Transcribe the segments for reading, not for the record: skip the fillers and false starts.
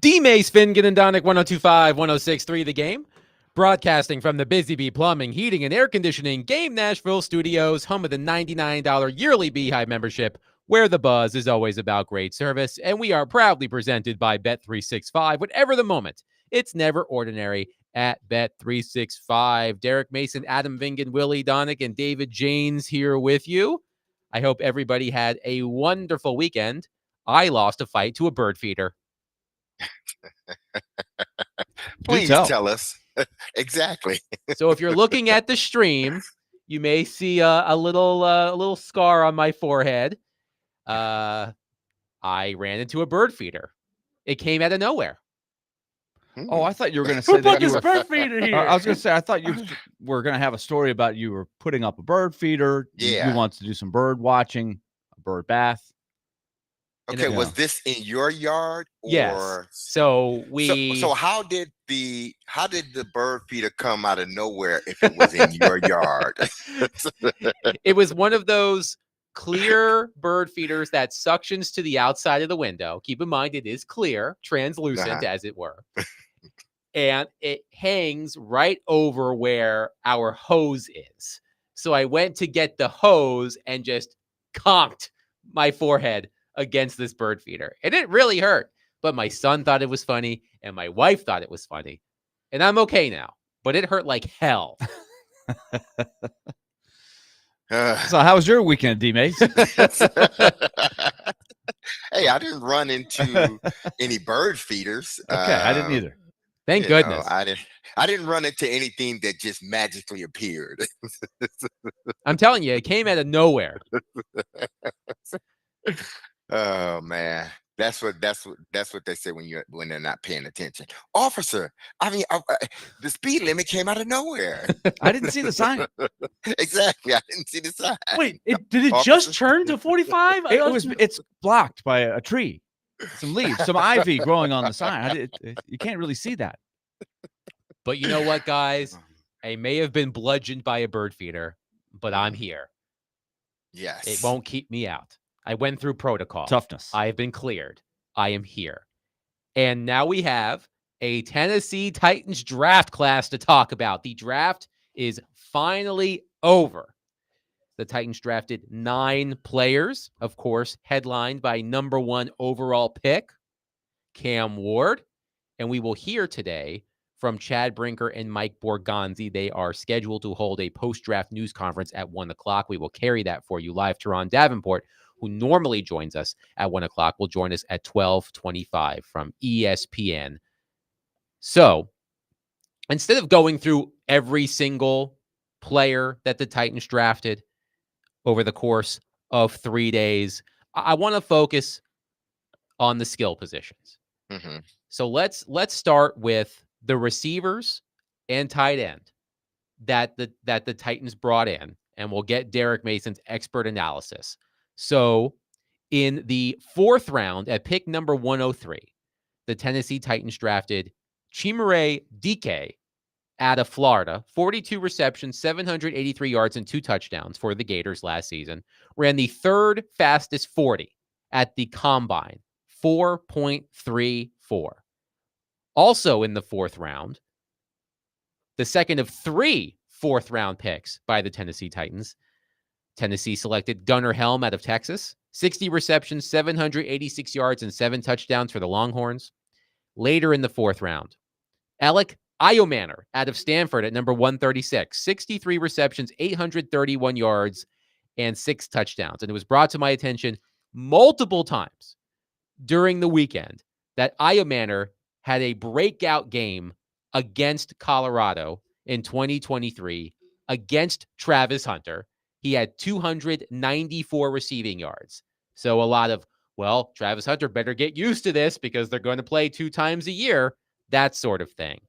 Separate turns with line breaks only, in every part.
D-Mace, Finnegan, and Donick, 102.5, 106.3 The Game. Broadcasting from the Busy Bee Plumbing, Heating, and Air Conditioning Game Nashville Studios, home of the $99 yearly Beehive membership, where the buzz is always about great service. And we are proudly presented by Bet365. Whatever the moment, it's never ordinary at Bet365. Derek Mason, Adam Vingan, Willie Donick, and David Janes here with you. I hope everybody had a wonderful weekend. I lost a fight to a bird feeder.
Please tell us. Exactly.
So if you're looking at the stream, you may see a little scar on my forehead. I ran into a bird feeder. It came out of nowhere.
Oh, I thought you were going to say
Who put
that you
this
were.
bird feeder here?
I was going to say I thought you were going to have a story about you were putting up a bird feeder.
Yeah.
You want to do some bird watching, a bird bath.
Okay, was this in your yard? Or...
Yes. So
So how did the bird feeder come out of nowhere if it was in your yard?
It was one of those clear bird feeders that suctions to the outside of the window. Keep in mind, it is clear, translucent, as it were. And it hangs right over where our hose is. So I went to get the hose and just conked my forehead against this bird feeder. And it really hurt. But my son thought it was funny, and my wife thought it was funny. And I'm okay now. But it hurt like hell.
So how was your weekend, D-Mace?
Hey, I didn't run into any bird feeders.
Okay, I didn't either.
Thank goodness.
I didn't run into anything that just magically appeared.
I'm telling you, it came out of nowhere.
Oh man, that's what they say when they're not paying attention. Officer, I mean, the speed limit came out of nowhere.
I didn't see the sign.
Exactly, I didn't see the sign.
Wait, did it just turn to 45?
It's blocked by a tree, some leaves, some ivy growing on the sign. You can't really see that.
But you know what, guys? I may have been bludgeoned by a bird feeder, but I'm here.
Yes.
It won't keep me out. I went through protocol.
Toughness.
I have been cleared. I am here. And now we have a Tennessee Titans draft class to talk about. The draft is finally over. The Titans drafted 9 players, of course, headlined by number 1 overall pick, Cam Ward. And we will hear today from Chad Brinker and Mike Borgonzi. They are scheduled to hold a post-draft news conference at 1 o'clock. We will carry that for you live. Terron Davenport, who normally joins us at 1 o'clock, will join us at 12:25 from ESPN. So instead of going through every single player that the Titans drafted over the course of 3 days, I want to focus on the skill positions.
Mm-hmm.
So let's start with the receivers and tight end that the Titans brought in, and we'll get Derek Mason's expert analysis. So in the 4th round at pick number 103, the Tennessee Titans drafted Chimere Dike out of Florida, 42 receptions, 783 yards, and 2 touchdowns for the Gators last season. Ran the 3rd fastest 40 at the Combine, 4.34. Also in the 4th round, the second of 3 4th-round picks by the Tennessee Titans, Tennessee selected Gunnar Helm out of Texas, 60 receptions, 786 yards, and 7 touchdowns for the Longhorns. Later in the 4th round, Alec Iomanner out of Stanford at number 136, 63 receptions, 831 yards, and 6 touchdowns. And it was brought to my attention multiple times during the weekend that Iomanner had a breakout game against Colorado in 2023 against Travis Hunter. He had 294 receiving yards. So a lot of, well, Travis Hunter better get used to this because they're going to play 2 times a year, that sort of thing.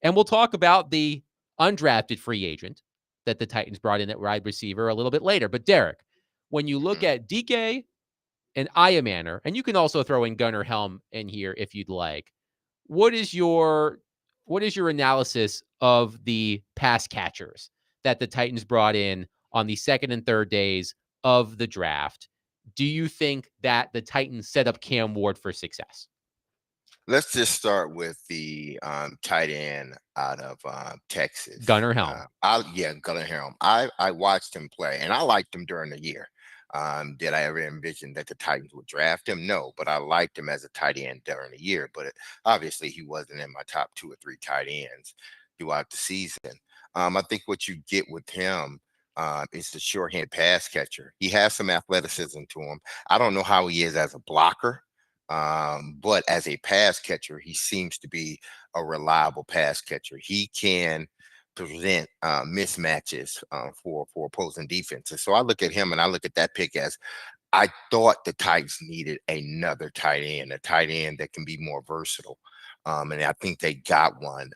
And we'll talk about the undrafted free agent that the Titans brought in at wide receiver a little bit later. But Derek, when you look at DK and Iomanner, and you can also throw in Gunnar Helm in here if you'd like, what is your analysis of the pass catchers that the Titans brought in on the 2nd and 3rd days of the draft? Do you think that the Titans set up Cam Ward for success?
let's just start with the tight end out of Texas.
Gunnar Helm.
Gunnar Helm. I watched him play, and I liked him during the year. Did I ever envision that the Titans would draft him? No, but I liked him as a tight end during the year. But obviously, he wasn't in my top 2 or 3 tight ends throughout the season. I think what you get with him is the short-handed pass catcher. He has some athleticism to him. I don't know how he is as a blocker. But as a pass catcher, he seems to be a reliable pass catcher. He can present mismatches for opposing defenses. So I look at him and I look at that pick as I thought the Titans needed another tight end, a tight end that can be more versatile. And I think they got one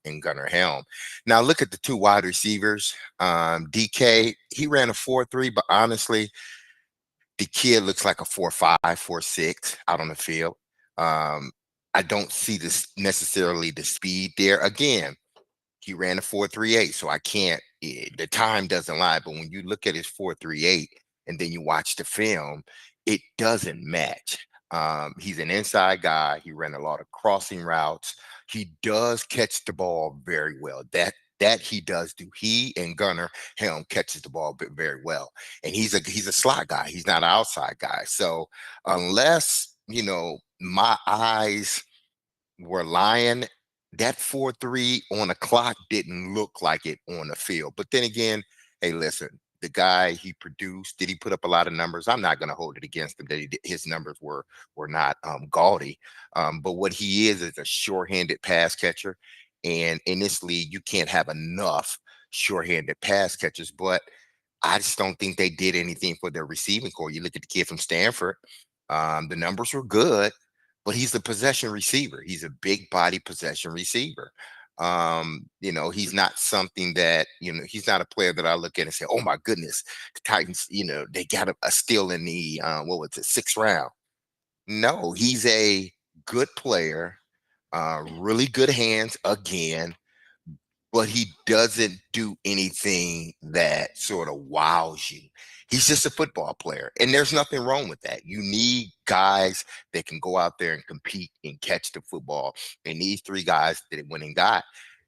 in Gunnar Helm. Now look at the 2 wide receivers. DK, he ran a 4.3, but honestly, the kid looks like a 4.5, 4.6 out on the field. I don't see this necessarily the speed there. Again, he ran a 4.38, so I can't. The time doesn't lie. But when you look at his 4.38 and then you watch the film, it doesn't match. He's an inside guy. He ran a lot of crossing routes. He does catch the ball very well. That he does do. He and Gunnar Helm catches the ball very well, and he's a slot guy. He's not an outside guy. So unless my eyes were lying, that 4.3 on the clock didn't look like it on the field. But then again, hey, listen, the guy he produced, did he put up a lot of numbers? I'm not going to hold it against him that his numbers were not gaudy. But what he is a short-handed pass catcher. And in this league, you can't have enough short-handed pass catchers, but I just don't think they did anything for their receiving core. You look at the kid from Stanford, the numbers were good, but he's a possession receiver. He's a big body possession receiver. He's not something that, he's not a player that I look at and say, oh my goodness, the Titans, they got a steal in the, 6th round. No, he's a good player. Really good hands again, but he doesn't do anything that sort of wows you. He's just a football player, and there's nothing wrong with that. You need guys that can go out there and compete and catch the football. And these 3 guys that it went and got,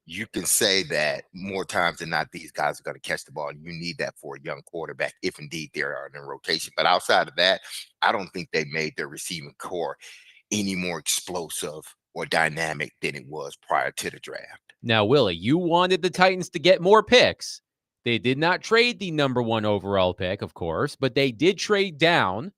you can say that more times than not, these guys are going to catch the ball. And you need that for a young quarterback, if indeed they are in rotation. But outside of that, I don't think they made their receiving core any more explosive or dynamic than it was prior to the draft.
Now, Willie, you wanted the Titans to get more picks. They did not trade the number 1 overall pick, of course, but they did trade down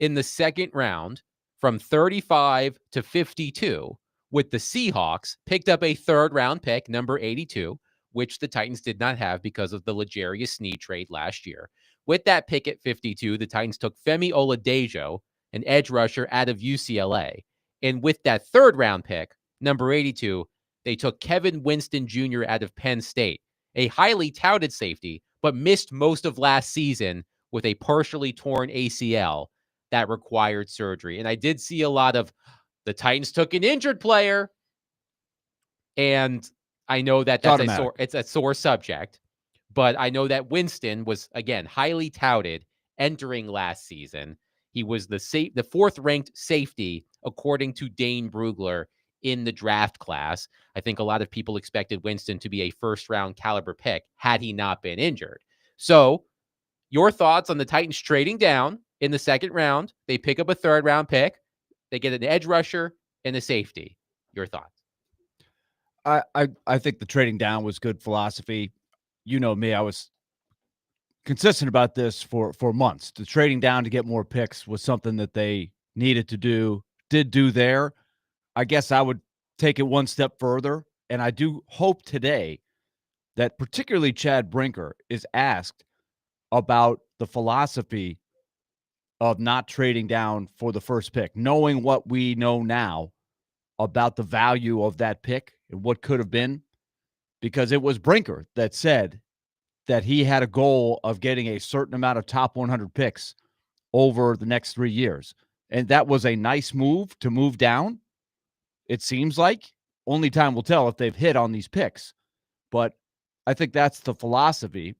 in the 2nd round from 35 to 52, with the Seahawks picked up a 3rd round pick, number 82, which the Titans did not have because of the L'Jarius Sneed trade last year. With that pick at 52, the Titans took Femi Oladejo, an edge rusher out of UCLA. And with that 3rd round pick, number 82, they took Kevin Winston Jr. out of Penn State, a highly touted safety, but missed most of last season with a partially torn ACL that required surgery. And I did see a lot of the Titans took an injured player. And I know that it's a sore subject, but I know that Winston was, again, highly touted entering last season. He was the 4th ranked safety, according to Dane Brugler, in the draft class. I think a lot of people expected Winston to be a 1st round caliber pick had he not been injured. So your thoughts on the Titans trading down in the 2nd round? They pick up a 3rd round pick. They get an edge rusher and a safety. Your thoughts?
I think the trading down was good philosophy. You know me, I was consistent about this for months. The trading down to get more picks was something that they needed to did do there. I guess I would take it one step further, and I do hope today that particularly Chad Brinker is asked about the philosophy of not trading down for the 1st pick, knowing what we know now about the value of that pick and what could have been, because it was Brinker that said that he had a goal of getting a certain amount of top 100 picks over the next 3 years. And that was a nice move to move down. It seems like only time will tell if they've hit on these picks, but I think that's the philosophy.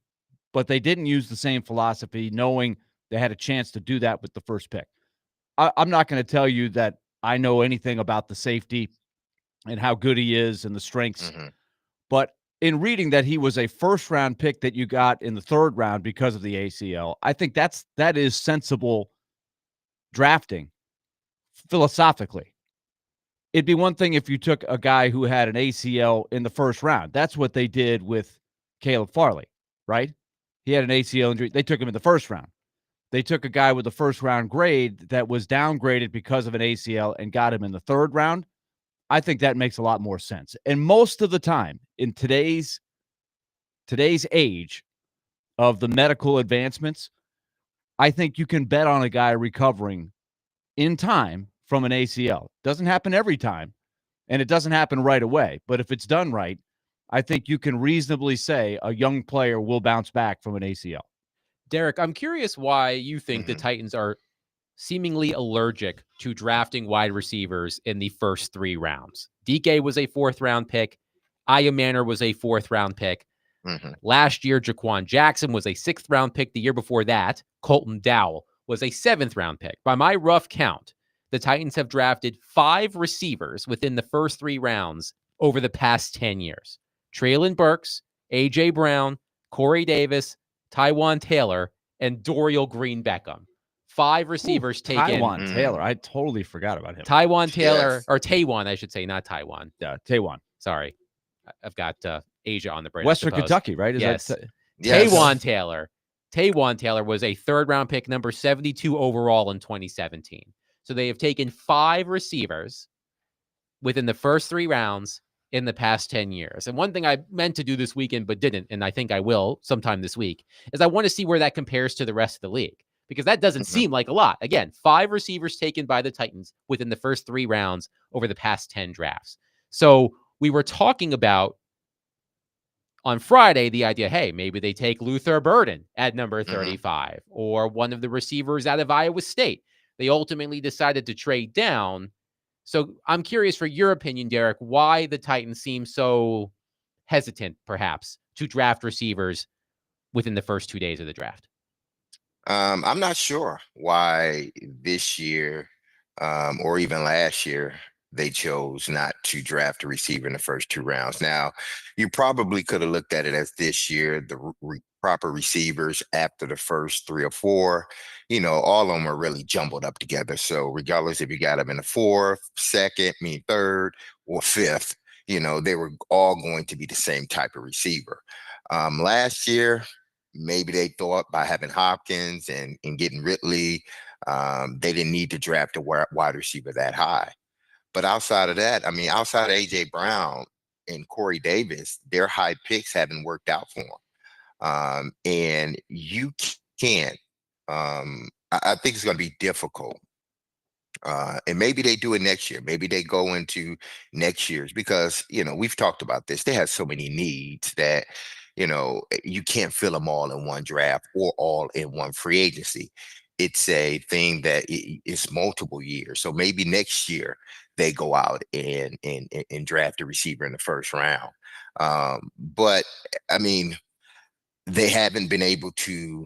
But they didn't use the same philosophy knowing they had a chance to do that with the 1st pick. I'm not going to tell you that I know anything about the safety and how good he is and the strengths.
Mhm.
But in reading that he was a first-round pick that you got in the third round because of the ACL, I think that is sensible drafting philosophically. It'd be one thing if you took a guy who had an ACL in the first round. That's what they did with Caleb Farley, right? He had an ACL injury. They took him in the first round. They took a guy with a first-round grade that was downgraded because of an ACL and got him in the third round. I think that makes a lot more sense. And most of the time in today's age of the medical advancements, I think you can bet on a guy recovering in time from an ACL. Doesn't happen every time, and it doesn't happen right away. But if it's done right, I think you can reasonably say a young player will bounce back from an ACL.
Derek, I'm curious why you think the
Mhm.
Titans are seemingly allergic to drafting wide receivers in the first 3 rounds. DK was a 4th-round pick. Aya Manor was a 4th-round pick.
Mhm.
Last year, Jaquan Jackson was a 6th-round pick. The year before that, Colton Dowell was a 7th-round pick. By my rough count, the Titans have drafted 5 receivers within the first 3 rounds over the past 10 years. Treylon Burks, A.J. Brown, Corey Davis, Tywan Taylor, and Dorial Green Beckham. 5 receivers taken.
Tywan Taylor. I totally forgot about him.
Tywan Taylor,
Yes.
or Taywan, I should say, not Taiwan.
Taywan.
Sorry. I've got Asia on the brain.
Western Kentucky, right?
Yes.
Yes.
Taywan Taylor. Taywan Taylor was a 3rd-round pick, number 72 overall in 2017. So they have taken 5 receivers within the first 3 rounds in the past 10 years. And one thing I meant to do this weekend but didn't, and I think I will sometime this week, is I want to see where that compares to the rest of the league, because that doesn't
Mhm.
seem like a lot. Again, 5 receivers taken by the Titans within the first 3 rounds over the past 10 drafts. So we were talking about on Friday the idea, hey, maybe they take Luther Burden at number 35 or one of the receivers out of Iowa State. They ultimately decided to trade down. So I'm curious for your opinion, Derek, why the Titans seem so hesitant, perhaps, to draft receivers within the first 2 days of the draft.
I'm not sure why this year, or even last year, they chose not to draft a receiver in the first 2 rounds. Now, you probably could have looked at it as this year, the proper receivers after the first 3 or 4, all of them are really jumbled up together. So regardless if you got them in the 4th, 2nd, third, or 5th, they were all going to be the same type of receiver. Last year, maybe they thought by having Hopkins and getting Ridley, they didn't need to draft a wide receiver that high. But outside of that, outside of A.J. Brown and Corey Davis, their high picks haven't worked out for them. And you can't, I think it's going to be difficult. And maybe they do it next year. Maybe they go into next year's, because we've talked about this. They have so many needs that you can't fill them all in one draft or all in one free agency. It's a thing that it's multiple years. So maybe next year they go out and draft a receiver in the first round. But they haven't been able to,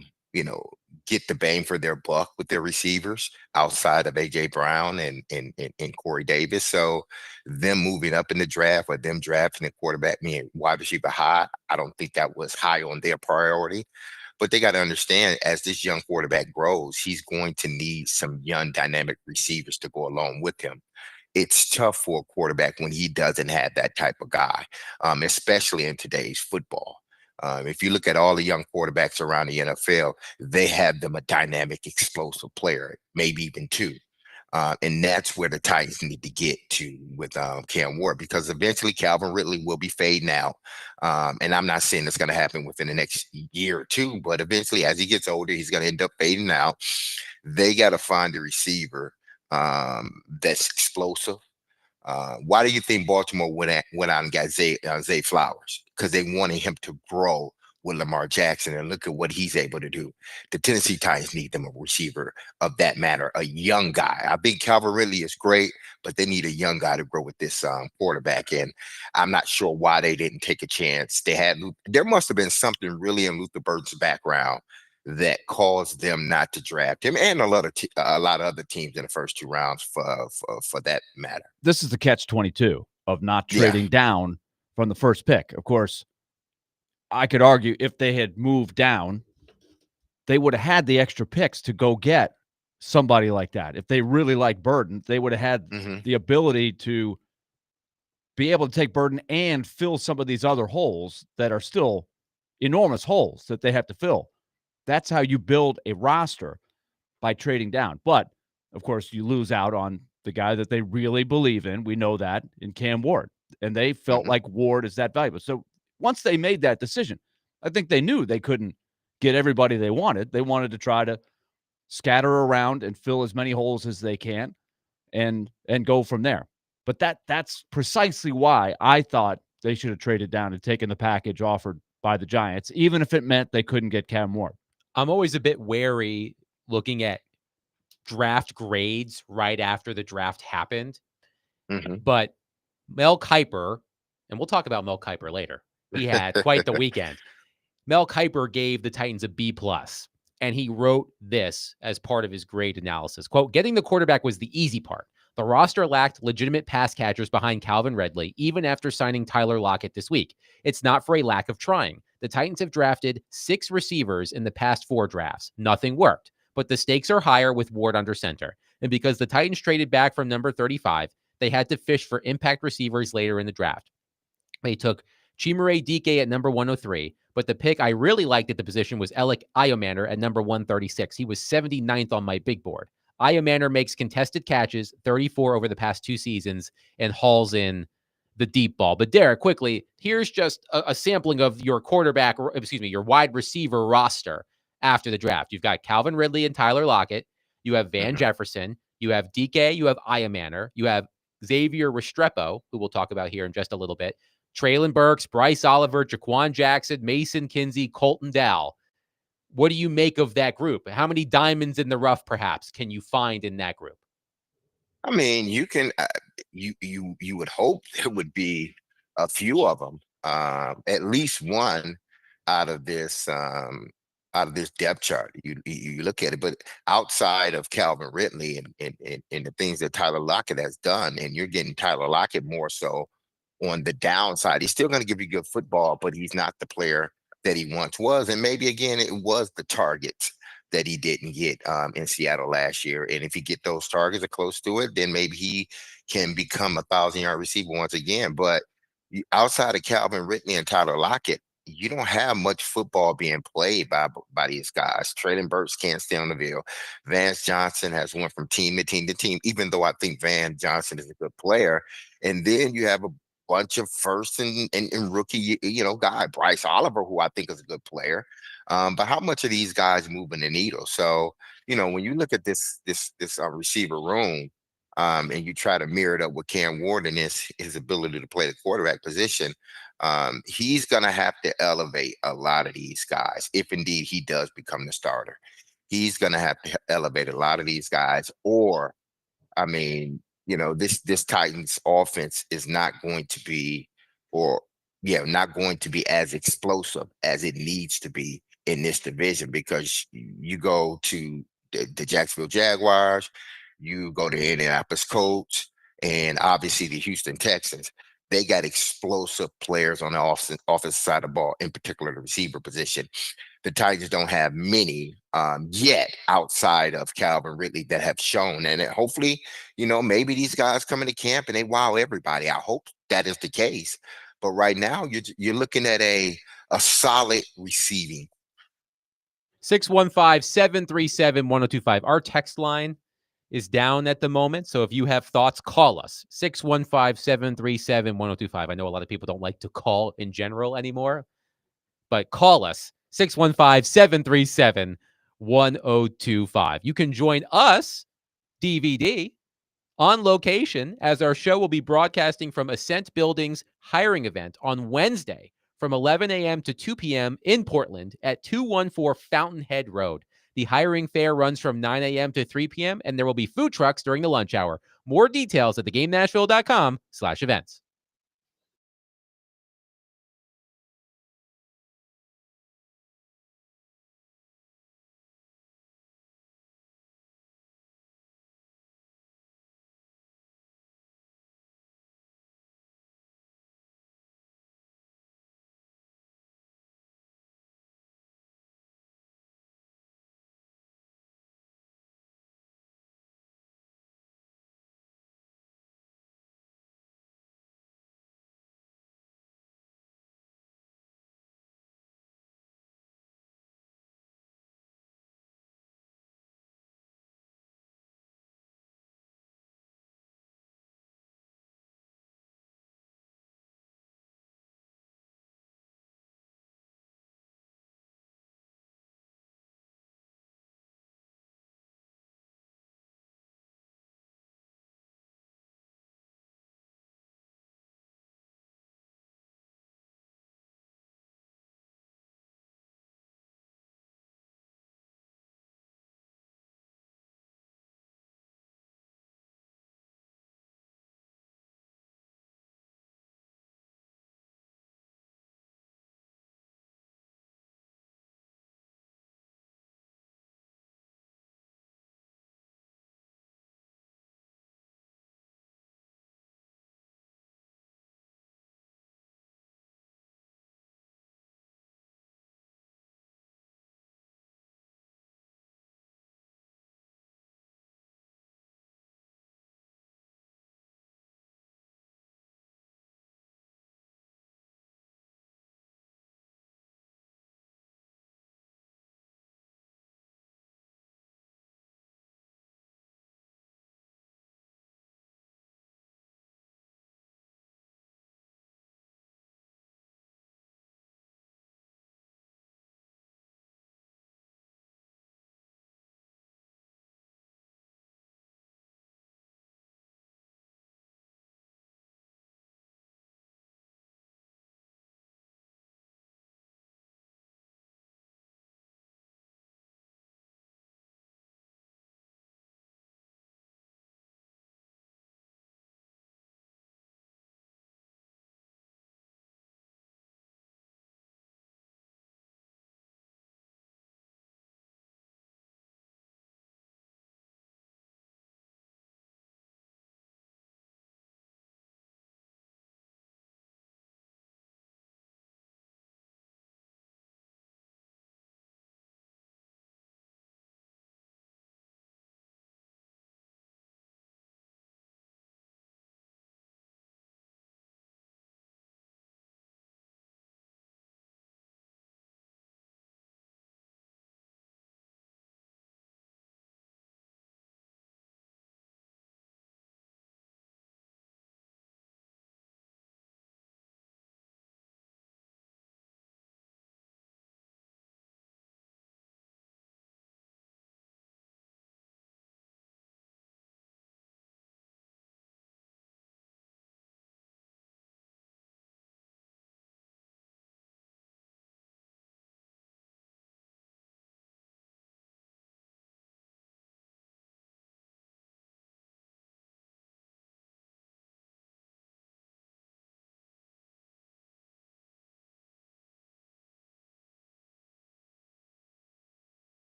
get the bang for their buck with their receivers outside of A.J. Brown and Corey Davis. So them moving up in the draft or them drafting a quarterback, wide receiver high, I don't think that was high on their priority. But they got to understand, as this young quarterback grows, he's going to need some young dynamic receivers to go along with him. It's tough for a quarterback when he doesn't have that type of guy, especially in today's football. If you look at all the young quarterbacks around the NFL, they have them a dynamic, explosive player, maybe even 2. And that's where the Titans need to get to with Cam Ward, because eventually Calvin Ridley will be fading out. And I'm not saying it's going to happen within the next year or 2, but eventually as he gets older, he's going to end up fading out. They got to find a receiver that's explosive. Why do you think Baltimore went out and got Zay Flowers? Because they wanted him to grow with Lamar Jackson, and look at what he's able to do. The Tennessee Titans need them a receiver of that matter, a young guy. I think Calvin Ridley is great, but they need a young guy to grow with this quarterback. And I'm not sure why they didn't take a chance. There must have been something really in Luther Burden's background that caused them not to draft him, and a lot of other teams in the first 2 rounds for that matter.
This is the catch-22 of not trading down from the first pick. Of course, I could argue if they had moved down, they would have had the extra picks to go get somebody like that. If they really like Burden, they would have had the ability to be able to take Burden and fill some of these other holes that are still enormous holes that they have to fill. That's how you build a roster, by trading down. But, of course, you lose out on the guy that they really believe in. We know that, in Cam Ward. And they felt like Ward is that valuable. So once they made that decision, I think they knew they couldn't get everybody they wanted. They wanted to try to scatter around and fill as many holes as they can and go from there. But that's precisely why I thought they should have traded down and taken the package offered by the Giants, even if it meant they couldn't get Cam Ward.
I'm always a bit wary looking at draft grades right after the draft happened. But Mel Kiper, and we'll talk about Mel Kiper later, he had quite the weekend. Mel Kiper gave the Titans a B+, and he wrote this as part of his grade analysis. Quote, getting the quarterback was the easy part. The roster lacked legitimate pass catchers behind Calvin Ridley, even after signing Tyler Lockett this week. It's not for a lack of trying. The Titans have drafted 6 receivers in the past 4 drafts. Nothing worked, but the stakes are higher with Ward under center. And because the Titans traded back from number 35, they had to fish for impact receivers later in the draft. They took Chimere Dike at number 103, but the pick I really liked at the position was Alec Iomanner at number 136. He was 79th on my big board. Iomanner makes contested catches, 34 over the past 2 seasons, and hauls in the deep ball. But Derek, quickly, here's just a sampling of your your wide receiver roster after the draft. You've got Calvin Ridley and Tyler Lockett. You have Van Jefferson. You have DK. You have Iomanner. You have Xavier Restrepo, who we'll talk about here in just a little bit. Traylon Burks, Bryce Oliver, Jaquan Jackson, Mason Kinsey, Colton Dow. What do you make of that group? How many diamonds in the rough, perhaps, can you find in that group?
I mean, you can, you would hope there would be a few of them, at least one out of this depth chart. You look at it, but outside of Calvin Ridley and the things that Tyler Lockett has done, and you're getting Tyler Lockett more so on the downside. He's still going to give you good football, but he's not the player that he once was. And maybe again, it was the targets that he didn't get in Seattle last year. And if he get those targets or close to it, then maybe he can become a 1,000-yard receiver once again. But outside of Calvin Ridley and Tyler Lockett, you don't have much football being played by these guys. Traylon Burks can't stay on the field. Vance Johnson has went from team to team, even though I think Van Johnson is a good player. And then you have a bunch of first and rookie, guy, Bryce Oliver, who I think is a good player. But how much of these guys moving the needle? So, when you look at this receiver room, and you try to mirror it up with Cam Ward and his ability to play the quarterback position, he's going to have to elevate a lot of these guys if indeed he does become the starter. He's going to have to elevate a lot of these guys, or, I mean, this Titans offense is not going to be, not going to be as explosive as it needs to be in this division, because you go to the Jacksonville Jaguars, you go to Indianapolis Colts, and obviously the Houston Texans. They got explosive players on the offensive side of the ball, in particular the receiver position. The Titans don't have many yet outside of Calvin Ridley that have shown. And hopefully, maybe these guys come into camp and they wow everybody. I hope that is the case. But right now, you're looking at a solid receiving.
615-737-1025. Our text line is down at the moment. So if you have thoughts, call us. 615-737-1025. I know a lot of people don't like to call in general anymore, but call us. 615-737-1025. You can join us, DVD, on location, as our show will be broadcasting from Ascent Building's hiring event on Wednesday from 11 a.m. to 2 p.m. in Portland at 214 Fountainhead Road. The hiring fair runs from 9 a.m. to 3 p.m., and there will be food trucks during the lunch hour. More details at thegamenashville.com/events.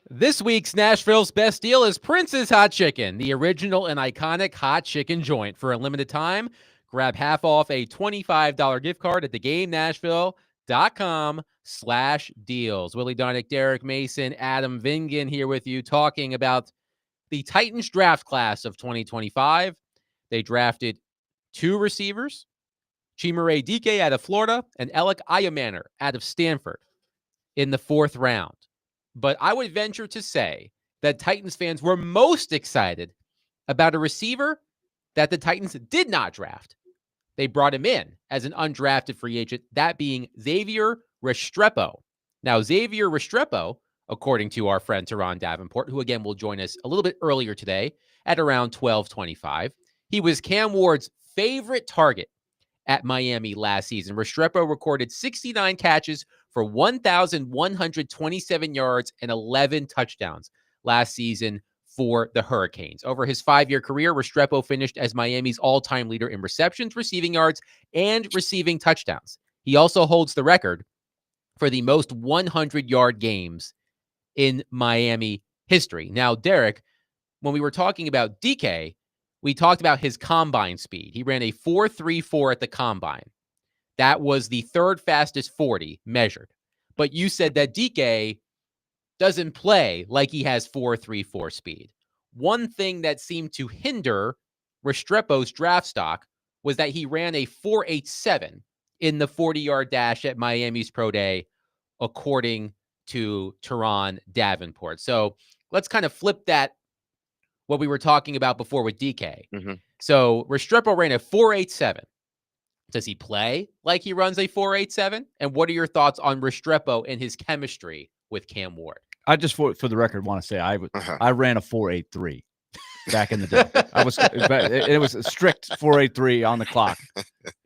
This week's Nashville's best deal is Prince's Hot Chicken, the original and iconic hot chicken joint. For a limited time, grab half off a $25 gift card at theGameNashville.com/deals. Willie Darnick, Derek Mason, Adam Vingan here with you talking about the Titans draft class of 2025. They drafted 2 receivers, Chimere Dike out of Florida and Alec Ayamaner out of Stanford in the 4th round. But I would venture to say that Titans fans were most excited about a receiver that the Titans did not draft. They brought him in as an undrafted free agent, that being Xavier Restrepo. Now, Xavier Restrepo, according to our friend Terron Davenport, who again will join us a little bit earlier today at around 12:25, he was Cam Ward's favorite target at Miami last season. Restrepo recorded 69 catches for 1,127 yards and 11 touchdowns last season for the Hurricanes. Over his 5-year career, Restrepo finished as Miami's all-time leader in receptions, receiving yards, and receiving touchdowns. He also holds the record for the most 100-yard games in Miami history. Now, Derek, when we were talking about DK, we talked about his combine speed. He ran a 4.34 at the combine. That was the 3rd fastest 40 measured. But you said that DK doesn't play like he has 4.34 speed. One thing that seemed to hinder Restrepo's draft stock was that he ran a 4.87 in the 40-yard dash at Miami's Pro Day, according to Terron Davenport. So let's kind of flip that, what we were talking about before with DK.
Mm-hmm.
So Restrepo ran a 4.87. Does he play like he runs a 4.87? And what are your thoughts on Restrepo and his chemistry with Cam Ward?
I just, for the record, want to say I ran a 4.83 back in the day. It was a strict 4.83 on the clock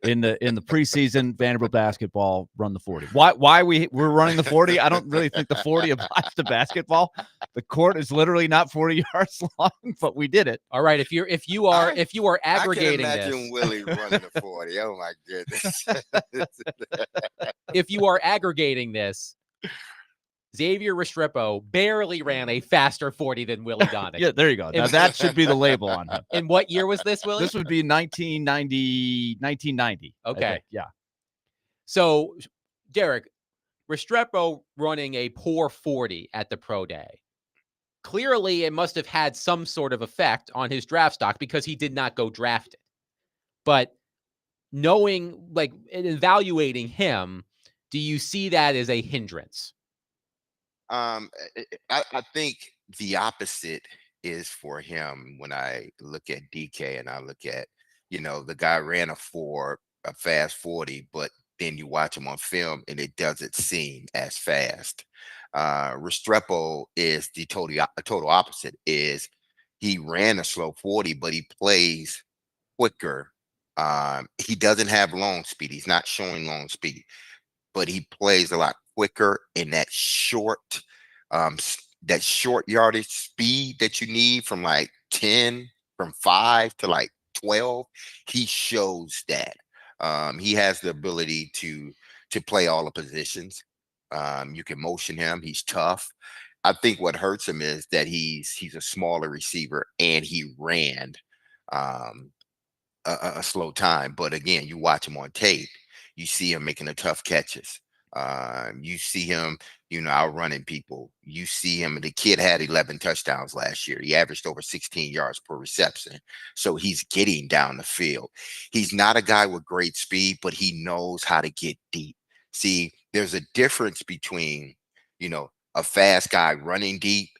in the preseason Vanderbilt basketball. Run the 40. Why we're running the 40? I don't really think the 40 applies to basketball. The court is literally not 40 yards long, but we did it.
All right. If you are aggregating
I can imagine
this,
Willie running the 40. Oh my goodness.
if you are aggregating this, Xavier Restrepo barely ran a faster 40 than Willie Darnick.
Yeah, there you go. Now that should be the label on him.
In what year was this, Willie?
This would be 1990.
Okay.
Yeah.
So, Derek, Restrepo running a poor 40 at the Pro Day. Clearly, it must have had some sort of effect on his draft stock because he did not go drafted. But knowing, like, and evaluating him, do you see that as a hindrance?
I think the opposite is for him. When I look at DK and I look at, the guy ran a fast 40, but then you watch him on film and it doesn't seem as fast. Restrepo is the total opposite. Is he ran a slow 40, but he plays quicker. He doesn't have long speed. He's not showing long speed, but he plays a lot quicker in that short yardage speed that you need from like 10, from 5 to like 12. He shows that. He has the ability to play all the positions. You can motion him. He's tough. I think what hurts him is that he's a smaller receiver and he ran a slow time. But again, you watch him on tape, you see him making the tough catches. You see him, outrunning people. You see him. The kid had 11 touchdowns last year. He averaged over 16 yards per reception. So he's getting down the field. He's not a guy with great speed, but he knows how to get deep. See, there's a difference between, a fast guy running deep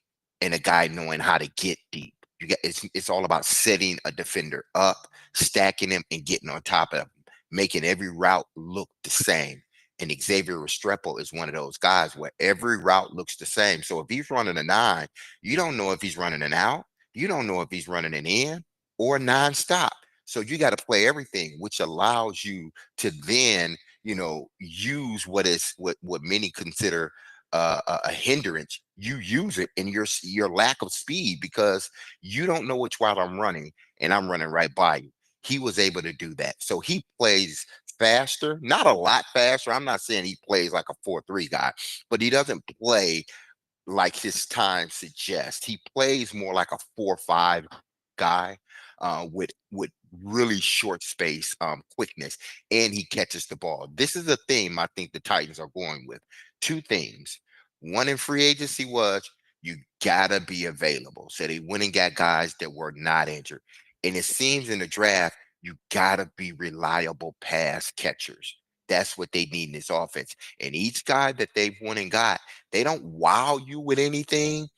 and a guy knowing how to get deep. It's all about setting a defender up, stacking him, and getting on top of him, making every route look the same. And Xavier Restrepo is one of those guys where every route looks the same. So if he's running a 9, you don't know if he's running an out. You don't know if he's running an in or a non-stop. So you got to play everything, which allows you to then, use what many consider a hindrance. You use it in your lack of speed because you don't know which route I'm running, and I'm running right by you. He was able to do that. So he plays faster, not a lot faster. I'm not saying he plays like a 4.3 guy, but he doesn't play like his time suggests. He plays more like a 4-5 guy, with really short space quickness, and he catches the ball. This is a theme I think the Titans are going with. Two things. One in free agency was you gotta be available. So they went and got guys that were not injured. And it seems in the draft, you gotta be reliable pass catchers. That's what they need in this offense. And each guy that they've went and got, they don't wow you with anything,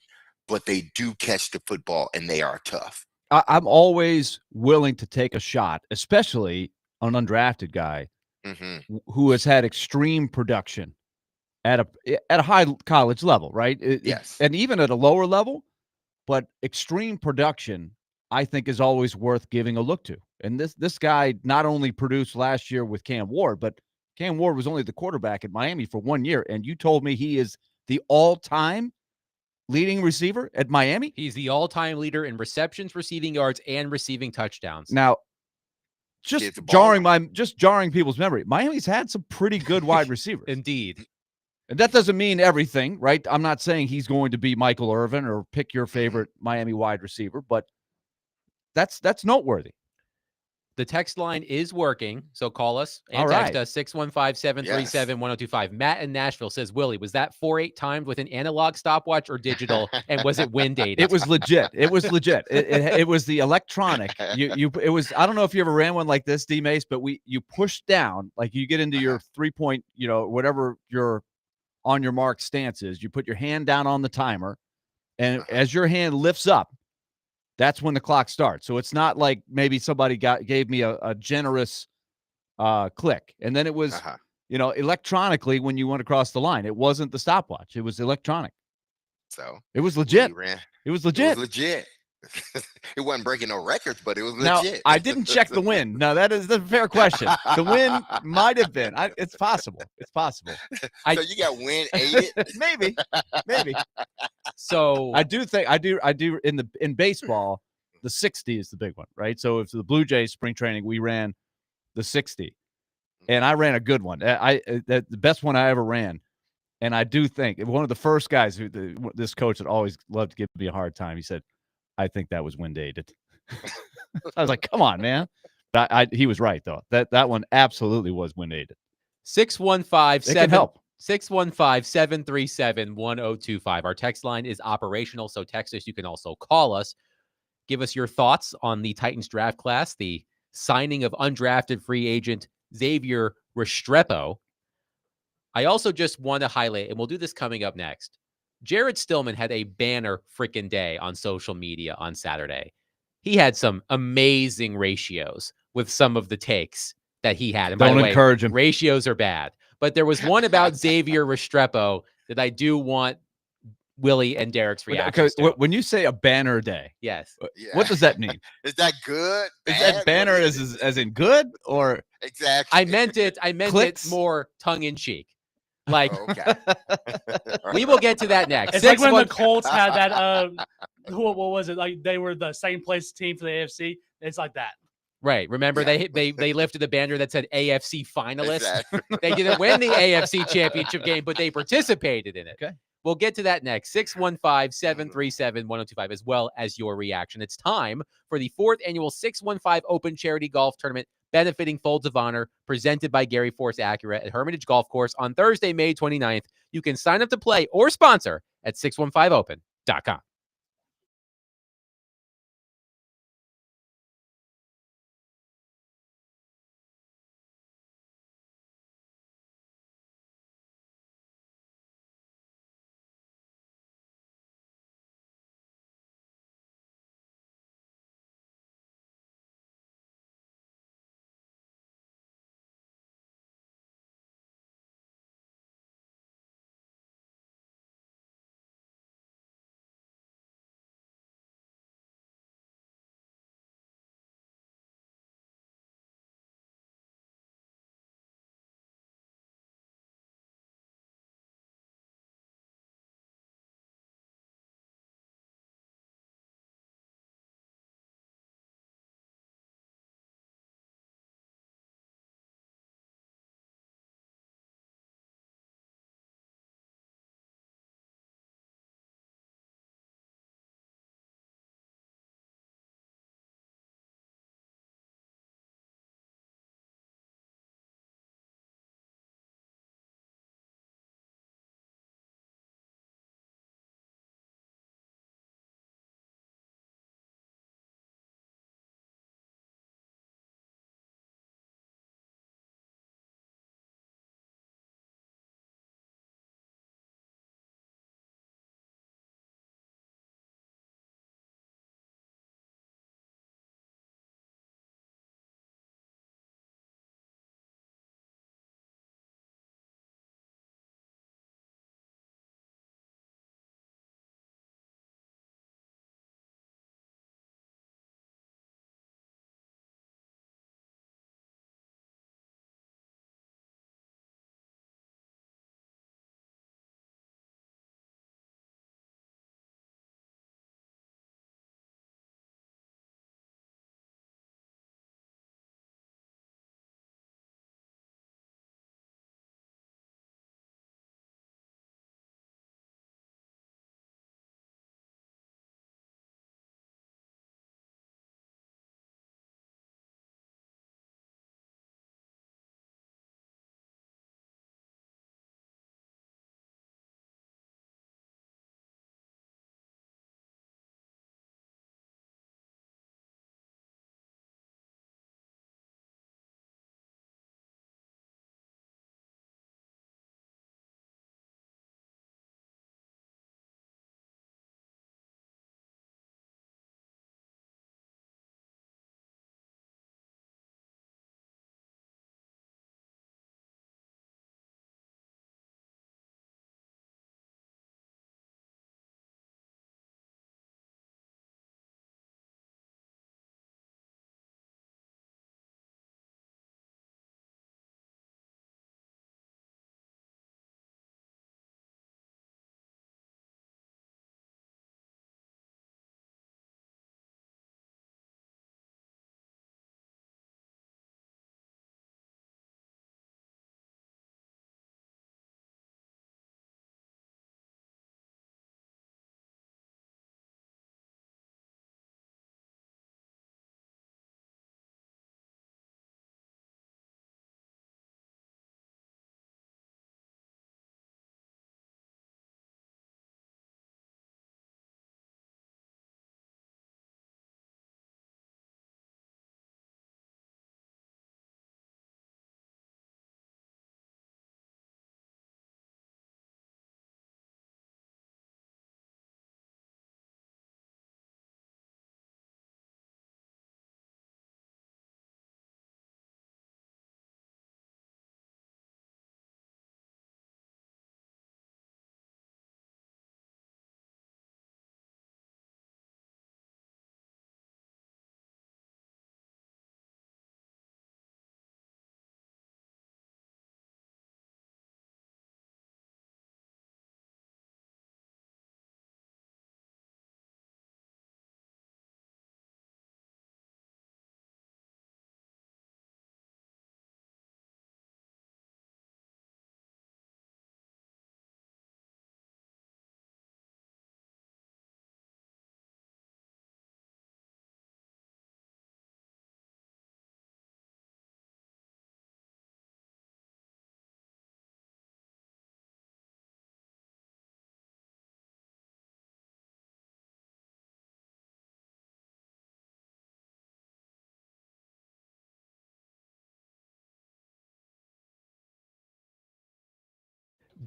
but they do catch the football and they are tough.
I'm always willing to take a shot, especially an undrafted guy
Hmm.
who has had extreme production at a high college level, right?
Yes.
And even at a lower level, but extreme production, I think, is always worth giving a look to. And this guy not only produced last year with Cam Ward, but Cam Ward was only the quarterback at Miami for 1 year, and you told me he is the all-time leading receiver at Miami?
He's the all-time leader in receptions, receiving yards, and receiving touchdowns.
Now, just jarring people's memory. Miami's had some pretty good wide receivers.
Indeed.
And that doesn't mean everything, right? I'm not saying he's going to be Michael Irvin or pick your favorite Miami wide receiver, but that's noteworthy.
The text line is working, so call us and
All
text
right.
us 615-737-1025. Matt in Nashville says, Willie, was that 4-8 timed with an analog stopwatch or digital, and was it wind dated?
It was legit. It was legit. It was the electronic. It was. I don't know if you ever ran one like this, D Mace, but you push down, like you get into your 3-point, whatever your on your mark stance is. You put your hand down on the timer, and as your hand lifts up, that's when the clock starts. So it's not like maybe somebody gave me a generous click, and then it was electronically when you went across the line. It wasn't the stopwatch. It was electronic.
So
it was legit. It was legit.
It was legit. It wasn't breaking no records, but it was
Now,
legit.
I didn't check the wind. No, that is a fair question. The wind might have been. It's possible. It's possible.
So you got wind aided?
Maybe.
So
I do think I do in baseball, the 60 is the big one, right? So if the Blue Jays spring training, we ran the 60, and I ran a good one. The best one I ever ran. And I do think one of the first guys this coach that always loved to give me a hard time. He said, "I think that was wind aided." I was like, "Come on, man!" He was right though. That one absolutely was wind aided.
615-737-1025. Our text line is operational, so text us. You can also call us. Give us your thoughts on the Titans draft class, the signing of undrafted free agent Xavier Restrepo. I also just want to highlight, and we'll do this coming up next, Jared Stillman had a banner freaking day on social media on Saturday. He had some amazing ratios with some of the takes that he had. And by the way,
encourage him.
Ratios are bad. But there was one about Xavier Restrepo that I do want Willie and Derek's reactions to.
When you say a banner day,
Yes.
What does that mean?
Is that good?
Is that banner as in good or
exactly?
I meant it more tongue in cheek. Like,
okay.
We will get to that next.
It's like when the Colts had that. What was it? Like they were the same place team for the AFC. It's like that.
Right. Remember, they lifted a banner that said AFC finalist.
Exactly.
They didn't win the AFC championship game, but they participated in it.
Okay.
We'll get to that next. 615-737-1025, as well as your reaction. It's time for the 4th annual 615 Open Charity Golf Tournament benefiting Folds of Honor, presented by Gary Force Acura at Hermitage Golf Course on Thursday, May 29th. You can sign up to play or sponsor at 615open.com.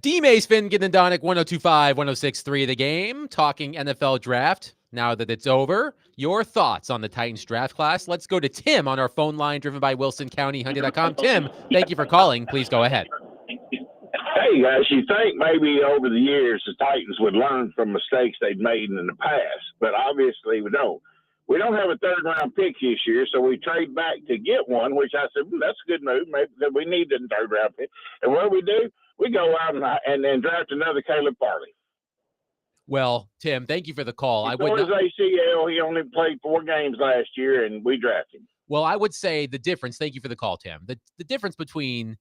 D. Mace, Finnegan, and Donick, 102.5, 106.3 The Game, talking NFL draft. Now that it's over, your thoughts on the Titans draft class. Let's go to Tim on our phone line, driven by WilsonCountyHunter.com. Tim, thank you for calling. Please go ahead.
Hey, guys, you think maybe over the years the Titans would learn from mistakes they've made in the past, but obviously we don't. We don't have a third-round pick this year, so we trade back to get one, which I said, that's a good move. Maybe because we need a third-round pick. And what do? We go out and then draft another Caleb Farley.
Well, Tim, thank you for the call.
He tore his ACL. He only played 4 games last year, and we drafted him.
Well, I would say the difference, thank you for the call, Tim. The difference between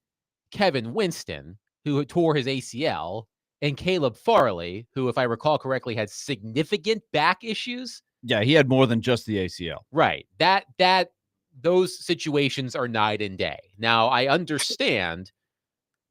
Kevin Winston, who tore his ACL, and Caleb Farley, who, if I recall correctly, had significant back issues.
Yeah, he had more than just the ACL.
Right. Those situations are night and day. Now, I understand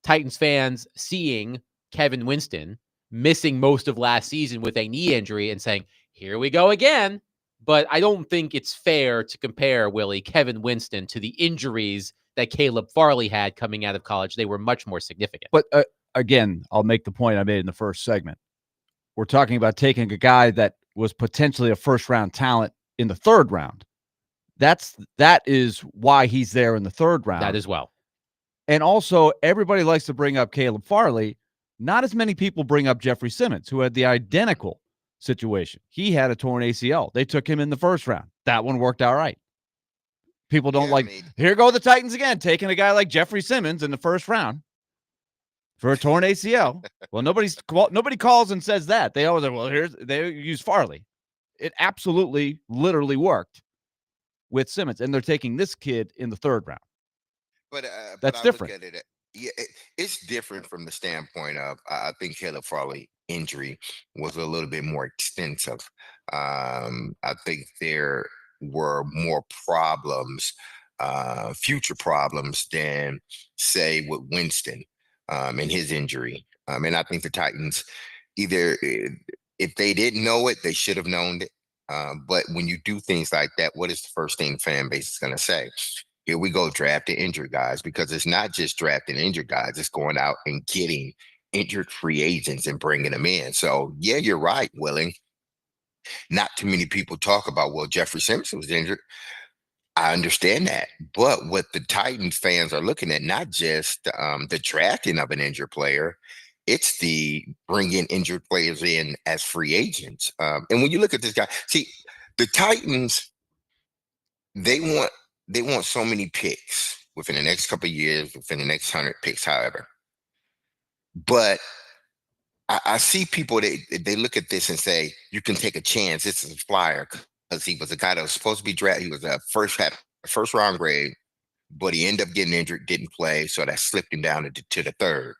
Titans fans seeing Kevin Winston missing most of last season with a knee injury and saying, here we go again. But I don't think it's fair to compare, Willie, Kevin Winston to the injuries that Caleb Farley had coming out of college. They were much more significant.
But again, I'll make the point I made in the first segment. We're talking about taking a guy that was potentially a first-round talent in the third round. That is why he's there in the third round.
That as well.
And also, everybody likes to bring up Caleb Farley. Not as many people bring up Jeffrey Simmons, who had the identical situation. He had a torn ACL. They took him in the first round. That one worked all right. People don't here go the Titans again, taking a guy like Jeffrey Simmons in the first round for a torn ACL. Well, nobody calls and says that. They always say, well, they use Farley. It absolutely, literally worked with Simmons, and they're taking this kid in the third round.
But
that's
I
different.
Look at it, it's different from the standpoint of I think Caleb Farley injury was a little bit more extensive. I think there were more problems, future problems than say with Winston and his injury. And I think the Titans either if they didn't know it, they should have known it. But when you do things like that, what is the first thing the fan base is going to say? Here we go, drafting injured guys, because it's not just drafting injured guys. It's going out and getting injured free agents and bringing them in. So, yeah, you're right, Willing. Not too many people talk about, well, Jeffrey Simpson was injured. I understand that. But what the Titans fans are looking at, not just the drafting of an injured player, it's the bringing injured players in as free agents. And when you look at this guy, see, the Titans, they want so many picks within the next couple of years, within the next 100 picks, however. But I see people, they look at this and say, you can take a chance. This is a flyer because he was a guy that was supposed to be drafted. He was a first round grade, but he ended up getting injured, didn't play. So that slipped him down to the third.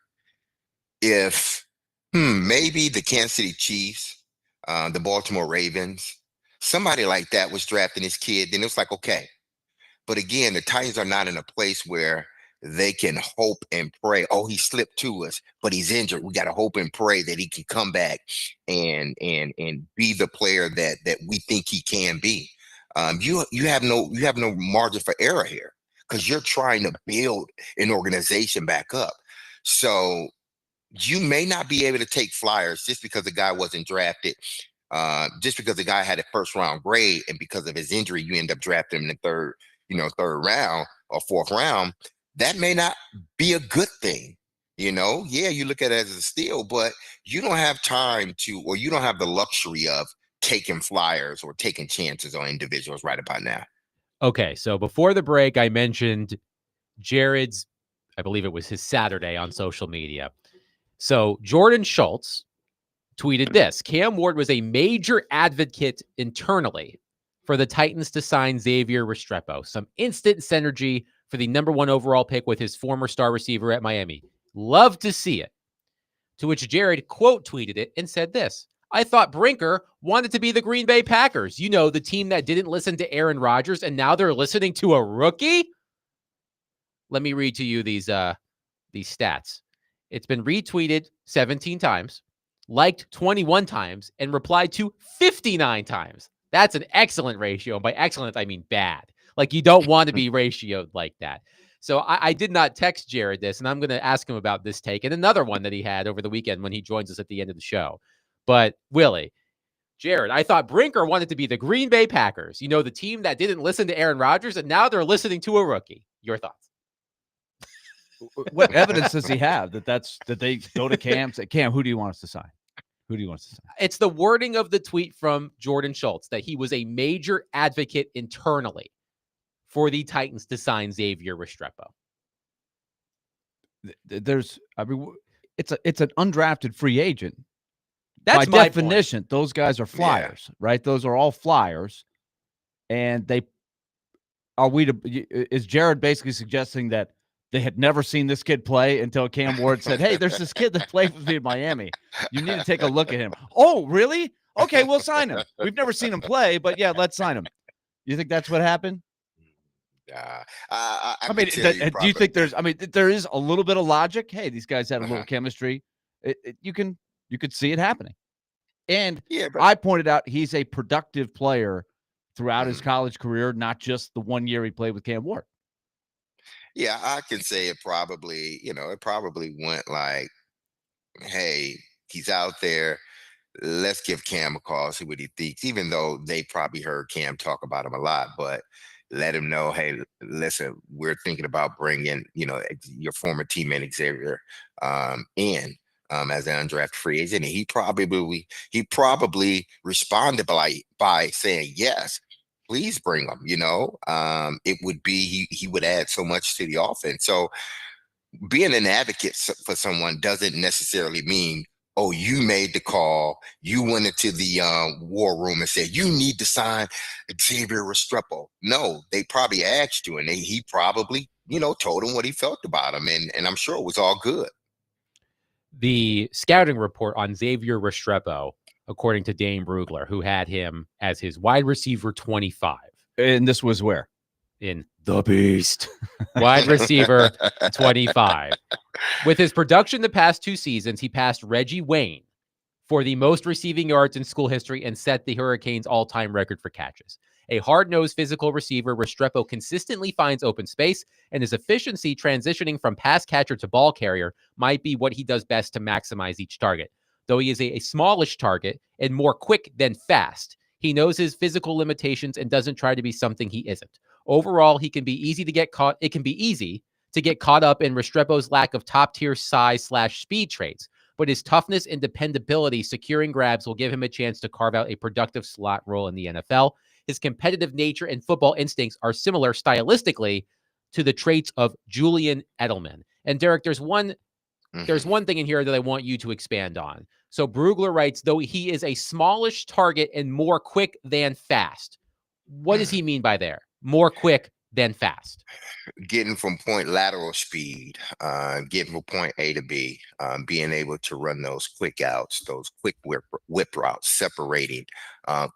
If maybe the Kansas City Chiefs, the Baltimore Ravens, somebody like that was drafting this kid, then it's like, okay. But again, the Titans are not in a place where they can hope and pray. Oh, he slipped to us, but he's injured. We got to hope and pray that he can come back and be the player that we think he can be. You have no margin for error here because you're trying to build an organization back up. So you may not be able to take flyers just because the guy wasn't drafted. Just because the guy had a first round grade and because of his injury, you end up drafting him in the third round or fourth round. That may not be a good thing. Yeah, you look at it as a steal, but you don't have time to, or you don't have the luxury of taking flyers or taking chances on individuals right about now.
Okay, so before the break, I mentioned Jared's, I believe it was his Saturday on social media. So Jordan Schultz tweeted this: Cam Ward was a major advocate internally for the Titans to sign Xavier Restrepo. Some instant synergy for the number 1 overall pick with his former star receiver at Miami. Love to see it. To which Jared quote tweeted it and said this: I thought Brinker wanted to be the Green Bay Packers. The team that didn't listen to Aaron Rodgers, and now they're listening to a rookie? Let me read to you these stats. It's been retweeted 17 times, liked 21 times, and replied to 59 times. That's an excellent ratio. And by excellent, I mean bad. Like, you don't want to be ratioed like that. So I did not text Jared this, and I'm going to ask him about this take and another one that he had over the weekend when he joins us at the end of the show. But Willie, Jared, I thought Brinker wanted to be the Green Bay Packers. You know, the team that didn't listen to Aaron Rodgers, and now they're listening to a rookie. Your thoughts?
What evidence does he have that they go to Cam, say, Cam, who do you want us to sign? Who do you want us to sign?
It's the wording of the tweet from Jordan Schultz that he was a major advocate internally for the Titans to sign Xavier Restrepo.
It's an undrafted free agent.
That's
by
my
definition.
point.
Those guys are flyers, right? Those are all flyers, and is Jared basically suggesting that they had never seen this kid play until Cam Ward said, "Hey, there's this kid that played with me in Miami. You need to take a look at him." Oh, really? Okay, we'll sign him. We've never seen him play, but yeah, let's sign him. You think that's what happened?
I
mean, do you think there is a little bit of logic? Hey, these guys had a little chemistry. You could see it happening. And I pointed out he's a productive player throughout his college career, not just the 1 year he played with Cam Ward.
Yeah, I can say it probably went like, hey, he's out there. Let's give Cam a call, see what he thinks, even though they probably heard Cam talk about him a lot, but let him know, hey, listen, we're thinking about bringing, your former teammate Xavier in as an undrafted free agent. And he probably responded by saying, yes, please bring him. It would be, he would add so much to the offense. So being an advocate for someone doesn't necessarily mean, oh, you made the call, you went into the war room and said, you need to sign Xavier Restrepo. No, they probably asked you, and he probably, told him what he felt about him, and I'm sure it was all good.
The scouting report on Xavier Restrepo, according to Dane Brugler, who had him as his wide receiver 25.
And this was where?
In the Beast. Wide receiver 25. With his production the past 2 seasons, he passed Reggie Wayne for the most receiving yards in school history and set the Hurricanes' all-time record for catches. A hard-nosed physical receiver, Restrepo consistently finds open space, and his efficiency transitioning from pass catcher to ball carrier might be what he does best to maximize each target. Though he is a smallish target and more quick than fast, he knows his physical limitations and doesn't try to be something he isn't. Overall, it can be easy to get caught up in Restrepo's lack of top-tier size/speed traits, but his toughness and dependability securing grabs will give him a chance to carve out a productive slot role in the NFL. His competitive nature and football instincts are similar stylistically to the traits of Julian Edelman. And Derek, there's one thing in here that I want you to expand on. So Brugler writes, though he is a smallish target and more quick than fast. What does he mean by there? More quick than fast.
Getting from lateral speed, getting from point A to B, being able to run those quick outs, those quick whip routes, separating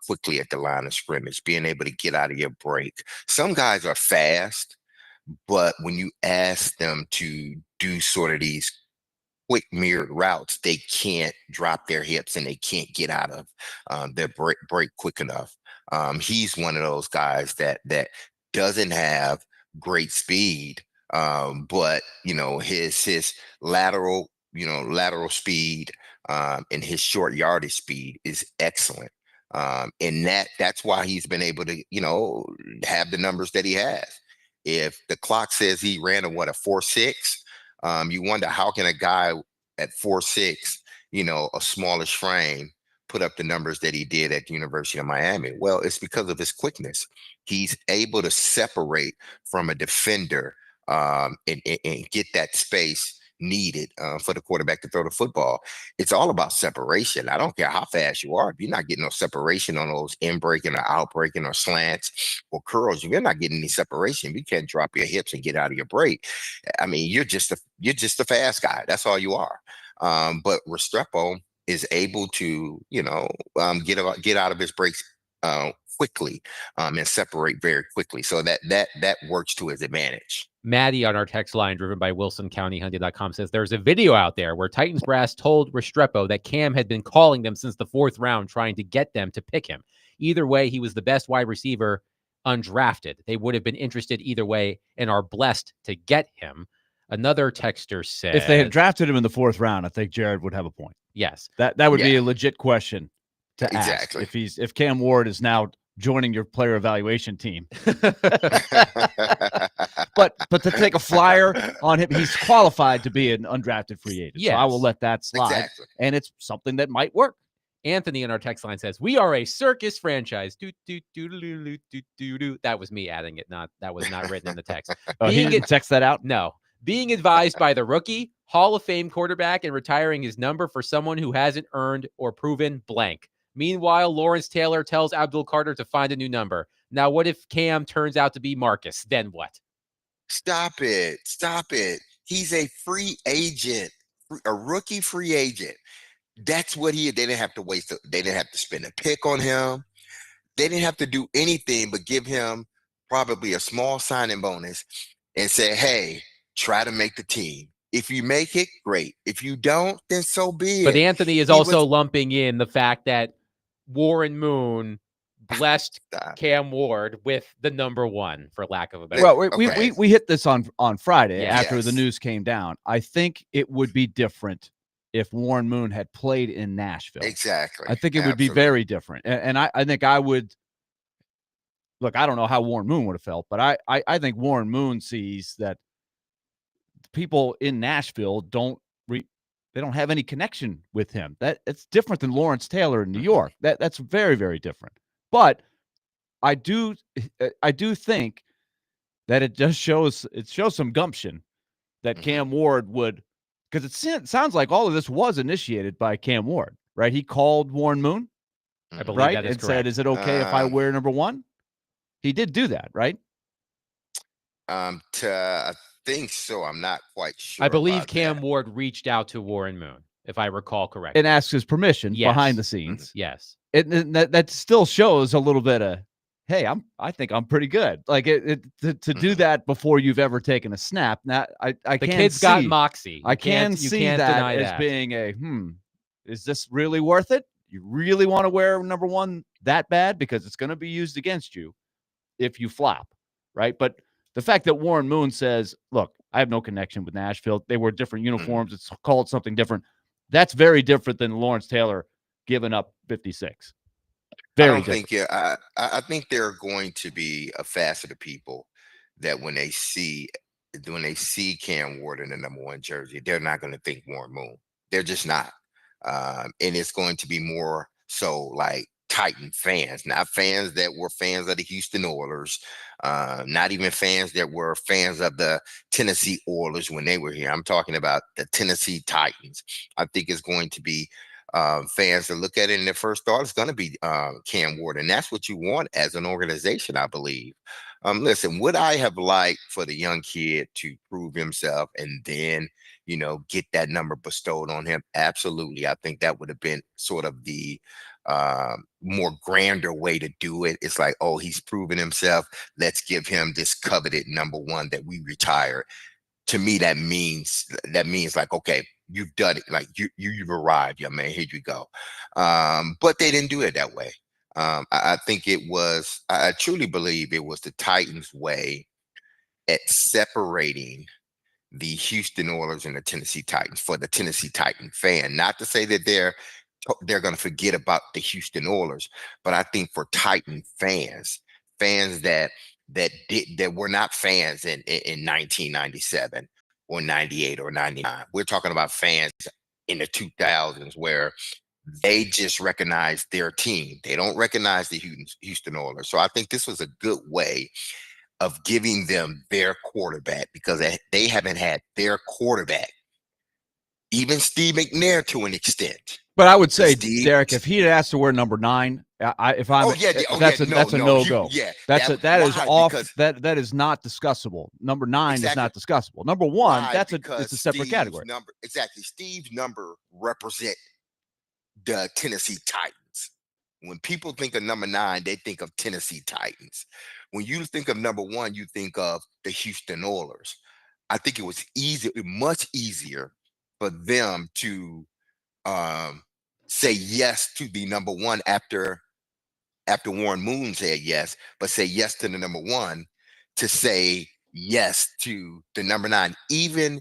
quickly at the line of scrimmage, being able to get out of your break. Some guys are fast, but when you ask them to do sort of these quick mirrored routes, they can't drop their hips and they can't get out of their break quick enough. He's one of those guys that doesn't have great speed, but his lateral speed and his short yardage speed is excellent. And that's why he's been able to have the numbers that he has. If the clock says he ran a 4.6, you wonder how can a guy at 4.6, a smallish frame, put up the numbers that he did at the University of Miami. Well, it's because of his quickness. He's able to separate from a defender and get that space needed for the quarterback to throw the football. It's all about separation. I don't care how fast you are. If you're not getting no separation on those in-breaking or out-breaking or slants or curls, if you're not getting any separation, you can't drop your hips and get out of your break. I mean, you're just a fast guy. That's all you are. But Restrepo is able to, get out of his breaks quickly and separate very quickly. So that works to his advantage.
Maddie on our text line, driven by WilsonCountyHunting.com, says there's a video out there where Titans brass told Restrepo that Cam had been calling them since the 4th round, trying to get them to pick him. Either way, he was the best wide receiver undrafted. They would have been interested either way and are blessed to get him. Another texter said,
if they had drafted him in the 4th round, I think Jared would have a point.
yes,
That would be
Yeah.
a legit question to ask
Exactly.
if Cam Ward is now joining your player evaluation team. But to take a flyer on him, he's qualified to be an undrafted free agent. So I will
Yes.
let that slide.
Exactly.
And it's something that might work.
Anthony in our text line says, "We are a circus franchise." That was me adding it. That was not written in the text.
He
Being
didn't text that out.
No. Being advised by the rookie, Hall of Fame quarterback, and retiring his number for someone who hasn't earned or proven blank. Meanwhile, Lawrence Taylor tells Abdul Carter to find a new number. Now, what if Cam turns out to be Marcus? Then what?
Stop it. Stop it. He's a free agent, a rookie free agent. That's what they didn't have to waste. They didn't have to spend a pick on him. They didn't have to do anything but give him probably a small signing bonus and say, hey, try to make the team. If you make it, great. If you don't, then so be it.
But Anthony is
He
also
was-
lumping in the fact that Warren Moon blessed
Stop.
Cam Ward with the number 1, for lack of a better.
Well,
Okay.
we hit this on Friday
Yeah.
after the
Yes.
news came down. I think it would be different if Warren Moon had played in Nashville.
Exactly.
I think it would be
Absolutely.
very different. And I think I would look, I don't know how Warren Moon would have felt, but I think Warren Moon sees that people in Nashville don't have any connection with him. That it's different than Lawrence Taylor in New York. That's very, very different. But I do think that it shows some gumption that
Mhm.
Cam Ward would, because it sounds like all of this was initiated by Cam Ward, right? He called Warren Moon,
I believe
right,
that is
and said,
correct.
"Is it okay if I wear number 1?" He did do that, right?
I think so. I'm not quite sure.
I believe
about
Cam
that.
Ward reached out to Warren Moon, if I recall correctly.
And asked his permission
Yes.
behind the scenes.
Yes.
And that still shows a little bit of, hey, I think I'm pretty good. Like to do that before you've ever taken a snap. Now I
The
can
kid's
see,
got moxie.
I can
You
see
can't
that
deny
as
that.
being a is this really worth it? You really want to wear number 1 that bad? Because it's going to be used against you if you flop, right? But the fact that Warren Moon says, look, I have no connection with Nashville. They wear different uniforms. It's called something different. That's very different than Lawrence Taylor giving up 56. Very
I don't
different.
think. I think there are going to be a facet of people that when they see Cam Ward in the number 1 jersey, they're not going to think Warren Moon. They're just not. And it's going to be more so like Titan fans, not fans that were fans of the Houston Oilers, not even fans that were fans of the Tennessee Oilers when they were here. I'm talking about the Tennessee Titans. I think it's going to be fans that look at it and their first thought is going to be Cam Ward, and that's what you want as an organization, I believe. Listen, would I have liked for the young kid to prove himself and then, get that number bestowed on him? Absolutely. I think that would have been sort of the more grander way to do it. It's like, oh, he's proven himself. Let's give him this coveted number 1 that we retired. To me, that means like, okay, you've done it. Like you've arrived, young man. Here you go. But they didn't do it that way. I think I truly believe it was the Titans' way at separating the Houston Oilers and the Tennessee Titans for the Tennessee Titan fan. Not to say that they're going to forget about the Houston Oilers, but I think for Titan fans that were not fans in 1997 or 98 or 99. We're talking about fans in the 2000s where they just recognize their team. They don't recognize the Houston Oilers. So I think this was a good way of giving them their quarterback, because they haven't had their quarterback. Even Steve McNair to an extent.
But I would say,
Steve-
Derek, if he had asked to wear number 9, that's a no-go.
Yeah,
that is
why?
off.
Because-
That is not discussable. Number 9 is
Exactly.
not discussable. Number 1,
Why?
it's
Because
a separate
Steve's
category.
Number, exactly. Steve's number represent the Tennessee Titans. When people think of number 9, they think of Tennessee Titans. When you think of number 1, you think of the Houston Oilers. I think it was much easier for them to say yes to the number 1 after after Warren Moon said yes, but say yes to the number 1 to say yes to the number 9, even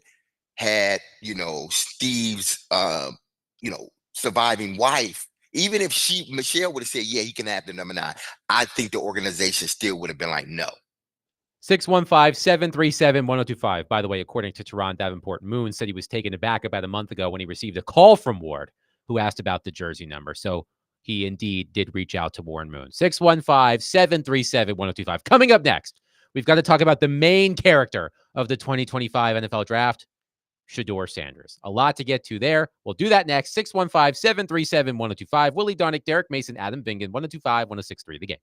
had, Steve's, surviving wife, even if Michelle would have said, yeah, he can have the number 9, I think the organization still would have been like, no.
615-737-1025. By the way, according to Terron Davenport, Moon said he was taken aback about a month ago when he received a call from Ward, who asked about the jersey number. So he indeed did reach out to Warren Moon. 615-737-1025. Coming up next, we've got to talk about the main character of the 2025 NFL Draft, Shedeur Sanders. A lot to get to there. We'll do that next. 615-737-1025. Willie Darnick, Derek Mason, Adam Vingan, 1025-1063. The Game.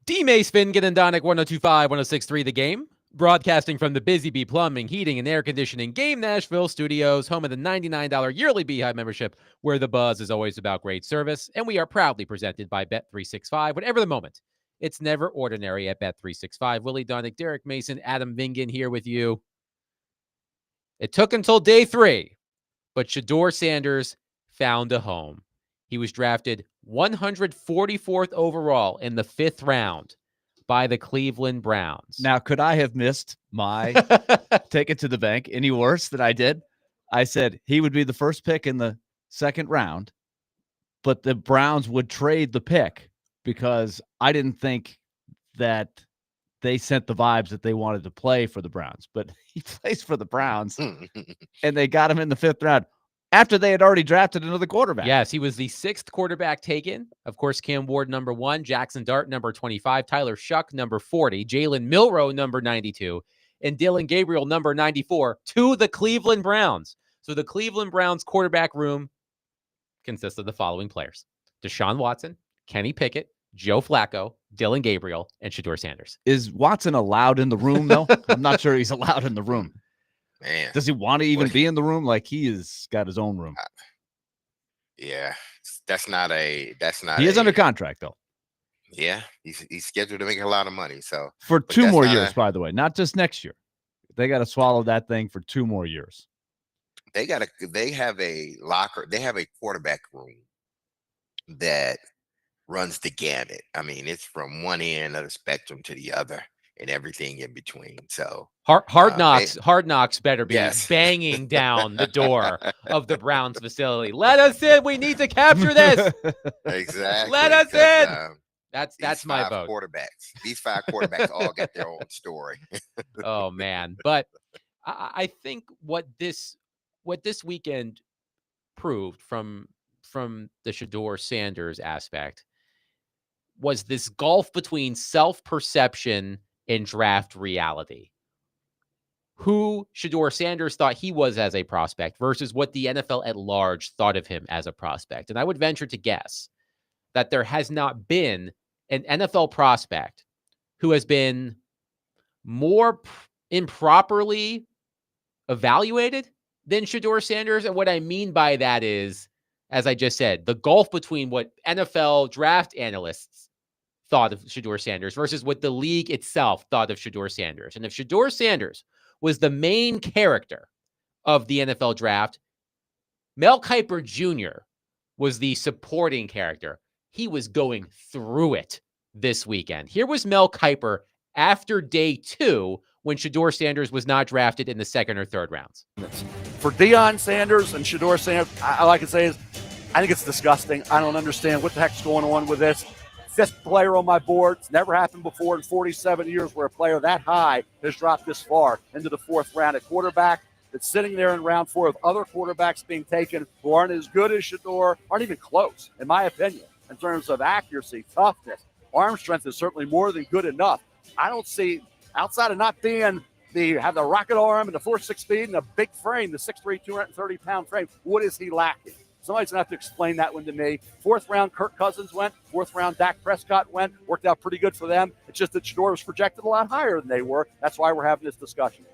D. Mace Finnegan and Donick 1025, 1063 The Game. Broadcasting from the Busy Bee Plumbing, Heating, and Air Conditioning Game Nashville studios, home of the $99 yearly Beehive membership, where the buzz is always about great service. And we are proudly presented by Bet365. Whatever the moment, it's never ordinary at Bet365. Willie Donick, Derek Mason, Adam Vingan here with you. It took until day 3, but Shedeur Sanders found a home. He was drafted 144th overall in the 5th round by the Cleveland Browns.
Now, could I have missed my take it to the bank any worse than I did? I said he would be the first pick in the 2nd round, but the Browns would trade the pick because I didn't think that they sent the vibes that they wanted to play for the Browns. But he plays for the Browns, and they got him in the 5th round after they had already drafted another quarterback.
Yes, he was the 6th quarterback taken. Of course, Cam Ward, number 1, Jackson Dart, number 25, Tyler Shuck, number 40, Jalen Milroe, number 92, and Dylan Gabriel, number 94, to the Cleveland Browns. So the Cleveland Browns quarterback room consists of the following players: Deshaun Watson, Kenny Pickett, Joe Flacco, Dylan Gabriel, and Shedeur Sanders.
Is Watson allowed in the room, though? I'm not sure he's allowed in the room.
Man,
Does he want to even be in the room? Like, he has got his own room.
yeah, that's not. He
He is under contract, though.
Yeah, he's scheduled to make a lot of money. So
For 2
that's
more
not
years, by the way, not just next year. They got to swallow that thing for 2 more years.
they have a locker. They have a quarterback room that runs the gamut. I mean, it's from one end of the spectrum to the other and everything in between. So
Hard Knocks better be
Yes.
banging down the door of the Browns facility. Let us in. We need to capture this.
exactly.
Let us
'cause,
in. That's
these
my
5
vote.
quarterbacks. These 5 quarterbacks all got their own story.
Oh man, but I think what this weekend proved from the Shedeur Sanders aspect was this gulf between self-perception and draft reality. Who Shedeur Sanders thought he was as a prospect versus what the NFL at large thought of him as a prospect. And I would venture to guess that there has not been an NFL prospect who has been more improperly evaluated than Shedeur Sanders. And what I mean by that is, as I just said, the gulf between what NFL draft analysts thought of Shedeur Sanders versus what the league itself thought of Shedeur Sanders. And if Shedeur Sanders was the main character of the NFL draft, Mel Kiper Jr. was the supporting character. He was going through it this weekend. Here was Mel Kiper after day 2 when Shedeur Sanders was not drafted in the 2nd or 3rd rounds.
For Deion Sanders and Shedeur Sanders, all I can say is I think it's disgusting. I don't understand what the heck's going on with this. 5th player on my board. It's never happened before in 47 years where a player that high has dropped this far into the 4th round. A quarterback that's sitting there in round 4 of other quarterbacks being taken who aren't as good as Shedeur, aren't even close, in my opinion, in terms of accuracy, toughness. Arm strength is certainly more than good enough. I don't see, outside of not being have the rocket arm and the 4.6 speed and a big frame, the 6'3", 230-pound frame, what is he lacking? Somebody's going to have to explain that one to me. 4th round, Kirk Cousins went. 4th round, Dak Prescott went. Worked out pretty good for them. It's just that Shedeur was projected a lot higher than they were. That's why we're having this discussion.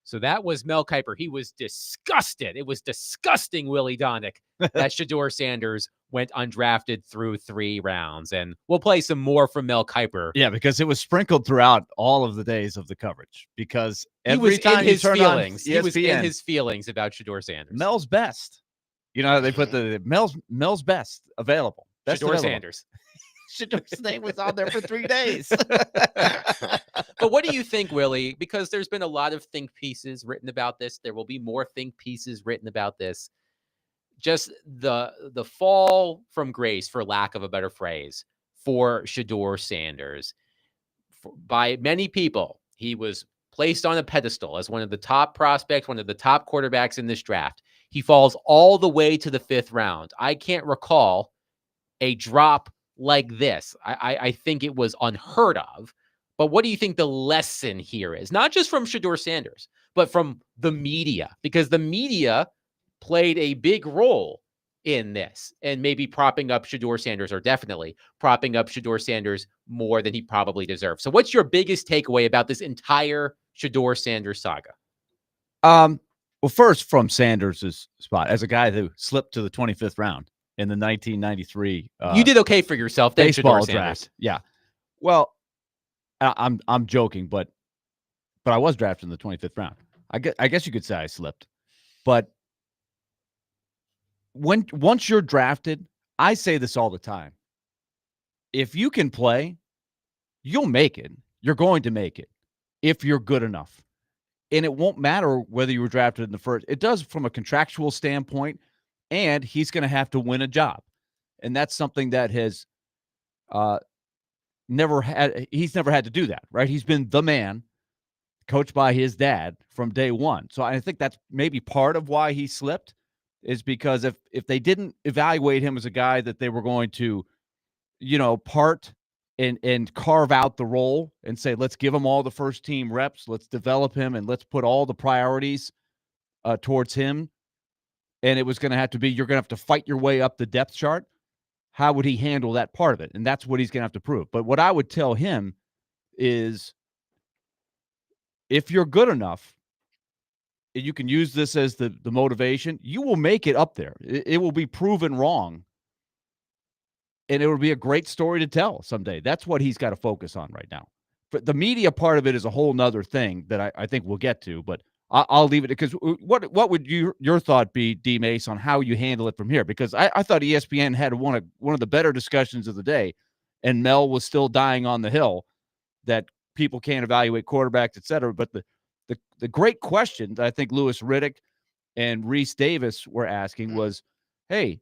So that was Mel Kiper. He was disgusted. It was disgusting, Willie Donick, that Shedeur Sanders went undrafted through 3 rounds. And we'll play some more from Mel Kiper.
Yeah, because it was sprinkled throughout all of the days of the coverage. Because every
he was
time
in his
feelings.
He was in his feelings about Shedeur Sanders.
Mel's best. You know how they put the Mel's best available. Best
Shedeur
available.
Sanders.
Shedeur's name was on there for 3 days.
But what do you think, Willie? Because there's been a lot of think pieces written about this. There will be more think pieces written about this. Just the fall from grace, for lack of a better phrase, for Shedeur Sanders. By many people, he was placed on a pedestal as one of the top prospects, one of the top quarterbacks in this draft. He falls all the way to the 5th round. I can't recall a drop like this. I think it was unheard of. But what do you think the lesson here is? Not just from Shedeur Sanders, but from the media, because the media played a big role in this and maybe propping up Shedeur Sanders, or definitely propping up Shedeur Sanders more than he probably deserves. So what's your biggest takeaway about this entire Shedeur Sanders saga?
Well, first, from Sanders' spot, as a guy who slipped to the 25th round in the 1993
you did okay for yourself, then,
baseball
Shedeur Sanders.
draft. Yeah. Well, I'm joking, but I was drafted in the 25th round. I guess you could say I slipped. But once you're drafted, I say this all the time. If you can play, you'll make it. You're going to make it if you're good enough. And it won't matter whether you were drafted in the first. It does from a contractual standpoint, and he's going to have to win a job. And that's something that has he's never had to do that, right? He's been the man, coached by his dad from day one. So I think that's maybe part of why he slipped, is because if they didn't evaluate him as a guy that they were going to, part and carve out the role and say, let's give him all the first team reps, let's develop him, and let's put all the priorities towards him. And it was going to have to be, you're going to have to fight your way up the depth chart. How would he handle that part of it? And that's what he's going to have to prove. But what I would tell him is, if you're good enough, and you can use this as the motivation, you will make it up there. It will be proven wrong. And it will be a great story to tell someday. That's what he's got to focus on right now. But the media part of it is a whole nother thing that I think we'll get to. But I'll leave it, because what would your thought be, D. Mace, on how you handle it from here? Because I thought ESPN had one of the better discussions of the day, and Mel was still dying on the hill that people can't evaluate quarterbacks, et cetera. But the great question that I think Louis Riddick and Reese Davis were asking was, hey,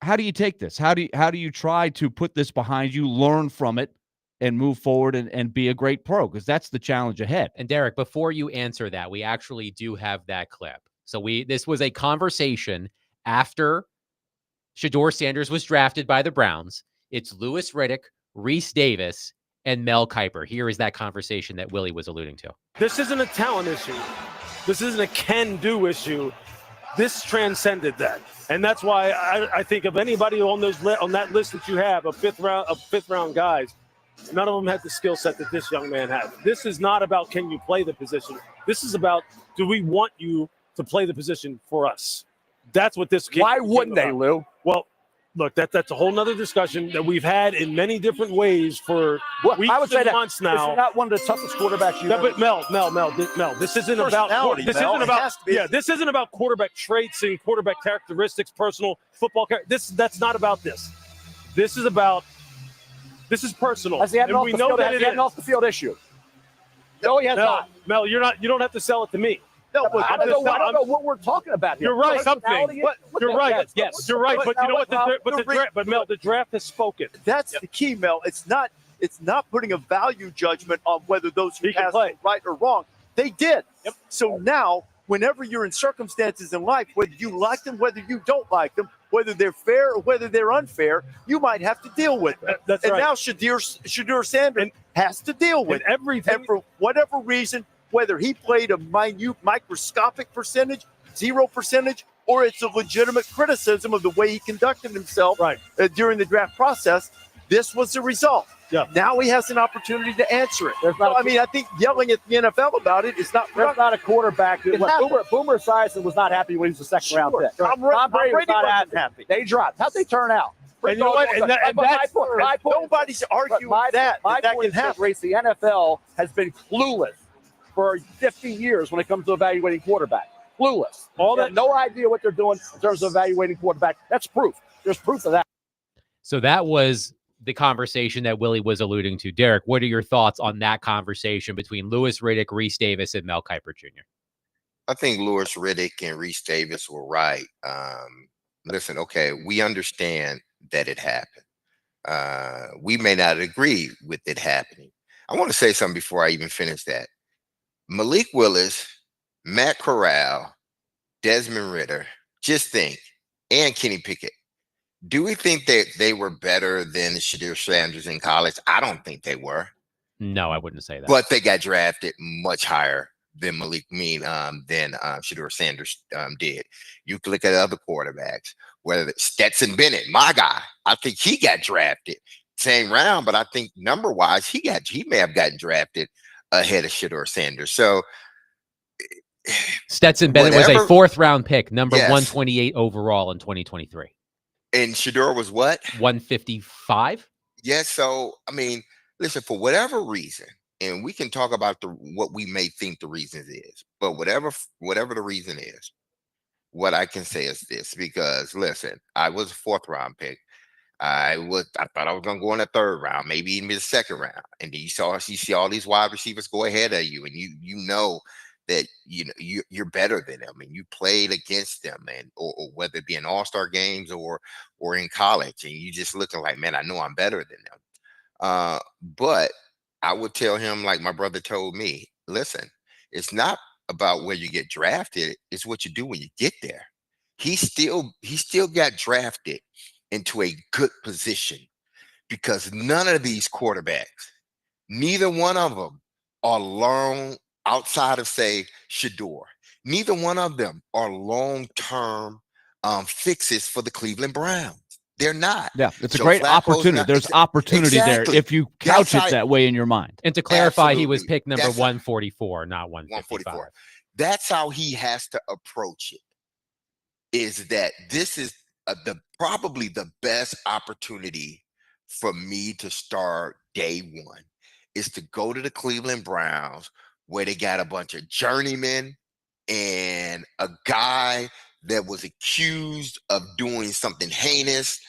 how do you take this? How do you try to put this behind you, learn from it, and move forward and be a great pro? Because that's the challenge ahead.
And Derek, before you answer that, we actually do have that clip. So this was a conversation after Shedeur Sanders was drafted by the Browns. It's Louis Riddick, Reese Davis, and Mel Kiper. Here is that conversation that Willie was alluding to.
This isn't a talent issue. This isn't a can-do issue. This transcended that. And that's why I think of anybody on that list that you have of fifth round guys, none of them had the skill set that this young man had. This is not about, can you play the position? This is about, do we want you to play the position for us? That's what this came.
Why wouldn't they, Lou?
Well, look, that's a whole nother discussion that we've had in many different ways for weeks
I would say
and
that
months now.
This is not one of the toughest quarterbacks you've
But Mel, this isn't about this isn't about quarterback traits and quarterback characteristics, personal football character. That's not about this. This is personal.
Has he had an off the field issue? No, he has not.
Mel, you don't have to sell it to me.
No, I don't know what we're talking about here.
You're right. You're right.
Yes,
you're right. But you know what? Mel, the draft has spoken.
That's the key, Mel. It's not putting a value judgment on whether those who passed were right or wrong. They did.
Yep.
So now, whenever you're in circumstances in life, whether you like them, whether you don't like them, whether they're fair or whether they're unfair, you might have to deal with them.
That's right.
And now Shedeur Sanders has to deal with
everything.
And for whatever reason, whether he played a minute, microscopic percentage, 0%, or it's a legitimate criticism of the way he conducted himself during the draft process, this was the result.
Yeah.
Now he has an opportunity to answer it. I think yelling at the NFL about it is not.
There's not a quarterback. Boomer Esiason was not happy when he was a second-round pick. Tom Brady was not happy. They dropped. How'd they turn out?
And you know what?
Nobody's arguing that can happen.
The NFL has been clueless for 50 years when it comes to evaluating quarterback. Clueless. No idea what they're doing in terms of evaluating quarterback. That's proof. There's proof of that.
So that was the conversation that Willie was alluding to. Derek, what are your thoughts on that conversation between Louis Riddick, Reese Davis, and Mel Kiper Jr.?
I think Louis Riddick and Reese Davis were right. Listen, okay, we understand that it happened. We may not agree with it happening. I want to say something before I even finish that. Malik Willis, Matt Corral, Desmond Ridder, just think, and Kenny Pickett. Do we think that they were better than Shedeur Sanders in college? I don't think they were.
No, I wouldn't say that.
But they got drafted much higher than Shedeur Sanders did. You can look at other quarterbacks. whether it's Stetson Bennett, my guy, I think he got drafted same round, but I think number wise, he may have gotten drafted ahead of Shedeur Sanders. So
Stetson Bennett was a 4th round pick, number
Yes.
128 overall in 2023.
And Shedeur was what?
155.
Yes. So I mean, listen, for whatever reason, and we can talk about what we may think the reason is, but whatever the reason is, what I can say is this, because listen, I was a 4th round pick. I thought I was gonna go in the 3rd round, maybe even the 2nd round. And then you see all these wide receivers go ahead of you, and you know that you're better than them, and you played against them, and or whether it be in all-star games or in college, and you just looking like, man, I know I'm better than them. But I would tell him, like my brother told me, listen, it's not about where you get drafted, it's what you do when you get there. He still got drafted into a good position, because none of these quarterbacks, neither one of them are long, outside of say Shedeur, neither one of them are long-term fixes for the Cleveland Browns. They're not.
Yeah, it's a
Joe
great
Flacco's
opportunity.
not-
There's opportunity
Exactly.
there if you couch it that way in your mind.
And to clarify, he was
Absolutely.
picked number
That's
144, not 155.
144. That's how he has to approach it. Is that this is probably the best opportunity for me to start day one, is to go to the Cleveland Browns, where they got a bunch of journeymen and a guy that was accused of doing something heinous,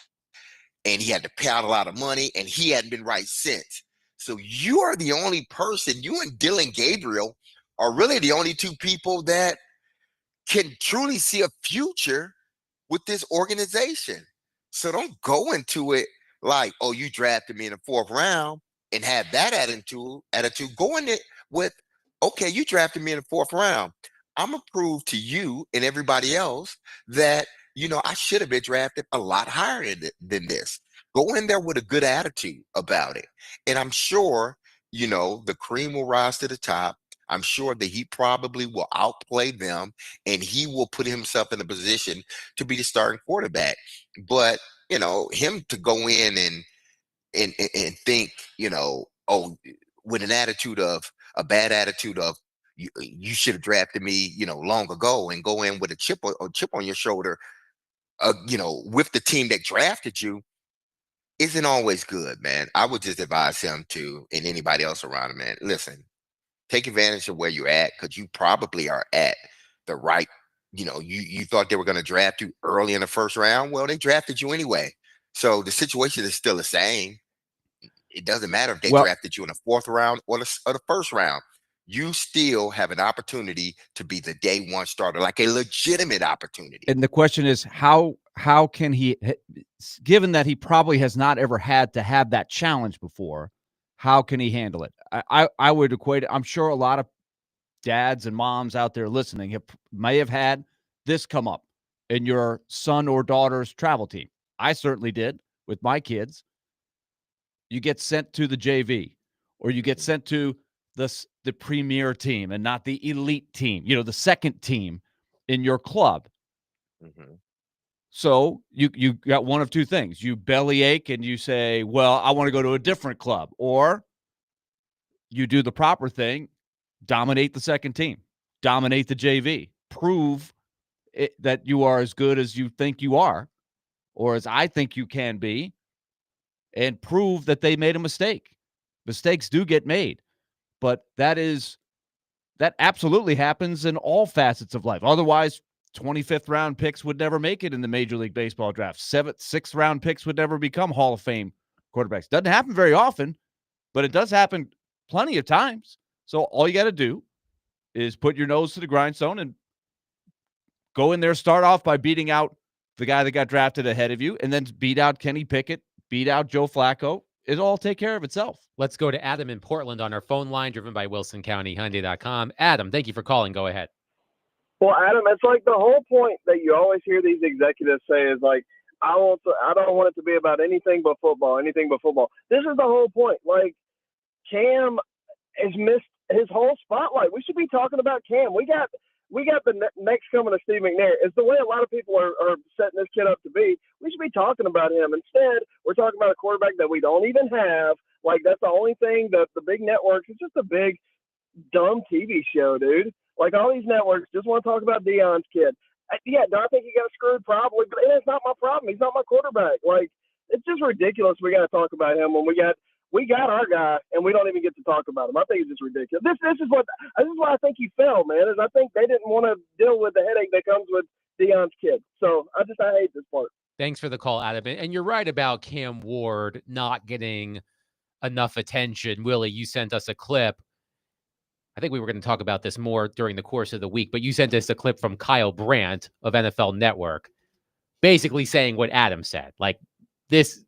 and he had to pay out a lot of money, and he hadn't been right since. So you are the only person, you and Dylan Gabriel are really the only two people that can truly see a future with this organization. So don't go into it like, oh, you drafted me in the 4th round and have that attitude. Go in it with, okay, you drafted me in the 4th round. I'm gonna prove to you and everybody else that, I should have been drafted a lot higher than this. Go in there with a good attitude about it. And I'm sure, the cream will rise to the top. I'm sure that he probably will outplay them, and he will put himself in a position to be the starting quarterback. But, him to go in and think, oh, with an attitude of a bad attitude of, you should have drafted me, long ago, and go in with a chip on your shoulder, with the team that drafted you, isn't always good, man. I would just advise him to, and anybody else around him, man, listen, take advantage of where you're at, because you probably are at the right, you thought they were going to draft you early in the 1st round. Well, they drafted you anyway. So the situation is still the same. It doesn't matter if they drafted you in the 4th round or the 1st round. You still have an opportunity to be the day one starter, like a legitimate opportunity.
And the question is, how can he, given that he probably has not ever had to have that challenge before, how can he handle it? I would equate it. I'm sure a lot of dads and moms out there listening may have had this come up in your son or daughter's travel team. I certainly did with my kids. You get sent to the JV, or you get sent to the premier team and not the elite team, the second team in your club.
Mm-hmm.
So you got one of two things. You bellyache and you say, well, I want to go to a different club, or you do the proper thing, dominate the second team, dominate the JV, prove that you are as good as you think you are, or as I think you can be, and prove that they made a mistake. Mistakes do get made, but that absolutely happens in all facets of life. Otherwise, 25th round picks would never make it in the Major League Baseball draft. 6th round picks would never become Hall of Fame quarterbacks. Doesn't happen very often, but it does happen plenty of times. So all you got to do is put your nose to the grindstone and go in there, start off by beating out the guy that got drafted ahead of you, and then beat out Kenny Pickett, beat out Joe Flacco. It'll all take care of itself.
Let's go to Adam in Portland on our phone line, driven by WilsonCountyHyundai.com. Adam, thank you for calling. Go ahead.
Well, Adam, it's like the whole point that you always hear these executives say is like, I don't want it to be about anything but football. This is the whole point. Like, Cam has missed his whole spotlight. We should be talking about Cam. We got we got the next coming of Steve McNair. It's the way a lot of people are setting this kid up to be. We should be talking about him. Instead, we're talking about a quarterback that we don't even have. Like, that's the only thing that the big networks, it's just a big, dumb TV show, dude. Like, all these networks just want to talk about Deion's kid. Yeah, do I think he got screwed? Probably, but it's not my problem. He's not my quarterback. Like, it's just ridiculous we got to talk about him when we got our guy and we don't even get to talk about him. I think it's just ridiculous. This is why I think he fell, man. Is I think they didn't want to deal with the headache that comes with Deion's kid. So I hate this part.
Thanks for the call, Adam. And you're right about Cam Ward not getting enough attention. Willie, you sent us a clip. I think we were going to talk about this more during the course of the week, but you sent us a clip from Kyle Brandt of NFL Network, basically saying what Adam said. Like, this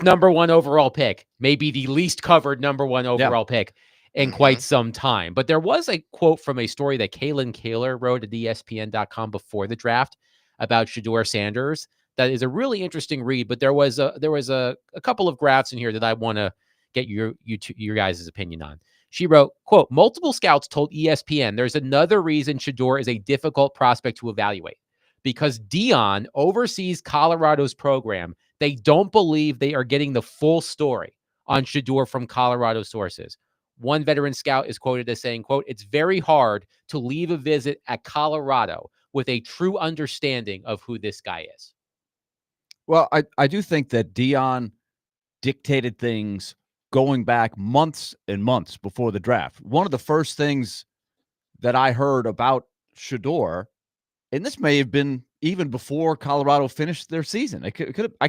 number one overall pick may be the least covered number one overall pick in quite some time. But there was a quote from a story that Kalen Kaler wrote at ESPN.com before the draft about Shedeur Sanders. That is a really interesting read, but there was a couple of graphs in here that I want to get your guys' opinion on. She wrote, quote, multiple scouts told ESPN there's another reason Shedeur is a difficult prospect to evaluate. Because Deion oversees Colorado's program, they don't believe they are getting the full story on Shedeur from Colorado sources. One veteran scout is quoted as saying, quote, it's very hard to leave a visit at Colorado with a true understanding of who this guy is.
Well, I do think that Deion dictated things going back months and months before the draft. One of the first things that I heard about Shedeur, and this may have been even before Colorado finished their season. I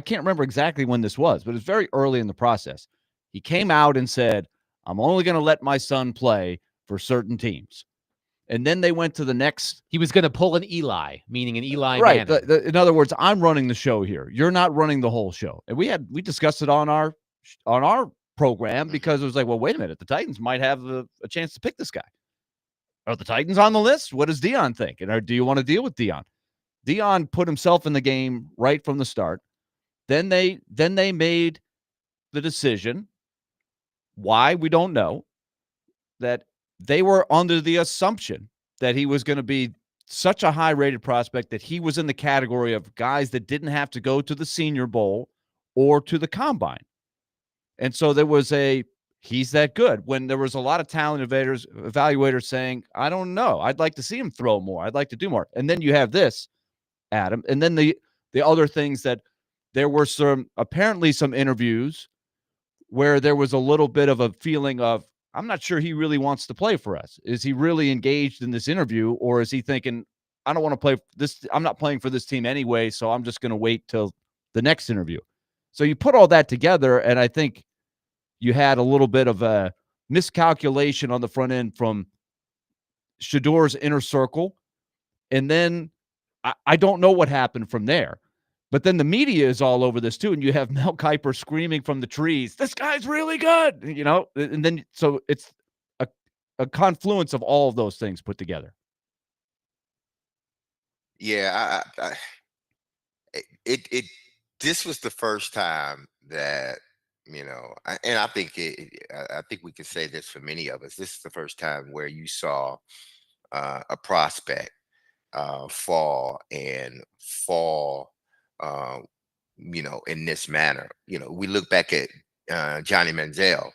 can't remember exactly when this was, but it was very early in the process. He came out and said, I'm only going to let my son play for certain teams. And then they went to the next.
He was going to pull an Eli, meaning an Eli
right.
Manning.
In other words, I'm running the show here. You're not running the whole show. And we discussed it on our program because it was like, well, wait a minute. The Titans might have a chance to pick this guy. Are the Titans on the list? What does Deion think? And do you want to deal with Deion? Deion put himself in the game right from the start. Then they made the decision. Why, we don't know. That they were under the assumption that he was going to be such a high-rated prospect that he was in the category of guys that didn't have to go to the Senior Bowl or to the Combine. And so there was he's that good. When there was a lot of talent evaluators saying, I don't know. I'd like to see him throw more. I'd like to do more. And then you have this, Adam. And then the other things that there were apparently some interviews where there was a little bit of a feeling of, I'm not sure he really wants to play for us. Is he really engaged in this interview, or is he thinking, I don't want to play this. I'm not playing for this team anyway, so I'm just going to wait till the next interview. So you put all that together, and I think you had a little bit of a miscalculation on the front end from Shedeur's inner circle. And then I don't know what happened from there. But then the media is all over this too, and you have Mel Kiper screaming from the trees, this guy's really good, and then so it's a confluence of all of those things put together.
Yeah, this was the first time that, and I think we can say this for many of us. This is the first time where you saw a prospect fall in this manner. We look back at Johnny Manziel,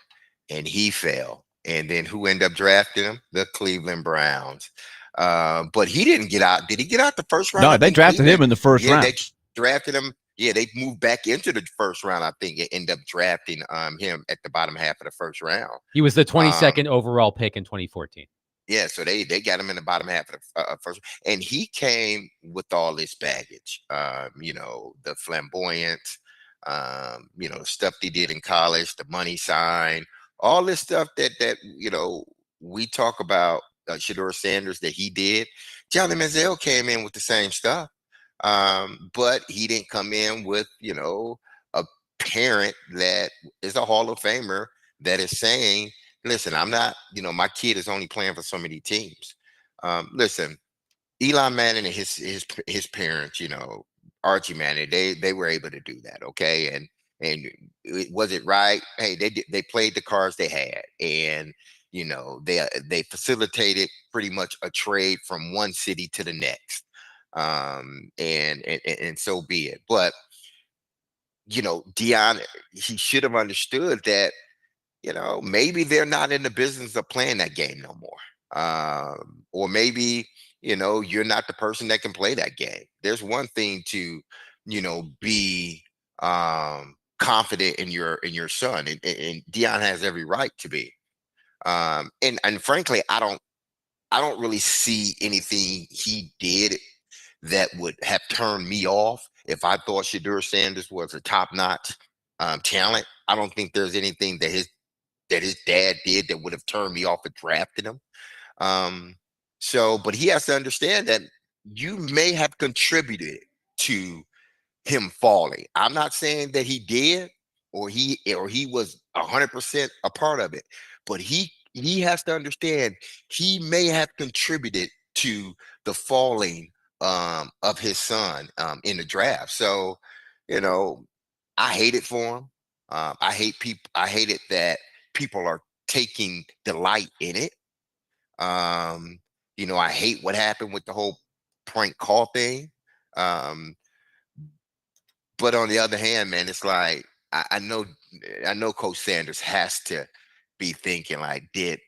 and he fell. And then who ended up drafting him? The Cleveland Browns. But he didn't get out. Did he get out the first round?
No, they drafted him in the first round.
They drafted him. Yeah, they moved back into the first round. I think it ended up drafting him at the bottom half of the first round.
He was the 22nd overall pick in 2014.
Yeah, so they got him in the bottom half of the first, and he came with all this baggage, the flamboyance, stuff he did in college, the money sign, all this stuff that we talk about Shedeur Sanders that he did. Johnny Manziel came in with the same stuff, but he didn't come in with a parent that is a Hall of Famer that is saying, listen, I'm not, my kid is only playing for so many teams. Listen, Eli Manning and his parents, Archie Manning, they were able to do that. Okay. And was it right? Hey, they played the cards they had. And, they facilitated pretty much a trade from one city to the next, and so be it. But Dion, he should have understood that maybe they're not in the business of playing that game no more, or maybe you're not the person that can play that game. There's one thing to be confident in your son, and Dion has every right to be. And frankly, I don't really see anything he did that would have turned me off if I thought Shedeur Sanders was a top-notch talent. I don't think there's anything that his dad did that would have turned me off of drafting him. But he has to understand that you may have contributed to him falling. I'm not saying that he did or he was 100% a part of it, but he has to understand he may have contributed to the falling of his son in the draft. So, I hate it for him. I hate people. I hate it that people are taking delight in it. I hate what happened with the whole prank call thing. But on the other hand, man, it's like I know Coach Sanders has to be thinking like, did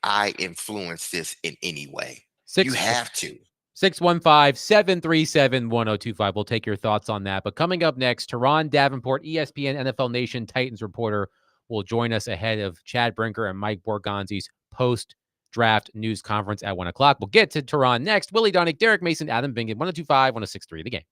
I influence this in any way? You have to.
615-737-1025. We'll take your thoughts on that. But coming up next, Terron Davenport, ESPN NFL Nation Titans reporter, will join us ahead of Chad Brinker and Mike Borgonzi's post-draft news conference at 1 o'clock. We'll get to Terron next. Willie Donick, Derek Mason, Adam Bingham, 1025, 1063, The Game.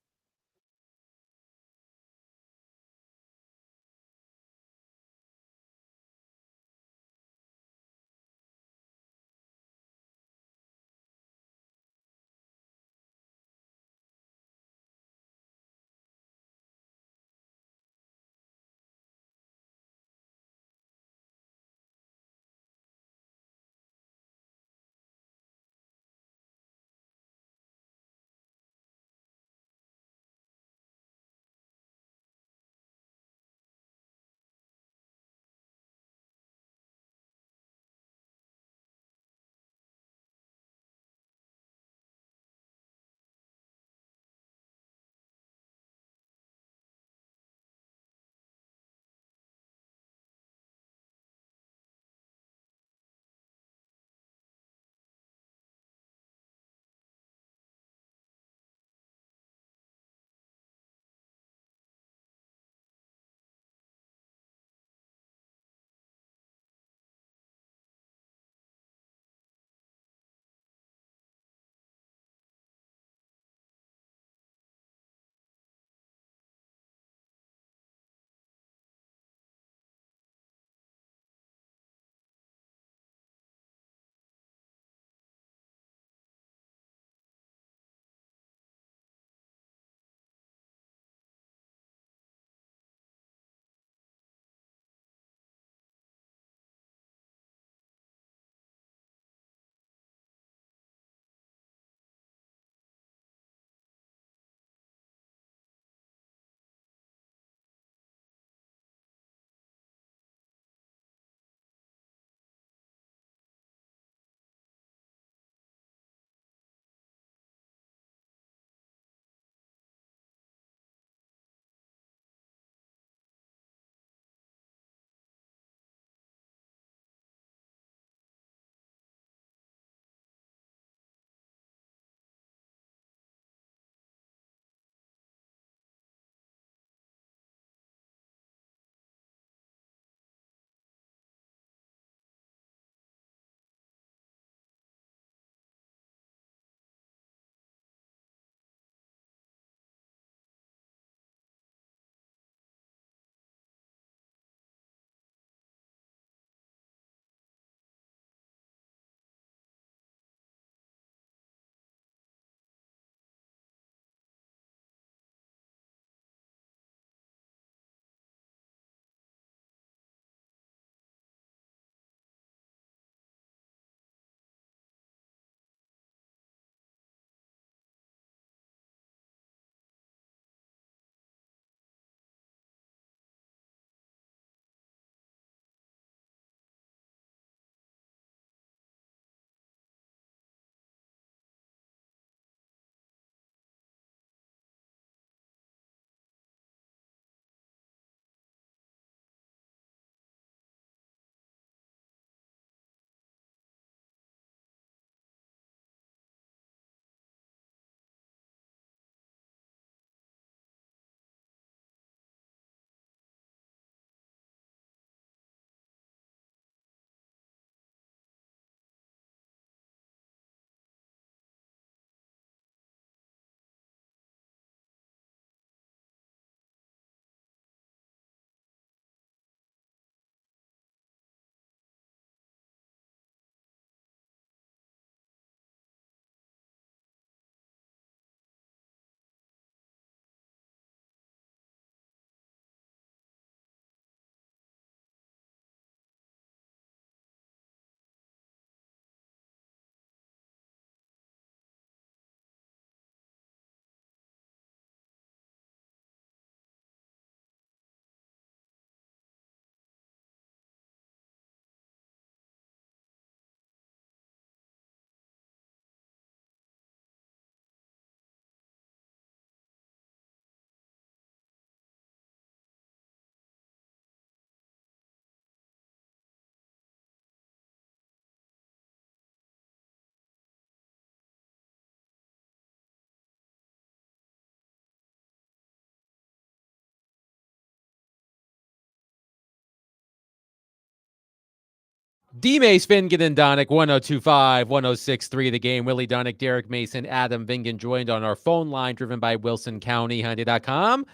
D-Mace, Fingan, and Donick, 1025, 1063 The Game. Willie Donick, Derek Mason, Adam Vingan joined on our phone line, driven by Wilson County, Hyundai.com,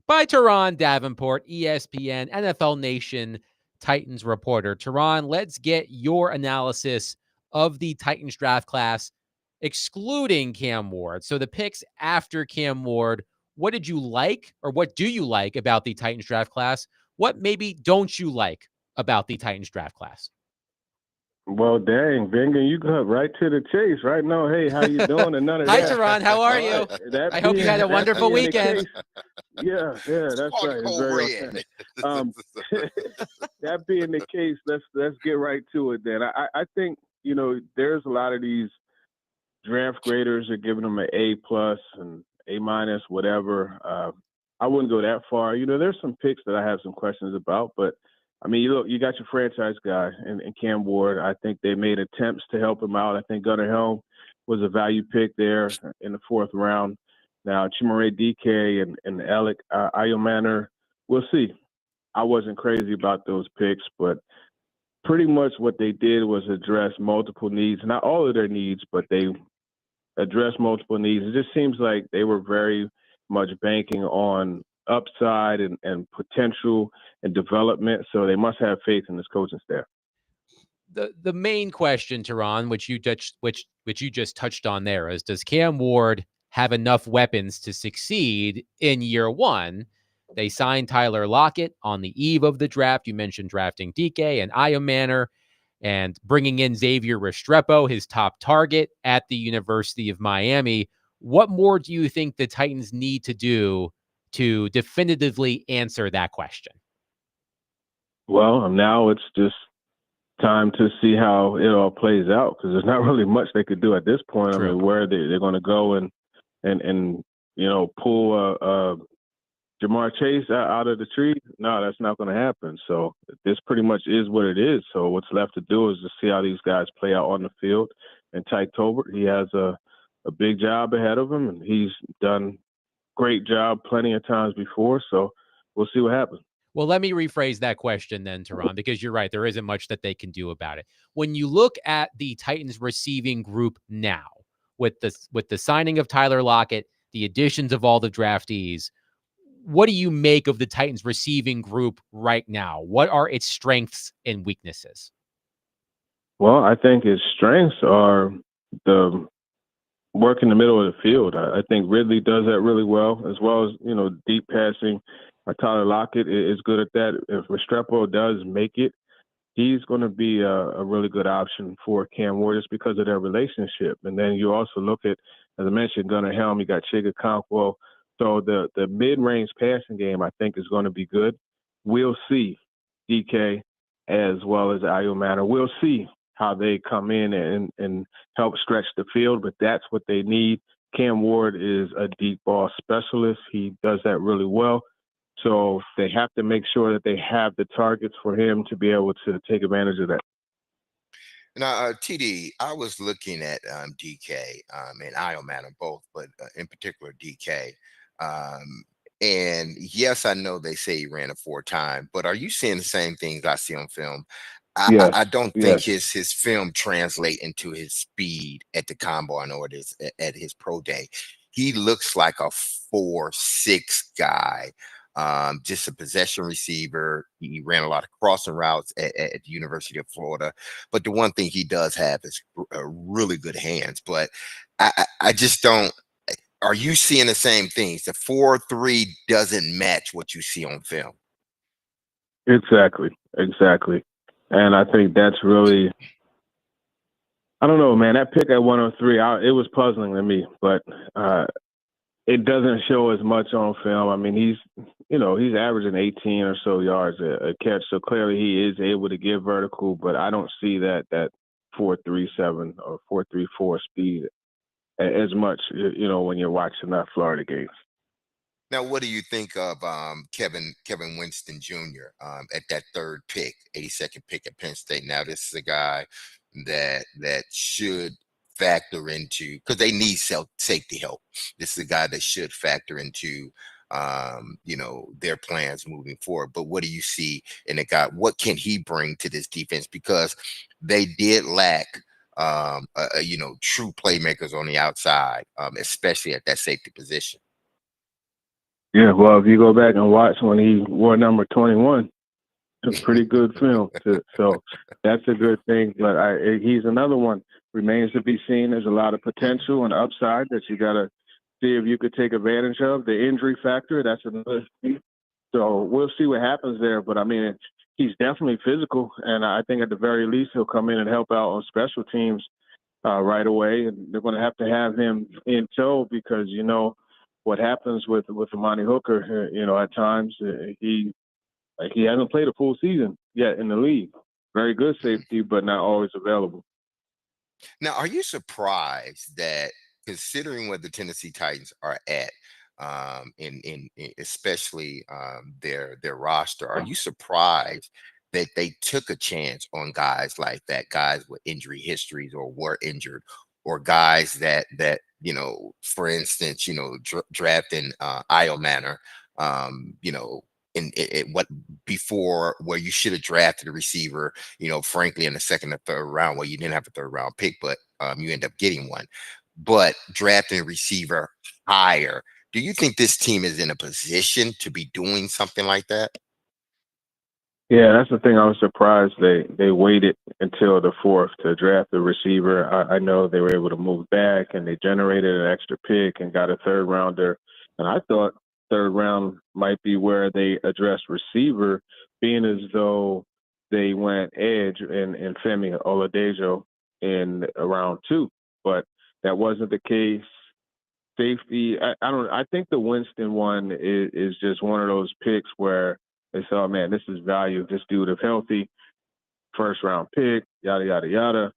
by Terron Davenport, ESPN, NFL Nation, Titans reporter. Terron, let's get your analysis of the Titans draft class, excluding Cam Ward. So the picks after Cam Ward, what did you like, or what do you like about the Titans draft class? What maybe don't you like about the Titans draft class?
Well, dang, Vingan, you got right to the chase right now. Hey, how you doing? And none of
Hi,
that.
Terron. How are you? I hope you had a wonderful weekend.
Yeah, that's right. It's very authentic. That being the case, let's get right to it then. I think, there's a lot of these draft graders are giving them an A+ and A-, whatever. I wouldn't go that far. There's some picks that I have some questions about, but I mean, you got your franchise guy in Cam Ward. I think they made attempts to help him out. I think Gunnar Helm was a value pick there in the 4th round. Now, Chimere DK and Alec Iomanner, we'll see. I wasn't crazy about those picks, but pretty much what they did was address multiple needs. Not all of their needs, but they addressed multiple needs. It just seems like they were very much banking on upside and potential and development. So they must have faith in this coaching staff.
The main question, Terron, which you just touched on there, is does Cam Ward have enough weapons to succeed in year one? They signed Tyler Lockett on the eve of the draft. You mentioned drafting DK and Iomanner and bringing in Xavier Restrepo, his top target at the University of Miami. What more do you think the Titans need to do to definitively answer that question?
Well, now it's just time to see how it all plays out, because there's not really much they could do at this point.
True.
I mean, where they're going to go and pull Jamar Chase out of the tree? No, that's not going to happen. So this pretty much is what it is. So what's left to do is to see how these guys play out on the field. And Tyke Tolbert, he has a big job ahead of him, and he's done great job plenty of times before. So we'll see what happens.
Well, let me rephrase that question then, Terron, because you're right. There isn't much that they can do about it. When you look at the Titans receiving group now, with the signing of Tyler Lockett, the additions of all the draftees, what do you make of the Titans receiving group right now? What are its strengths and weaknesses?
Well, I think its strengths are the work in the middle of the field. I think Ridley does that really well as deep passing. Tyler Lockett is good at that. If Restrepo does make it, he's going to be a really good option for Cam Ward just because of their relationship. And then you also look at, as I mentioned, Gunnar Helm, you got Chiga Conquo. So the mid-range passing game, I think, is going to be good. We'll see DK as well as Iomanner. We'll see how they come in and help stretch the field, but that's what they need. Cam Ward is a deep ball specialist. He does that really well. So they have to make sure that they have the targets for him to be able to take advantage of that.
Now, TD, I was looking at DK and Iomanner both, but in particular DK. And yes, I know they say he ran a 4-time, but are you seeing the same things I see on film?
Yes.
I don't think his film translate into his speed at the combine or at his pro day. He looks like a 4.6 guy. Just a possession receiver. He ran a lot of crossing routes at the University of Florida. But the one thing he does have is really good hands. But I just don't. Are you seeing the same things? The 4.3 doesn't match what you see on film.
Exactly. And I think that's really, I don't know, man. That pick at 103, it was puzzling to me, but it doesn't show as much on film. I mean, he's averaging 18 or so yards a catch, so clearly he is able to get vertical, but I don't see that 4.37 or 4.34 speed as much, when you're watching that Florida games.
Now, what do you think of Kevin Winston Jr. At that 3rd pick, 82nd pick at Penn State? Now, this is a guy that should factor into, because they need safety help. This is a guy that should factor into their plans moving forward. But what do you see in the guy? What can he bring to this defense? Because they did lack, true playmakers on the outside, especially at that safety position.
Yeah, well, if you go back and watch when he wore number 21, it's a pretty good film. So that's a good thing. But he's another one. Remains to be seen. There's a lot of potential and upside that you got to see if you could take advantage of. The injury factor, that's another thing. So we'll see what happens there. But, I mean, he's definitely physical, and I think at the very least he'll come in and help out on special teams right away. And they're going to have him in tow because, what happens with Amani Hooker, at times he hasn't played a full season yet in the league. Very good safety, but not always available.
Now, are you surprised that, considering where the Tennessee Titans are at, in especially their roster, are you surprised that they took a chance on guys like that, guys with injury histories or were injured, or guys that for instance, drafting Io Manor, in what before where you should have drafted a receiver, frankly, in the second or third round, where you didn't have a third round pick, but you end up getting one. But drafting a receiver higher, do you think this team is in a position to be doing something like that?
Yeah, that's the thing. I was surprised they waited until the fourth to draft the receiver. I know they were able to move back and they generated an extra pick and got a third rounder. And I thought third round might be where they addressed receiver, being as though they went edge in Femi Oladejo in round 2. But that wasn't the case. Safety, I think the Winston one is just one of those picks where they said, oh, man, this is value. This dude is healthy, first round pick, yada, yada, yada.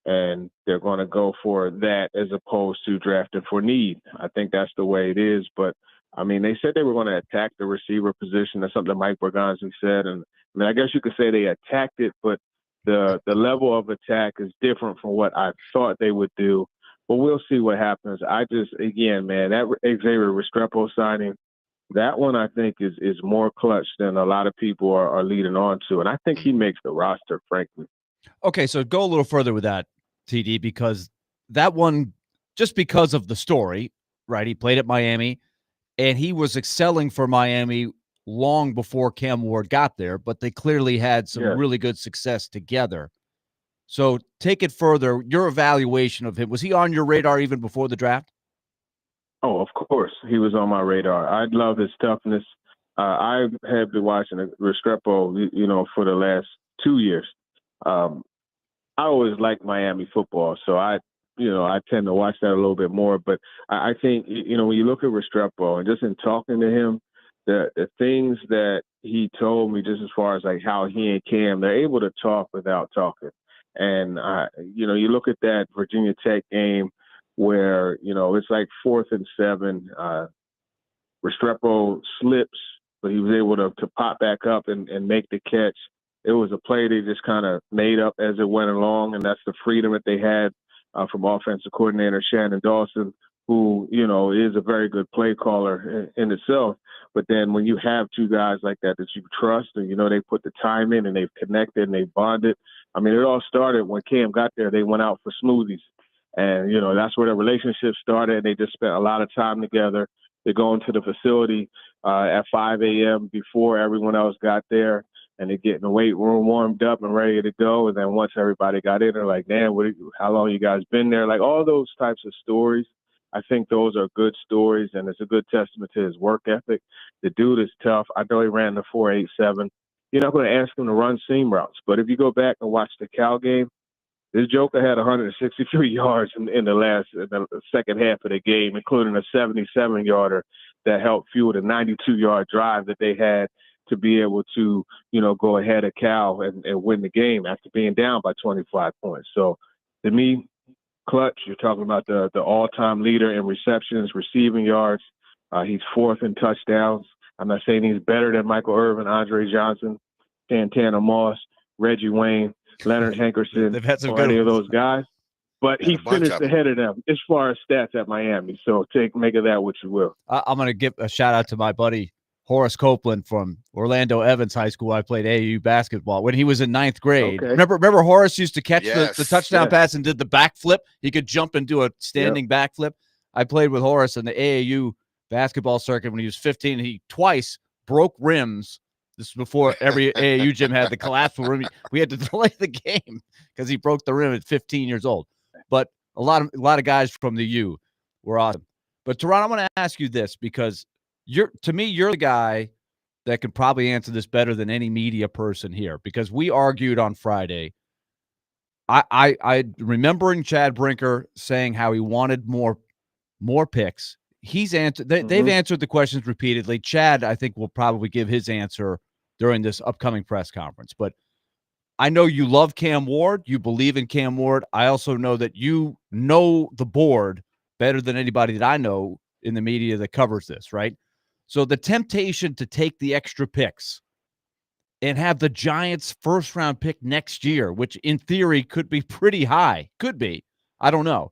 And they're going to go for that as opposed to drafting for need. I think that's the way it is. But, I mean, they said they were going to attack the receiver position. That's something Mike Berganzi said. And, I mean, I guess you could say they attacked it, but the level of attack is different from what I thought they would do. But we'll see what happens. Again, man, that Xavier Restrepo signing, that one I think is more clutch than a lot of people are leading on to. And I think he makes the roster, frankly.
Okay, so go a little further with that, TD, because that one, just because of the story, right? He played at Miami, and he was excelling for Miami long before Cam Ward got there, but they clearly had some really good success together. So take it further. Your evaluation of him, was he on your radar even before the draft?
Oh, of course. He was on my radar. I love his toughness. I have been watching Restrepo, for the last 2 years. I always liked Miami football, so I tend to watch that a little bit more. But I think, when you look at Restrepo and just in talking to him, the things that he told me, just as far as like how he and Cam, they're able to talk without talking. And, you look at that Virginia Tech game where, it's like 4th and 7. Restrepo slips, but he was able to pop back up and make the catch. It was a play they just kind of made up as it went along, and that's the freedom that they had from offensive coordinator Shannon Dawson, who, is a very good play caller in itself. But then when you have two guys like that you trust and, they put the time in and they've connected and they bonded. I mean, it all started when Cam got there. They went out for smoothies. And, that's where the relationship started. And they just spent a lot of time together. They go into the facility at 5 a.m. before everyone else got there. And they get in the weight room warmed up and ready to go. And then once everybody got in, they're like, damn, how long you guys been there? Like all those types of stories. I think those are good stories, and it's a good testament to his work ethic. The dude is tough. I know he ran the 4.87. You're not going to ask him to run seam routes. But if you go back and watch the Cal game, this Joker had 163 yards in the second half of the game, including a 77-yarder that helped fuel the 92-yard drive that they had to be able to, go ahead of Cal and win the game after being down by 25 points. So, to me, clutch. You're talking about the all-time leader in receptions, receiving yards. He's 4th in touchdowns. I'm not saying he's better than Michael Irvin, Andre Johnson, Santana Moss, Reggie Wayne, Leonard Hankerson,
They've had some
or
good
any of
ones.
those guys. but
And
he
a bunch
finished
of 'em.
ahead of them as far as stats at Miami. So make of that what you will.
I'm going to give a shout out to my buddy Horace Copeland from Orlando Evans High School. I played AAU basketball when he was in 9th grade.
Okay.
Remember Horace used to catch the
Yes.
touchdown
Yes.
pass and did the backflip? He could jump and do a standing backflip. I played with Horace in the AAU basketball circuit when he was 15. He twice broke rims. This is before every AAU gym had the collapsible rim. We had to delay the game because he broke the rim at 15 years old. But a lot of guys from the U were awesome. But Terron, I'm going to ask you this because you're the guy that could probably answer this better than any media person here, because we argued on Friday. I remembering Chad Brinker saying how he wanted more picks. He's answered. They've answered the questions repeatedly. Chad, I think, will probably give his answer during this upcoming press conference. But I know you love Cam Ward. You believe in Cam Ward. I also know that you know the board better than anybody that I know in the media that covers this, right? So the temptation to take the extra picks and have the Giants' first-round pick next year, which in theory could be pretty high. Could be. I don't know.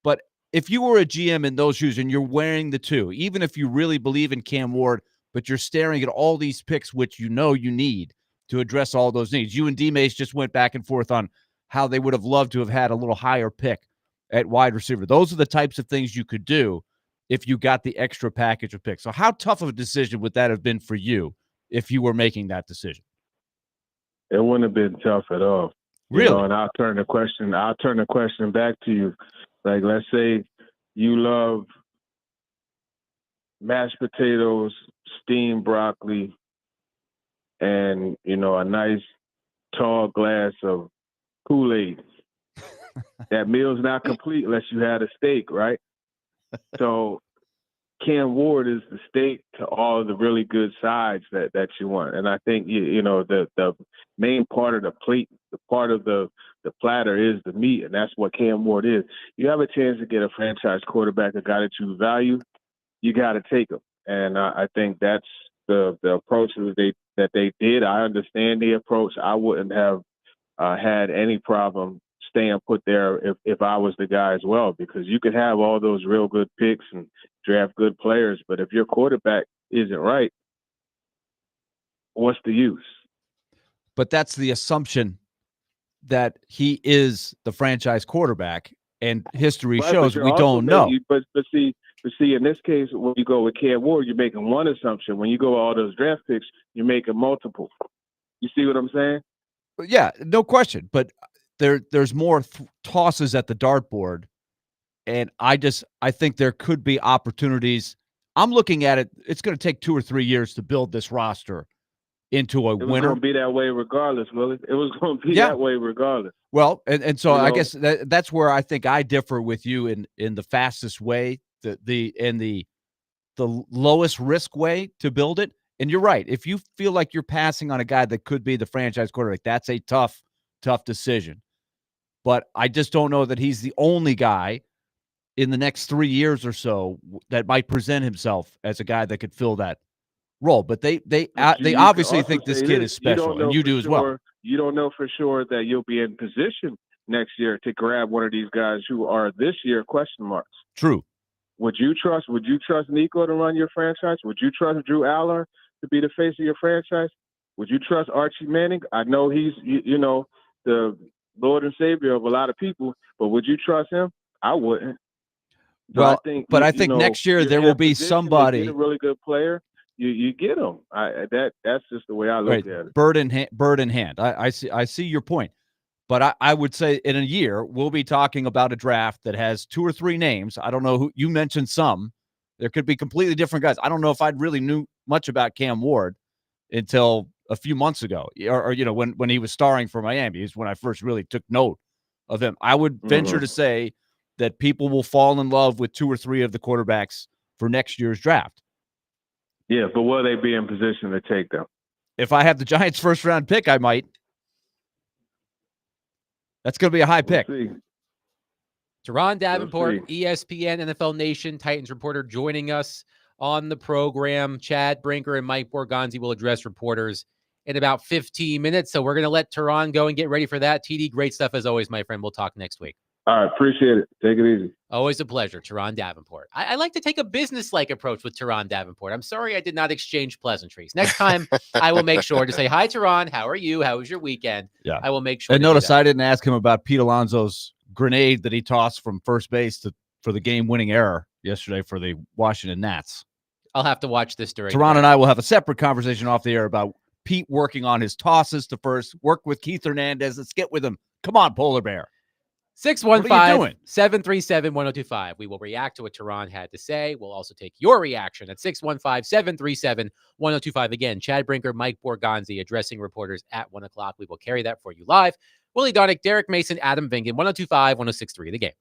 But if you were a GM in those shoes and you're wearing the two, even if you really believe in Cam Ward, but you're staring at all these picks, which you know you need to address all those needs. You and D-Mace just went back and forth on how they would have loved to have had a little higher pick at wide receiver. Those are the types of things you could do if you got the extra package of picks. So how tough of a decision would that have been for you if you were making that decision?
It wouldn't have been tough at all.
Really?
You know, and I'll turn the question back to you. Like, let's say you love mashed potatoes, steamed broccoli, and, you know, a nice tall glass of Kool-Aid. That meal's not complete unless you had a steak, right? So Cam Ward is the steak to all of the really good sides that you want. And I think, you know, the main part of the plate, the part of the platter is the meat, and that's what Cam Ward is. You have a chance to get a franchise quarterback, a guy that you value, you got to take him. And I think that's the approach that they did. I understand the approach. I wouldn't have had any problem staying put there if I was the guy as well, because you could have all those real good picks and draft good players, but if your quarterback isn't right, what's the use?
But that's the assumption that he is the franchise quarterback, and history shows we don't know.
But see, in this case, when you go with Cam Ward, you're making one assumption. When you go with all those draft picks, you're making multiple. You see what I'm saying?
Yeah, no question. But there's more tosses at the dartboard, and I think there could be opportunities. I'm looking at it. It's going to take 2 or 3 years to build this roster into a winner. It was
going to be that way regardless, Willie. It was going to be that way regardless.
Well, and so I guess that's where I think I differ with you in the fastest way, the lowest risk way to build it. And you're right. If you feel like you're passing on a guy that could be the franchise quarterback, that's a tough decision. But I just don't know that he's the only guy in the next 3 years or so that might present himself as a guy that could fill that role. But they obviously think this kid is special, and you do as well.
You don't know for sure that you'll be in position next year to grab one of these guys who are this year question marks.
True.
Would you trust Nico to run your franchise? Would you trust Drew Aller to be the face of your franchise? Would you trust Archie Manning? I know he's you know, the Lord and Savior of a lot of people, but would you trust him? I wouldn't. So
well, I think next year there will be somebody.
Get a really good player. You get him. That's just the way I look at it.
Bird in hand. I see your point, but I would say in a year we'll be talking about a draft that has 2 or 3 names. I don't know who you mentioned. Some there could be completely different guys. I don't know if I'd really knew much about Cam Ward until a few months ago, or you know when he was starring for Miami is when I first really took note of him. I would venture to say that people will fall in love with 2 or 3 of the quarterbacks for next year's draft.
Yeah, but will they be in position to take them?
If I have the Giants' first-round pick, I might. That's going to be a high pick.
Terron Davenport, ESPN, NFL Nation, Titans reporter, joining us on the program. Chad Brinker and Mike Borgonzi will address reporters in about 15 minutes. So we're going to let Terron go and get ready for that. TD, great stuff as always, my friend. We'll talk next week.
All right, appreciate it. Take it easy.
Always a pleasure, Terron Davenport. I like to take a business-like approach with Terron Davenport. I'm sorry I did not exchange pleasantries. Next time, I will make sure to say, hi, Terron. How are you? How was your weekend?
Yeah.
I will make sure
And
to do
notice
that.
I didn't ask him about Pete Alonso's grenade that he tossed from first base for the game-winning error yesterday for the Washington Nats.
I'll have to watch this during.
Terron and I will have a separate conversation off the air about Pete working on his tosses to first. Work with Keith Hernandez. Let's get with him. Come on, Polar Bear.
615-737-1025. We will react to what Terron had to say. We'll also take your reaction at 615-737-1025. Again, Chad Brinker, Mike Borgonzi, addressing reporters at 1 o'clock. We will carry that for you live. Willie Donick, Derek Mason, Adam Vingan, 1025, 1063, The Game.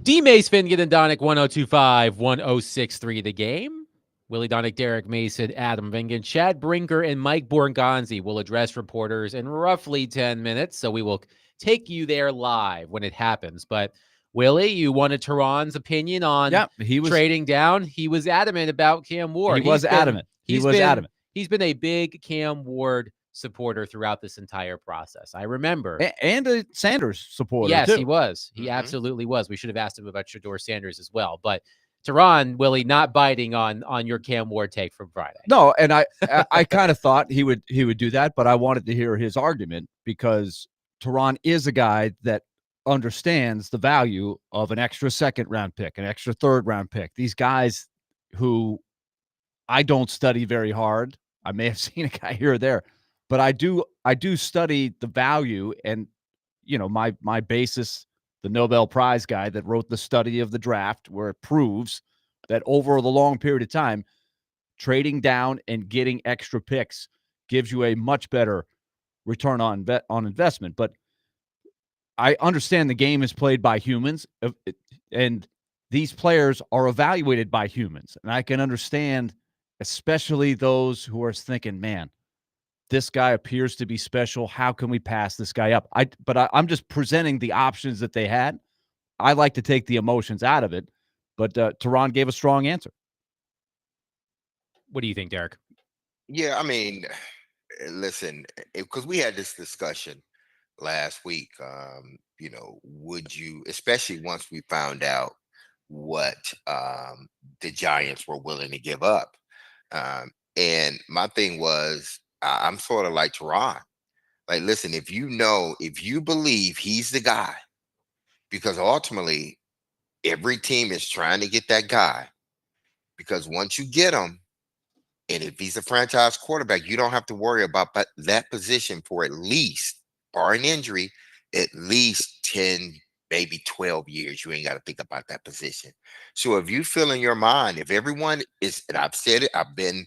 D. Mace Finnegan and Donick 1025, 1063 the game. Willie Donick, Derek Mason, Adam Vingan, Chad Brinker, and Mike Borgonzi will address reporters in roughly 10 minutes. So we will take you there live when it happens. But Willie, you wanted Terron's opinion on trading down. He was adamant about Cam Ward.
He was adamant.
He's been a big Cam Ward supporter throughout this entire process. I remember.
And a Sanders supporter,
yes,
too.
he was. He absolutely was. We should have asked him about Shedeur Sanders as well. But Terron, Willie, not biting on your Cam Ward take from Friday.
No, and I kind of thought he would do that, but I wanted to hear his argument because Terron is a guy that understands the value of an extra second-round pick, an extra third-round pick. These guys who I don't study very hard. I may have seen a guy here or there, but I do study the value, and my basis, the Nobel Prize guy that wrote the study of the draft, where it proves that over the long period of time, trading down and getting extra picks gives you a much better return on investment. But I understand the game is played by humans, and these players are evaluated by humans. And I can understand, especially those who are thinking, man, this guy appears to be special. How can we pass this guy up? I'm just presenting the options that they had. I like to take the emotions out of it, but Terron gave a strong answer.
What do you think, Derek?
Yeah, I mean, listen, because we had this discussion last week. Would you, especially once we found out what the Giants were willing to give up? And my thing was, I'm sort of like Terron. Like, listen, if you believe he's the guy, because ultimately every team is trying to get that guy, because once you get him, and if he's a franchise quarterback, you don't have to worry about that position for at least, barring injury, at least 10, maybe 12 years. You ain't got to think about that position. So if you feel in your mind, if everyone is, and I've said it, I've been,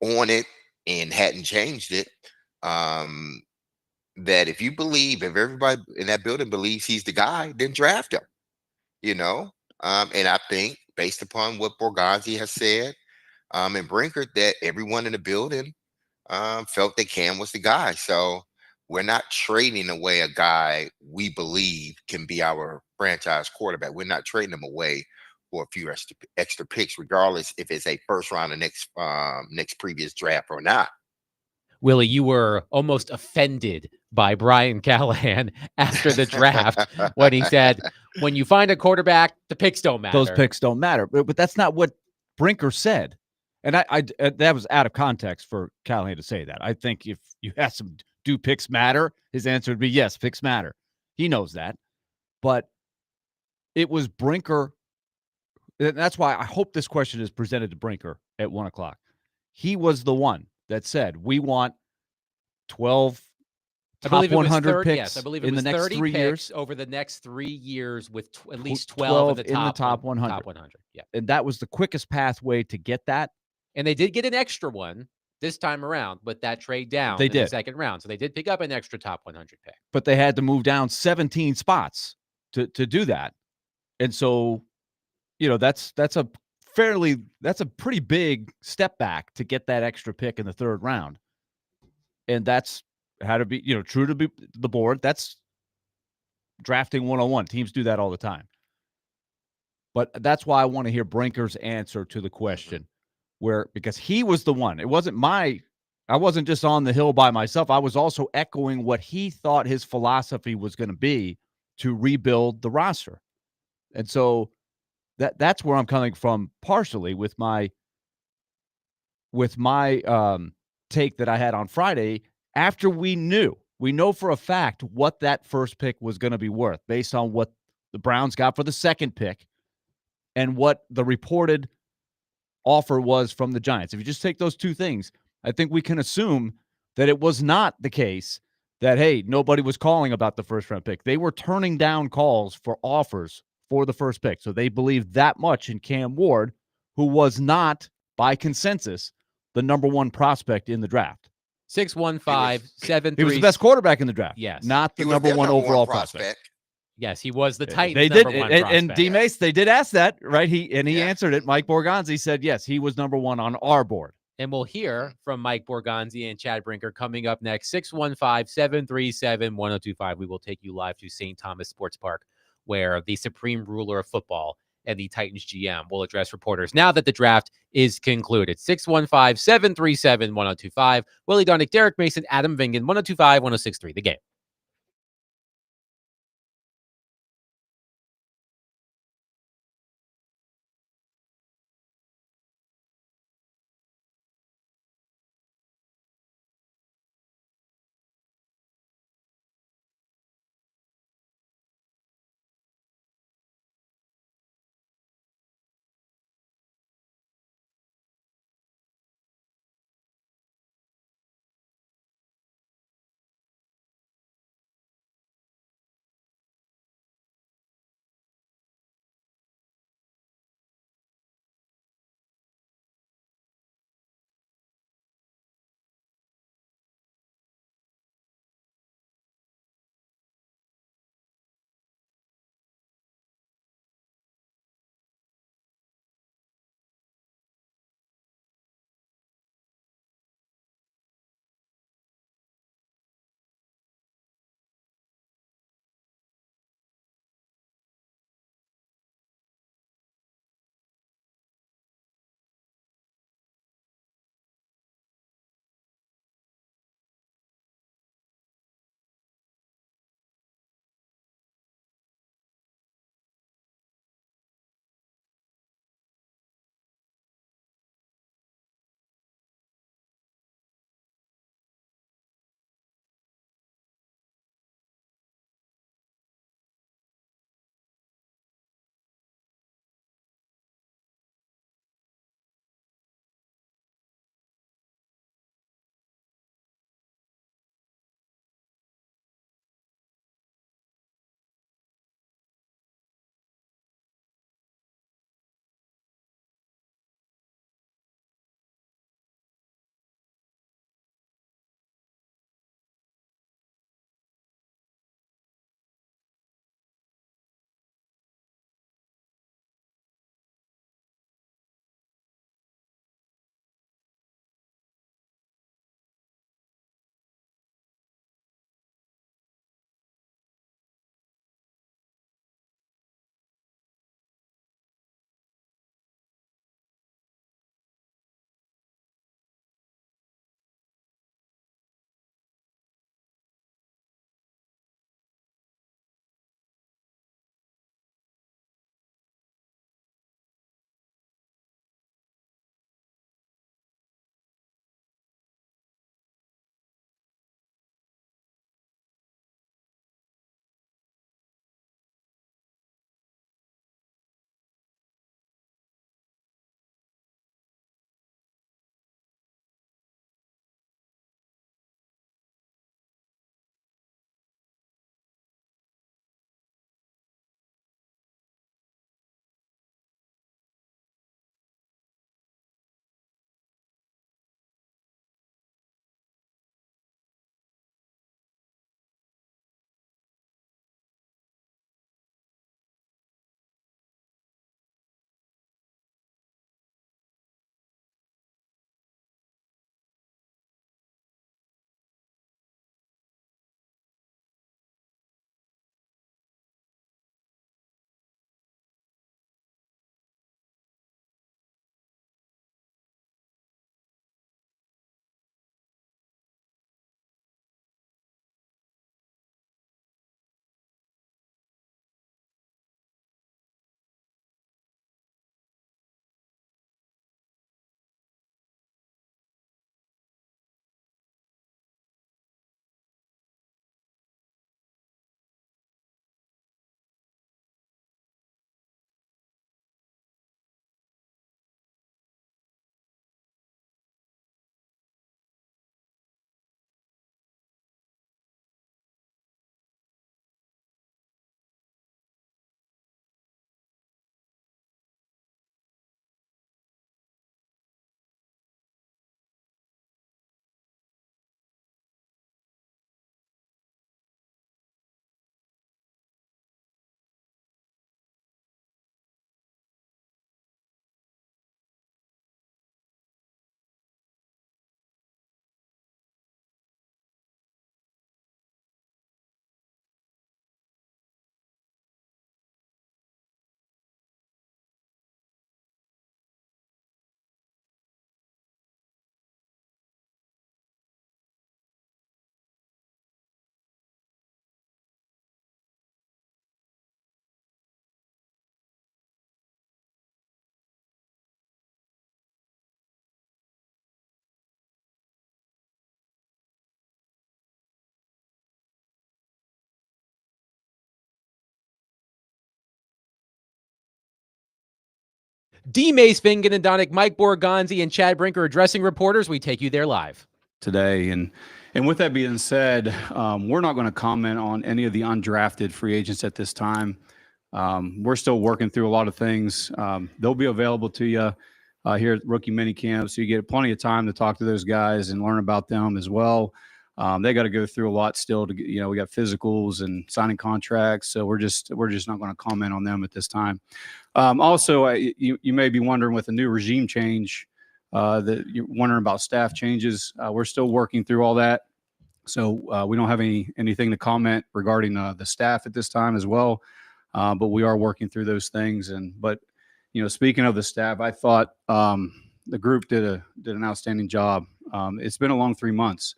on it and hadn't changed it, that if everybody in that building believes he's the guy, then draft him, and I think based upon what Borgonzi has said, and Brinker, that everyone in the building felt that Cam was the guy. So we're not trading away a guy we believe can be our franchise quarterback. We're not trading him away for a few extra picks, regardless if it's a first round of next previous draft or not.
Willie, you were almost offended by Brian Callahan after the draft when he said, when you find a quarterback, the picks don't matter.
Those picks don't matter. But that's not what Brinker said. And I that was out of context for Callahan to say that. I think if you asked him, do picks matter? His answer would be yes, picks matter. He knows that. But it was Brinker. And that's why I hope this question is presented to Brinker at 1:00. He was the one that said, we want 12 top 100 picks.
Yes, I believe it
in
was
the next
30
3 years.
over the next 3 years with at least 12 in the top 100.
Top 100. Yeah. And that was the quickest pathway to get that.
And they did get an extra one this time around with that trade down in the second round. So they did pick up an extra top 100 pick.
But they had to move down 17 spots to do that. And so, that's a pretty big step back to get that extra pick in the third round. And that's how to be, true to be the board. That's drafting 101. Teams do that all the time. But that's why I want to hear Brinker's answer to the question, because he was the one. It wasn't I wasn't just on the hill by myself. I was also echoing what he thought his philosophy was going to be to rebuild the roster. And so that's where I'm coming from partially with my take that I had on Friday after we know for a fact what that first pick was going to be worth based on what the Browns got for the second pick and what the reported offer was from the Giants. If you just take those two things, I think we can assume that it was not the case that, hey, nobody was calling about the first round pick. They were turning down calls for offers for the first pick. So they believed that much in Cam Ward, who was not, by consensus, the number one prospect in the draft.
615-73.
He was the best quarterback in the draft.
Yes.
Not the number one overall prospect.
Yes, he was the Titans'
They did,
number one
and
prospect.
D Mace, they did ask that, right? He
Yeah.
answered it. Mike Borgonzi said yes, he was number one on our board.
And we'll hear from Mike Borgonzi and Chad Brinker coming up next. 615-737-1025. We will take you live to St. Thomas Sports Park, where the supreme ruler of football and the Titans GM will address reporters now that the draft is concluded. 615-737-1025. Willie Dunnick, Derek Mason, Adam Vingan, 1025-1063. The Game. D. Mace Vinganadonic, Mike Borgonzi, and Chad Brinker are dressing reporters. We take you there live
today. And with that being said, we're not going to comment on any of the undrafted free agents at this time. We're still working through a lot of things. They'll be available to you here at rookie minicamp, so you get plenty of time to talk to those guys and learn about them as well. They got to go through a lot still to get, we got physicals and signing contracts, so we're just not going to comment on them at this time. Also, you may be wondering with the new regime change that you're wondering about staff changes. We're still working through all that, so we don't have anything to comment regarding the staff at this time as well. But we are working through those things. But speaking of the staff, I thought the group did an outstanding job. It's been a long 3 months.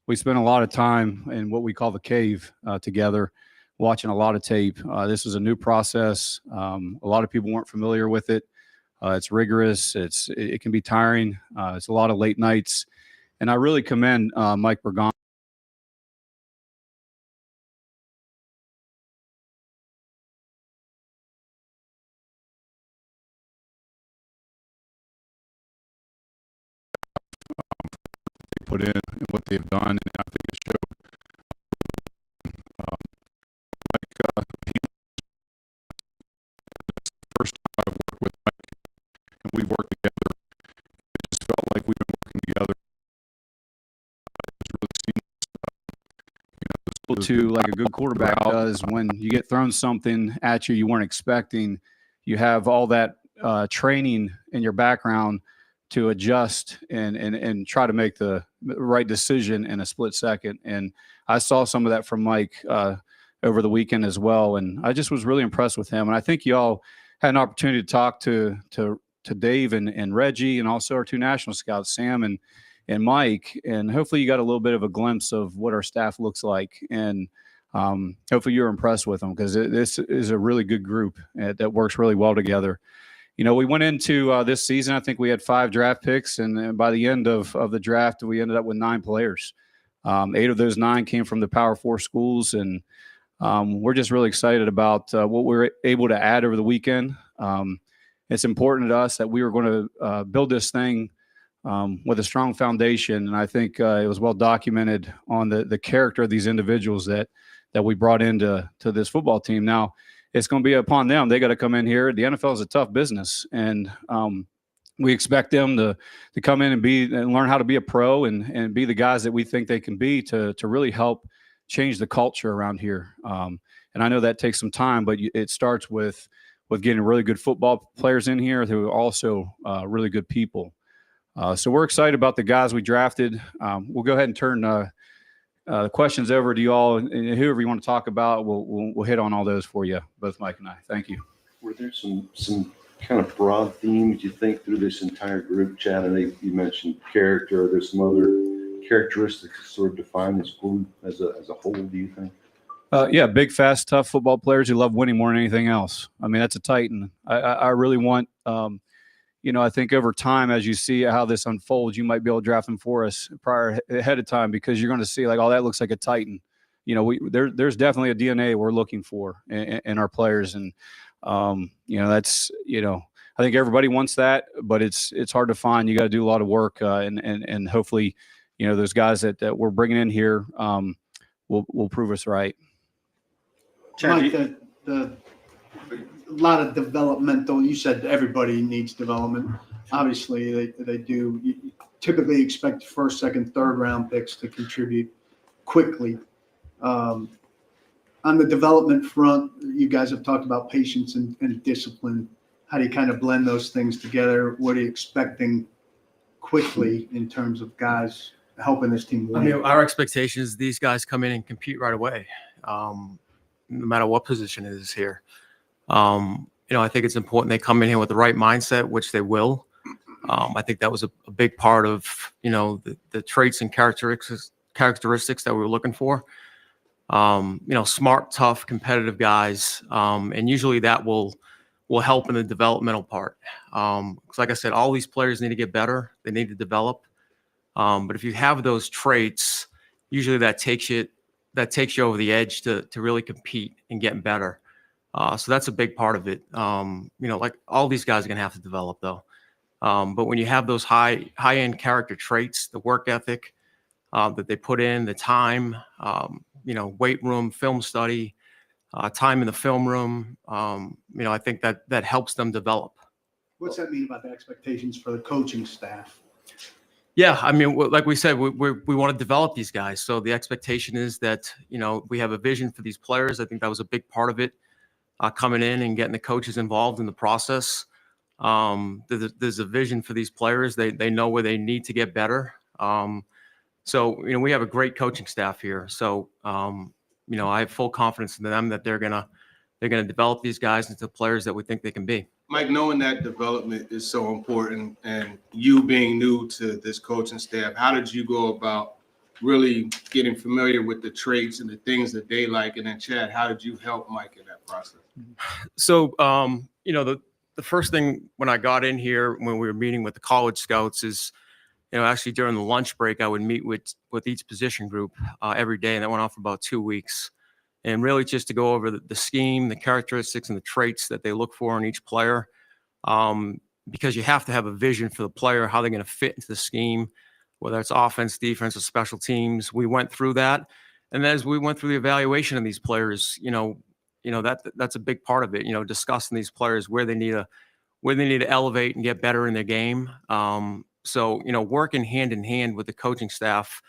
We spent a lot of time in what we call the cave together, watching a lot of tape. This is a new process. A lot of people weren't familiar with it. It's rigorous. It can be tiring. It's a lot of late nights, and I really commend Mike Bergon. Put in and what they've done, and I think it showed. First time I've worked with Mike, and we worked together. It just felt like we've been working together. It was really seamless. To like a good quarterback does when you get thrown something at you weren't expecting. You have all that training in your background to adjust and try to make the right decision in a split second. And I saw some of that from Mike over the weekend as well. And I just was really impressed with him. And I think y'all had an opportunity to talk to Dave and Reggie, and also our two national scouts, Sam and Mike. And hopefully you got a little bit of a glimpse of what our staff looks like. And hopefully you're impressed with them, because this is a really good group that works really well together. We went into this season, I think we had 5 draft picks, and by the end of the draft, we ended up with 9 players. 8 of those 9 came from the Power 4 schools, and we're just really excited about what we were able to add over the weekend. It's important to us that we were going to build this thing with a strong foundation, and I think it was well documented on the character of these individuals that we brought into this football team. Now, it's going to be upon them. They got to come in here. The NFL is a tough business, and we expect them to come in and learn how to be a pro and be the guys that we think they can be to really help change the culture around here. And I know that takes some time, but it starts with getting really good football players in here who are also really good people. So we're excited about the guys we drafted. We'll go ahead and turn the questions over to you all, and whoever you want to talk about, we'll hit on all those for you, both Mike and I. Thank you.
Were there some kind of broad themes you think through this entire group, Chad? I think you mentioned character. Are there some other characteristics that sort of define this group as a whole, do you think?
Yeah, big, fast, tough football players who love winning more than anything else. I mean, that's a Titan. I really want I think over time, as you see how this unfolds, you might be able to draft them for us ahead of time, because you're going to see like, oh, that looks like a Titan. There's definitely a DNA we're looking for in our players, and that's I think everybody wants that, but it's hard to find. You got to do a lot of work, and hopefully, those guys that we're bringing in here will prove us right.
Mike, a lot of developmental. You said everybody needs development. Obviously, they do. You typically expect first, second, third round picks to contribute quickly. On the development front, you guys have talked about patience and discipline. How do you kind of blend those things together? What are you expecting quickly in terms of guys helping this team win?
I mean, our expectation is these guys come in and compete right away, no matter what position it is here. I think it's important they come in here with the right mindset, which they will. I think that was a big part of, the traits and characteristics that we were looking for. Smart, tough, competitive guys. And usually that will help in the developmental part. Because like I said, all these players need to get better. They need to develop. But if you have those traits, usually that takes you over the edge to really compete and get better. So that's a big part of it. Like all these guys are going to have to develop though. But when you have those high-end character traits, the work ethic that they put in, the time, weight room, film study, time in the film room, I think that helps them develop.
What's that mean about the expectations for the coaching staff?
Yeah, I mean, like we said, we want to develop these guys. So the expectation is that, we have a vision for these players. I think that was a big part of it, coming in and getting the coaches involved in the process. There's a vision for these players. They know where they need to get better. So, we have a great coaching staff here. So, I have full confidence in them that they're gonna develop these guys into players that we think they can be.
Mike, knowing that development is so important and you being new to this coaching staff, how did you go about really getting familiar with the traits and the things that they like? And then Chad, how did you help Mike in that process?
So, the first thing when I got in here, when we were meeting with the college scouts is, actually during the lunch break, I would meet with each position group every day. And that went on for about 2 weeks. And really just to go over the scheme, the characteristics and the traits that they look for in each player. Because you have to have a vision for the player, how they're going to fit into the scheme, whether it's offense, defense, or special teams. We went through that. And as we went through the evaluation of these players, that's a big part of it, discussing these players, where they need to elevate and get better in their game. So, working hand in hand with the coaching staff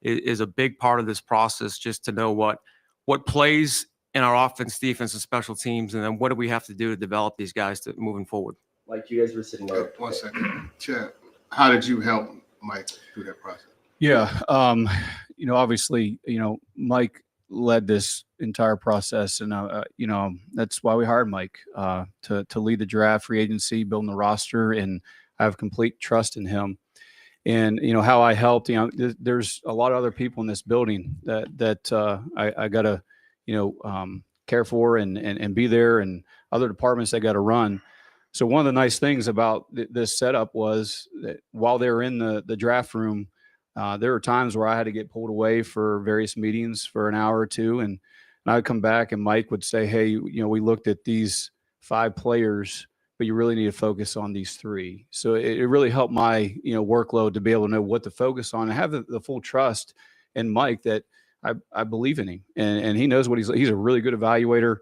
is a big part of this process, just to know what plays in our offense, defense, and special teams, and then what do we have to do to develop these guys to moving forward.
Like you guys were sitting there.
1 second. Chad, how did you help Mike through that process?
Yeah. Obviously, Mike led this entire process, and that's why we hired Mike to lead the draft, free agency, building the roster, and I have complete trust in him. And how I helped, there's a lot of other people in this building that I gotta care for and be there, and other departments I got to run. So one of the nice things about this setup was that while they were in the draft room, there were times where I had to get pulled away for various meetings for an hour or two, and I would come back and Mike would say, "Hey, we looked at these 5 players, but you really need to focus on these 3." So it really helped my workload to be able to know what to focus on and have the full trust in Mike that I believe in him, and he knows what he's a really good evaluator.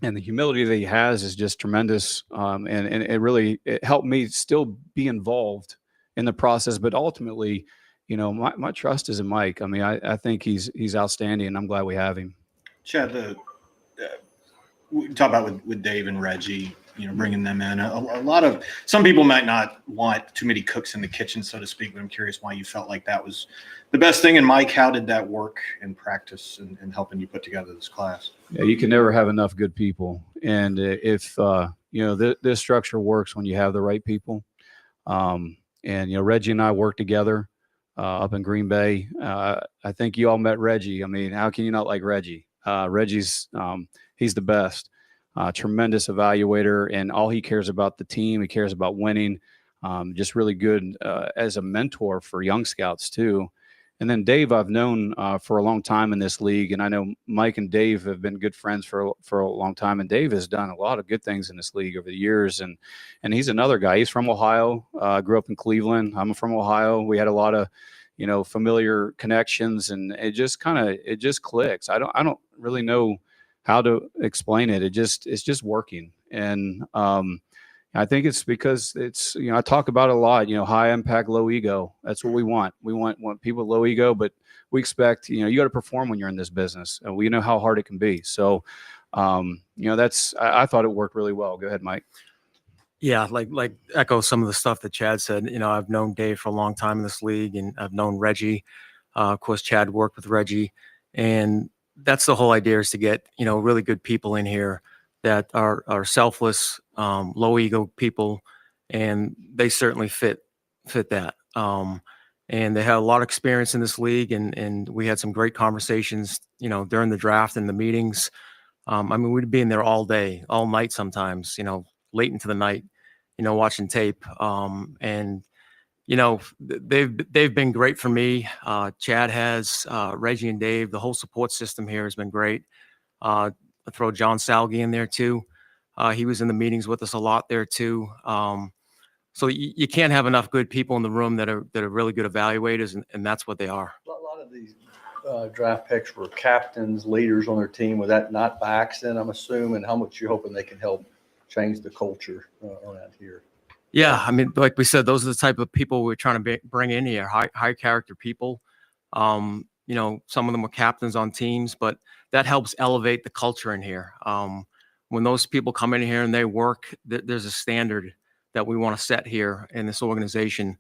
And the humility that he has is just tremendous. And it helped me still be involved in the process. But ultimately, my trust is in Mike. I mean, I think he's outstanding, and I'm glad we have him.
Chad, we talk about with Dave and Reggie, bringing them in. A lot of some people might not want too many cooks in the kitchen, so to speak. But I'm curious why you felt like that was the best thing. And Mike, how did that work in practice and helping you put together this class?
Yeah, you can never have enough good people, and if this structure works when you have the right people. And Reggie and I work together up in Green Bay. I think you all met Reggie. I mean, how can you not like Reggie? Reggie's he's the best. Tremendous evaluator, and all he cares about the team. He cares about winning. Just really good as a mentor for young scouts too. And then Dave, I've known for a long time in this league, and I know Mike and Dave have been good friends for a long time. And Dave has done a lot of good things in this league over the years. And he's another guy. He's from Ohio. Grew up in Cleveland. I'm from Ohio. We had a lot of familiar connections, and it just clicks. I don't really know how to explain it. It's just working. And I think it's because it's, I talk about it a lot, high impact, low ego. That's what we want. We want people with low ego, but we expect, you got to perform when you're in this business, and we know how hard it can be. So, I thought it worked really well. Go ahead, Mike.
Yeah, like echo some of the stuff that Chad said. I've known Dave for a long time in this league, and I've known Reggie. Of course, Chad worked with Reggie, and that's the whole idea, is to get really good people in here that are selfless, low ego people, and they certainly fit that. And they had a lot of experience in this league, and we had some great conversations, during the draft and the meetings. We'd be in there all day, all night sometimes, late into the night, watching tape. And they've been great for me. Chad has, Reggie and Dave, the whole support system here has been great. throw John Salgi in there too. He was in the meetings with us a lot there too. So you can't have enough good people in the room that are really good evaluators, and that's what they are.
A lot of these draft picks were captains, leaders on their team. Was that not by accident, I'm assuming? How much you hoping they can help change the culture around here?
Yeah, I mean, like we said, those are the type of people we're trying to bring in here, high character people. Some of them were captains on teams, but that helps elevate the culture in here. When those people come in here and they work, there's a standard that we want to set here in this organization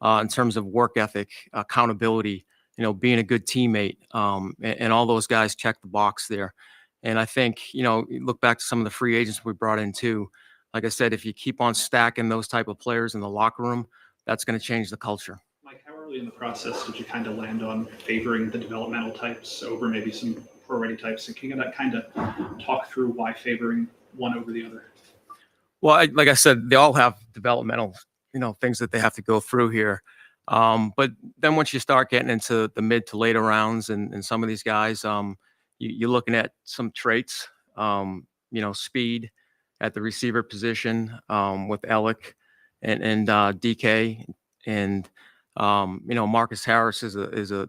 in terms of work ethic, accountability, being a good teammate, and all those guys check the box there. And I think, you look back to some of the free agents we brought in too. Like I said, if you keep on stacking those type of players in the locker room, that's going to change the culture.
Mike, how early in the process did you kind of land on favoring the developmental types over maybe some pro-ready types? And can you kind of talk through why favoring one over the other?
Well, like I said, they all have developmental, things that they have to go through here. But then once you start getting into the mid to later rounds and some of these guys, you're looking at some traits, speed at the receiver position with Ellick and DK, and Marcus Harris is a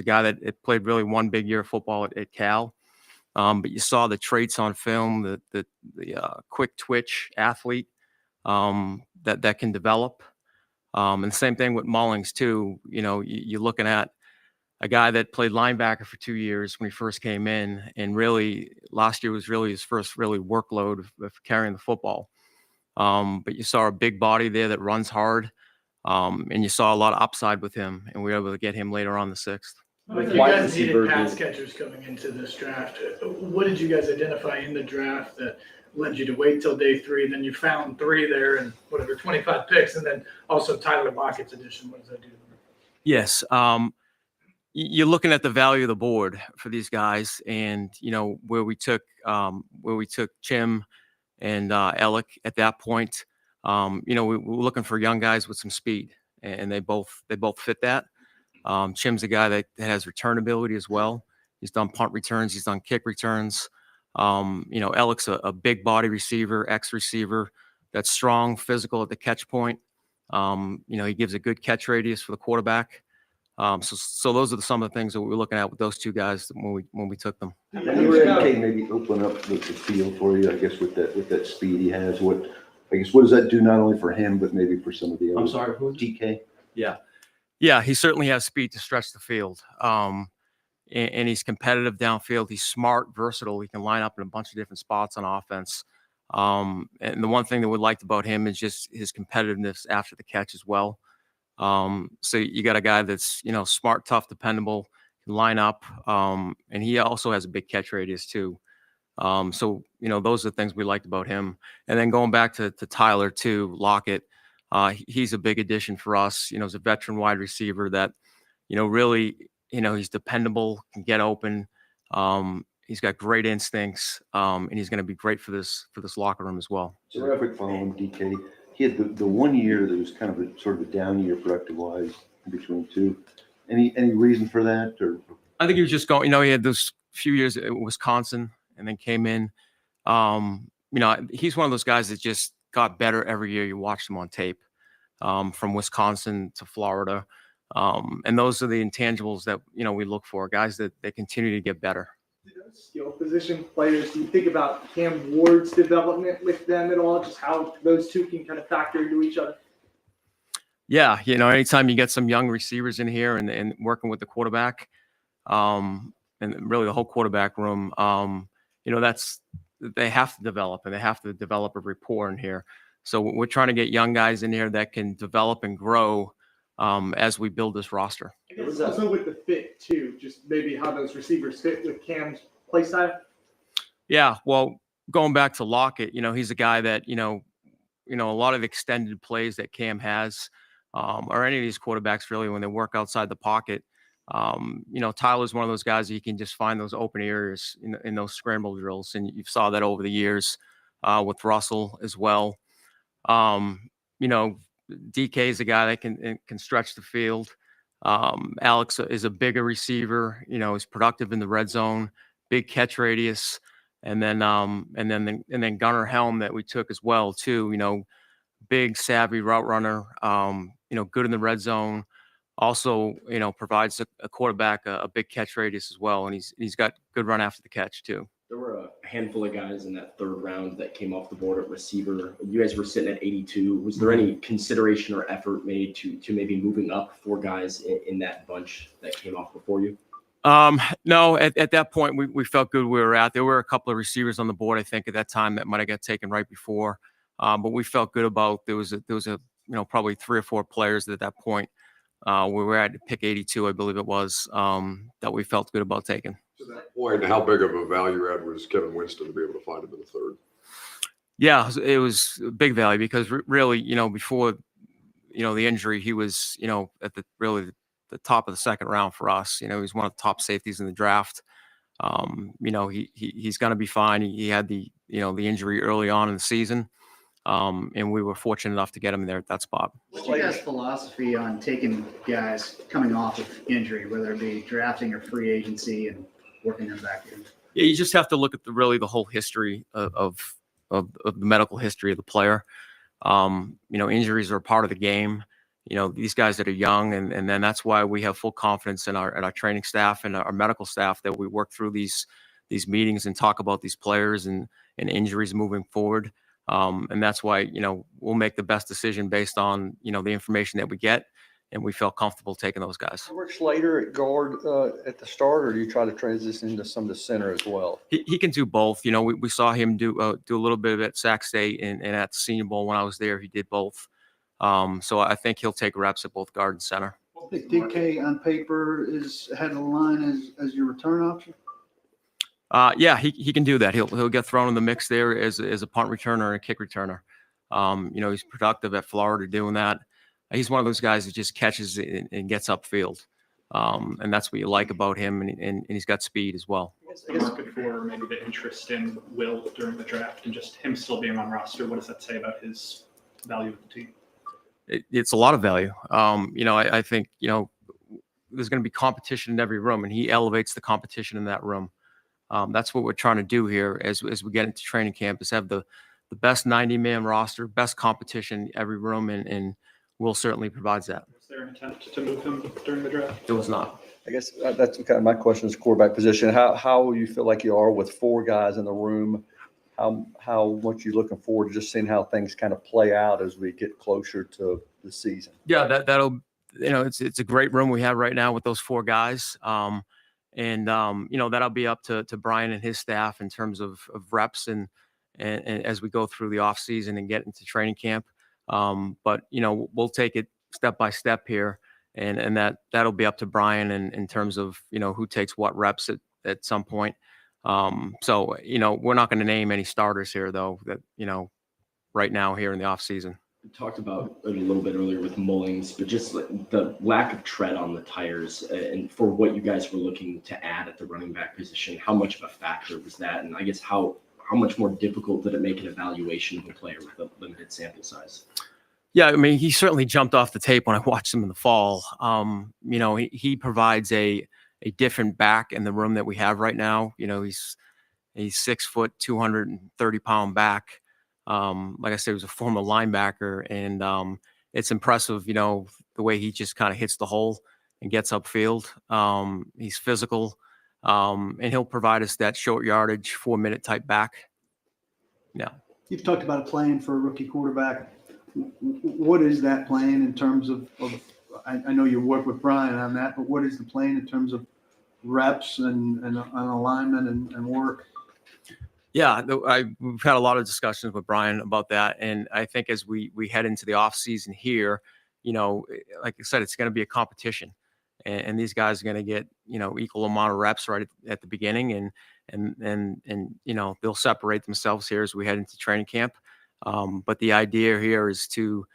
guy that played really one big year of football at Cal. But you saw the traits on film, the quick twitch athlete that can develop. And the same thing with Mullings too. You're looking at a guy that played linebacker for 2 years when he first came in, and really last year was really his first really workload of carrying the football. But you saw a big body there that runs hard, and you saw a lot of upside with him, and we were able to get him later on the 6th.
You guys needed pass catchers coming into this draft. What did you guys identify in the draft that led you to wait till day 3, and then you found 3 there and 25 picks, and then also Tyler Lockett's addition? What does that do?
Yes. You're looking at the value of the board for these guys, and where we took Chim and Ellick at that point. We were looking for young guys with some speed, and they both fit that. Chim's a guy that has return ability as well. He's done punt returns, he's done kick returns. Ellick's a big body receiver, receiver that's strong, physical at the catch point. He gives a good catch radius for the quarterback. So those are some of the things that we were looking at with those 2 guys when we took them.
DK maybe open up the field for you, I guess, with that speed he has. What does that do not only for him but maybe for some of the others?
I'm sorry, who?
DK.
Yeah, he certainly has speed to stretch the field. And he's competitive downfield. He's smart, versatile. He can line up in a bunch of different spots on offense. And the one thing that we liked about him is just his competitiveness after the catch as well. So you got a guy that's, smart, tough, dependable, can line up. And he also has a big catch radius too. So those are the things we liked about him. And then going back to Tyler too, Lockett, he's a big addition for us. He's a veteran wide receiver that, really, he's dependable, can get open. He's got great instincts, and he's going to be great for this locker room as well.
Terrific following DK. He had the 1 year that was kind of a sort of a down year productive wise between 2. Any reason for that? Or
I think he was just going. He had those few years at Wisconsin, and then came in. He's one of those guys that just got better every year. You watched him on tape, from Wisconsin to Florida, and those are the intangibles that we look for. Guys that they continue to get better.
Skill position players, do you think about Cam Ward's development with them at all? Just how those 2 can kind of factor into each other?
Yeah, anytime you get some young receivers in here and working with the quarterback, and really the whole quarterback room, they have to develop, and they have to develop a rapport in here. So we're trying to get young guys in here that can develop and grow as we build this roster.
I guess also with the fit too, just maybe how those receivers fit with Cam's play style.
Yeah, well, going back to Lockett, he's a guy that a lot of extended plays that Cam has, or any of these quarterbacks really, when they work outside the pocket. Tyler's one of those guys that you can just find those open areas in those scramble drills, and you saw that over the years with Russell as well. DK is a guy that can stretch the field. Alex is a bigger receiver. He's productive in the red zone, big catch radius. and then Gunnar Helm that we took as well too. Big savvy route runner. Good in the red zone. Also, provides a quarterback a big catch radius as well, and he's got good run after the catch too.
There were a handful of guys in that third round that came off the board at receiver. You guys were sitting at 82. Was there any consideration or effort made to maybe moving up 4 guys in that bunch that came off before you?
No, at that point, we felt good where we were at. There were a couple of receivers on the board, I think, at that time that might have got taken right before. But we felt good about there was probably 3 or 4 players at that point where we were at pick 82, I believe it was, that we felt good about taking.
To that point, how big of a value add was Kevin Winston to be able to find him in the third?
Yeah, it was a big value because really, before, the injury, he was, at the top of the second round for us. He's one of the top safeties in the draft. He's going to be fine. He had the injury early on in the season. And we were fortunate enough to get him there at that spot.
What's your guys' philosophy on taking guys coming off of injury, whether it be drafting or free agency, and working them back in?
Yeah, you just have to look at the whole history of the medical history of the player. Injuries are a part of the game. These guys that are young, and then that's why we have full confidence in our training staff and our medical staff that we work through these meetings and talk about these players and injuries moving forward. And that's why, we'll make the best decision based on, the information that we get, and we felt comfortable taking those guys.
Work Slater at guard at the start, or do you try to transition into some of the center as well?
He can do both. We saw him do a little bit of it at Sac State and at the Senior Bowl when I was there. He did both. So I think he'll take reps at both guard and center.
I think DK on paper had a line as your return option.
Yeah, he can do that. He'll get thrown in the mix there as a punt returner and a kick returner. He's productive at Florida doing that. He's one of those guys that just catches it and gets upfield. And that's what you like about him, and he's got speed as well.
The market for maybe the interest in Will during the draft and just him still being on roster, what does that say about his value of the team?
It's a lot of value. I think, there's going to be competition in every room, and he elevates the competition in that room. That's what we're trying to do here as we get into training camp, is have the best 90-man roster, best competition in every room, and Will certainly provides that.
Was there an attempt to move him during the draft?
It was not.
I guess that's kind of my question is quarterback position. How you feel like you are with 4 guys in the room? How much you looking forward to just seeing how things kind of play out as we get closer to the season?
Yeah, that'll it's a great room we have right now with those 4 guys. That'll be up to Brian and his staff in terms of reps and as we go through the off season and get into training camp. But we'll take it step by step here, and that'll be up to Brian in terms of who takes what reps at some point. So we're not going to name any starters here though, that right now here in the off season.
We talked about it a little bit earlier with Mullings, but just the lack of tread on the tires, and for what you guys were looking to add at the running back position, how much of a factor was that? And I guess how much more difficult did it make an evaluation of a player with a limited sample size?
Yeah, I mean, he certainly jumped off the tape when I watched him in the fall. He provides a different back in the room that we have right now. He's 6 foot, 230-pound back. Like I said, he was a former linebacker, and it's impressive, the way he just kind of hits the hole and gets upfield. He's physical, and he'll provide us that short yardage, 4-minute type back. Yeah.
You've talked about a plan for a rookie quarterback. What is that plan in terms of I know you work with Brian on that, but what is the plan in terms of reps and alignment and work?
Yeah, we've had a lot of discussions with Brian about that. And I think as we head into the off season here, like I said, it's going to be a competition, and these guys are going to get, equal amount of reps right at the beginning, and they'll separate themselves here as we head into training camp. But the idea here is to,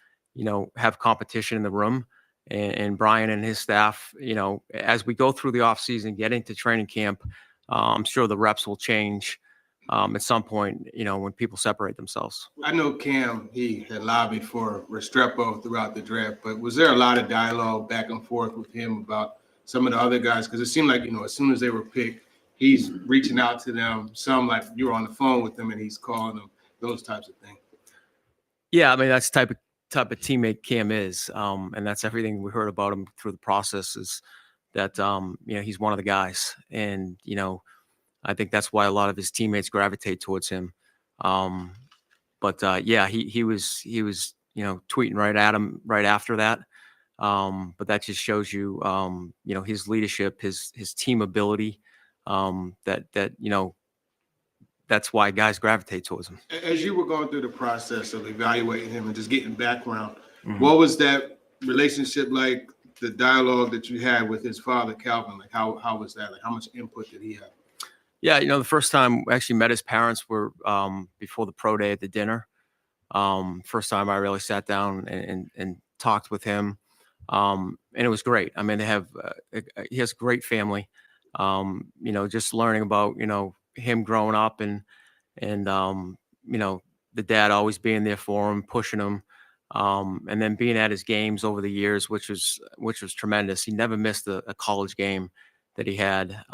have competition in the room, and Brian and his staff, as we go through the off season, get into training camp, I'm sure the reps will change at some point, when people separate themselves.
I know Cam, he had lobbied for Restrepo throughout the draft, but was there a lot of dialogue back and forth with him about some of the other guys? Because it seemed like, as soon as they were picked, he's reaching out to them. Some like you're on the phone with them and he's calling them, those types of things.
Yeah, I mean that's the type of teammate Cam is, and that's everything we heard about him through the process is that he's one of the guys, and I think that's why a lot of his teammates gravitate towards him. But he was tweeting right at him right after that. But that just shows you his leadership, his team ability. That's why guys gravitate towards him.
As you were going through the process of evaluating him and just getting background,
Mhm.
what was that relationship like? The dialogue that you had with his father, Calvin, like how was that? Like how much input did he have?
Yeah, the first time we actually met his parents were before the pro day at the dinner. First time I really sat down and talked with him, and it was great. I mean, he has a great family. Just learning about him growing up and the dad always being there for him, pushing him, and then being at his games over the years, which was tremendous. He never missed a college game that he had.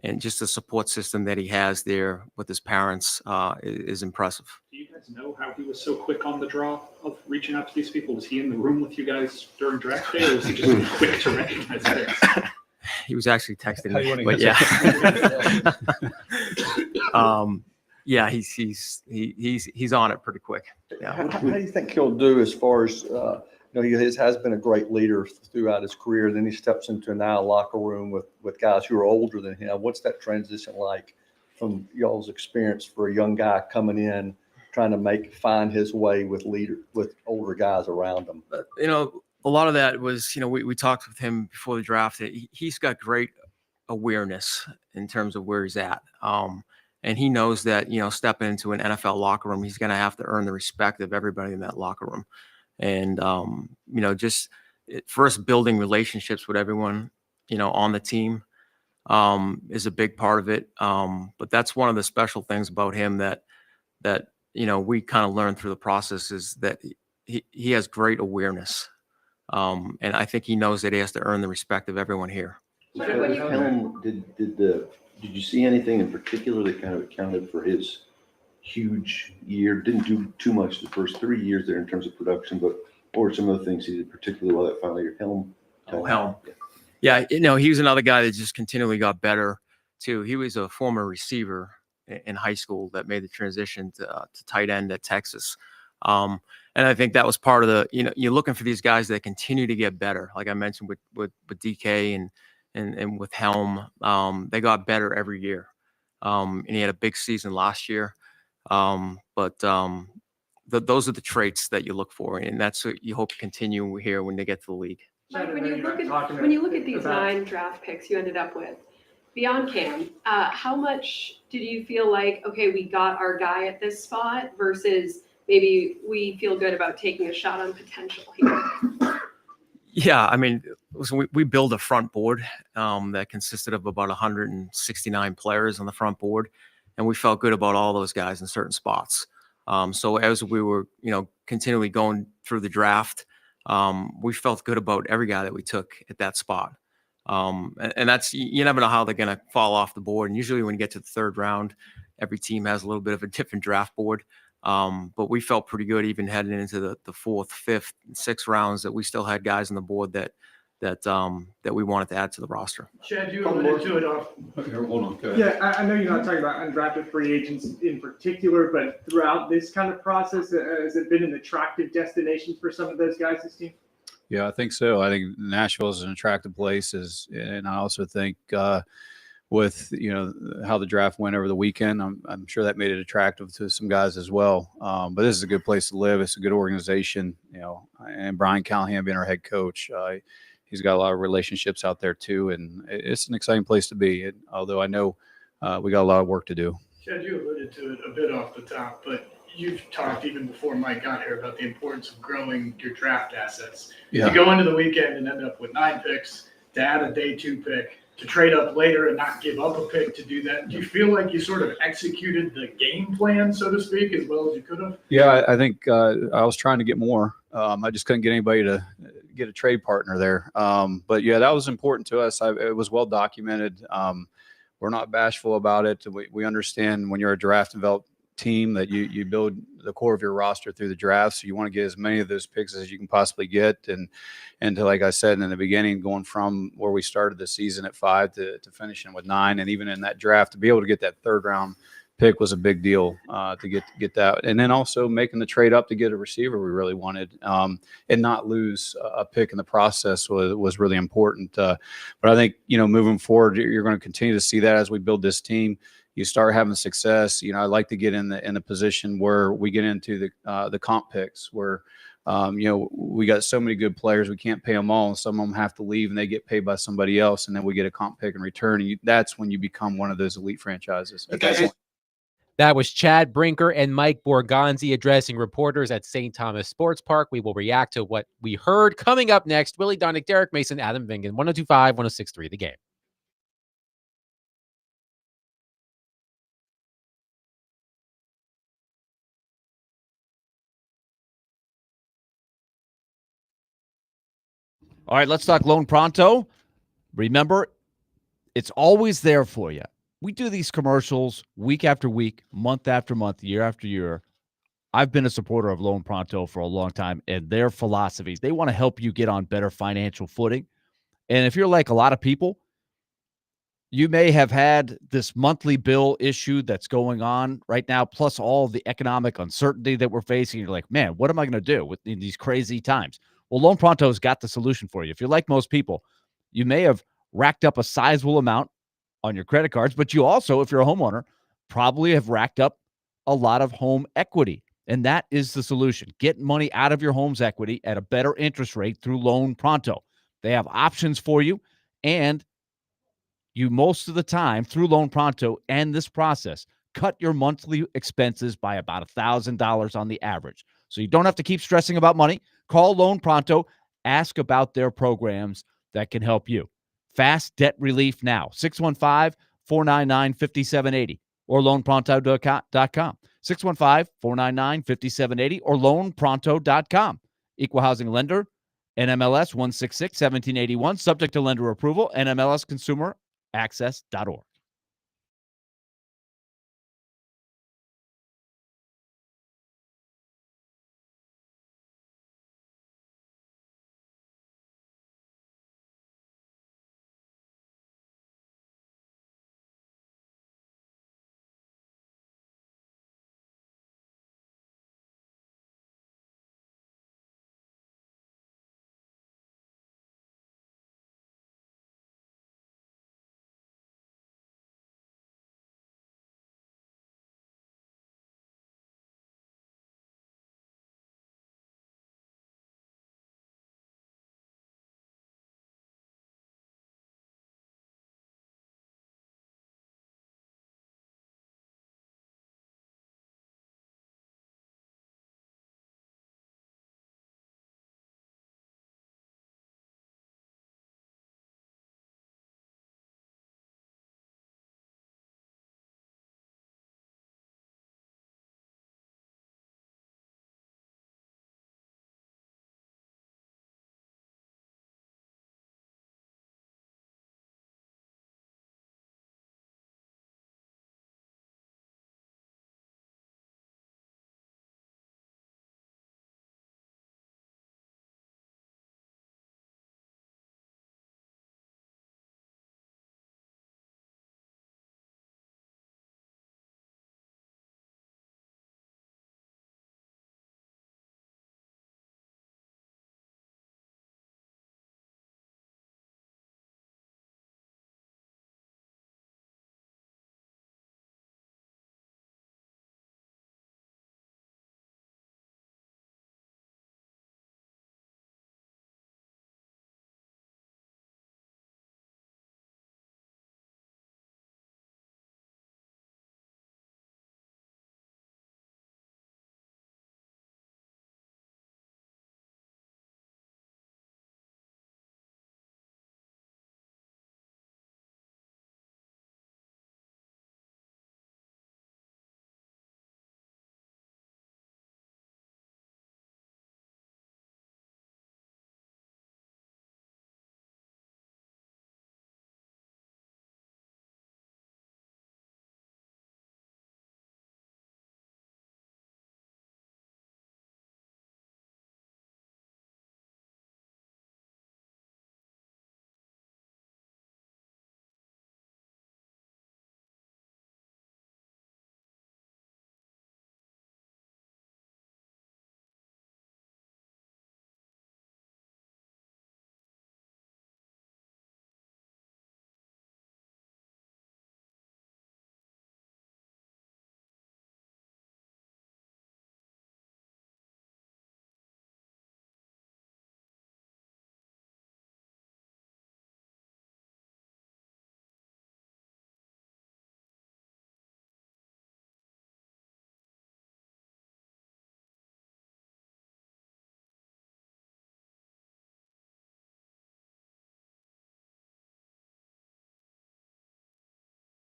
And just the support system that he has there with his parents is impressive.
Do you guys know how he was so quick on the draw of reaching out to these people? Was he in the room with you guys during draft day, or was he just quick to recognize this?
He was actually texting
How you
me,
wanna
but yeah, he's on it pretty quick. Yeah.
How do you think he'll do as far as he has been a great leader throughout his career. Then he steps into now a locker room with guys who are older than him. What's that transition like from y'all's experience for a young guy coming in, trying to find his way with older guys around him?
A lot of that was, we talked with him before the draft. He's got great awareness in terms of where he's at. And he knows that, stepping into an NFL locker room, he's going to have to earn the respect of everybody in that locker room. And, just first building relationships with everyone, on the team is a big part of it. But that's one of the special things about him that we kind of learned through the process is that he has great awareness. And I think he knows that he has to earn the respect of everyone here.
Did you see anything in particular that kind of accounted for his huge year? Didn't do too much the first 3 years there in terms of production, but what were some of the things he did particularly well that finally your Helm?
Yeah, he was another guy that just continually got better too. He was a former receiver in high school that made the transition to tight end at Texas. And I think that was part of you're looking for these guys that continue to get better. Like I mentioned with DK and with Helm, they got better every year. And he had a big season last year. Those are the traits that you look for, and that's what you hope to continue here when they get to the league.
Mike, when you look at these 9 draft picks you ended up with, beyond Cam, how much did you feel like, okay, we got our guy at this spot versus maybe we feel good about taking a shot on potential here?
Yeah, I mean, we build a front board that consisted of about 169 players on the front board, and we felt good about all those guys in certain spots. So as we were, continually going through the draft, we felt good about every guy that we took at that spot. And that's, you never know how they're going to fall off the board. And usually when you get to the 3rd round, every team has a little bit of a different draft board. But we felt pretty good even heading into the 4th, 5th, and 6th rounds that we still had guys on the board that we wanted to add to the roster.
Chad, you alluded to it off.
Okay, hold on. Go ahead.
Yeah, I know you're not talking about undrafted free agents in particular, but throughout this kind of process, has it been an attractive destination for some of those guys' this team?
Yeah, I think so. I think Nashville is an attractive place, and I also think with how the draft went over the weekend, I'm sure that made it attractive to some guys as well. But this is a good place to live. It's a good organization, and Brian Callahan being our head coach, he's got a lot of relationships out there too, and it's an exciting place to be. Although I know we got a lot of work to do.
Chad, you alluded to it a bit off the top, but you've talked even before Mike got here about the importance of growing your draft assets.
Yeah.
To go into the weekend and end up with 9 picks, to add a day 2 pick, to trade up later and not give up a pick to do that. Do you feel like you sort of executed the game plan, so to speak, as well as you could have?
Yeah, I think I was trying to get more. I just couldn't get anybody to get a trade partner there. But yeah, that was important to us. It was well documented. We're not bashful about it. We understand when you're a draft developed team that you build the core of your roster through the draft. So you want to get as many of those picks as you can possibly get. And to, like I said in the beginning, going from where we started the season at 5 to finishing with 9, and even in that draft to be able to get that 3rd round pick was a big deal to get that. And then also making the trade up to get a receiver we really wanted, and not lose a pick in the process was really important. But I think, moving forward, you're going to continue to see that as we build this team. You start having success. I'd like to get in a position where we get into the comp picks where, we got so many good players, we can't pay them all, and some of them have to leave and they get paid by somebody else, and then we get a comp pick in return. And that's when you become one of those elite franchises. At that point.
That was Chad Brinker and Mike Borgonzi addressing reporters at St. Thomas Sports Park. We will react to what we heard coming up next. Willie Donick, Derek Mason, Adam Vingan, 102.5, 106.3 The Game.
All right, let's talk Loan Pronto. Remember, it's always there for you. We do these commercials week after week, month after month, year after year. I've been a supporter of Loan Pronto for a long time, and their philosophies, they want to help you get on better financial footing. And if you're like a lot of people, you may have had this monthly bill issue that's going on right now, plus all the economic uncertainty that we're facing. You're like, man, what am I going to do in these crazy times? Well, Loan Pronto's got the solution for you. If you're like most people, you may have racked up a sizable amount on your credit cards, but you also, if you're a homeowner, probably have racked up a lot of home equity. And that is the solution. Get money out of your home's equity at a better interest rate through Loan Pronto. They have options for you, and you most of the time through Loan Pronto and this process cut your monthly expenses by about $1,000 on the average. So you don't have to keep stressing about money. Call Loan Pronto. Ask about their programs that can help you. Fast debt relief now. 615-499-5780 or loanpronto.com. 615-499-5780 or loanpronto.com. Equal housing lender, NMLS 166-1781, subject to lender approval, NMLSconsumeraccess.org.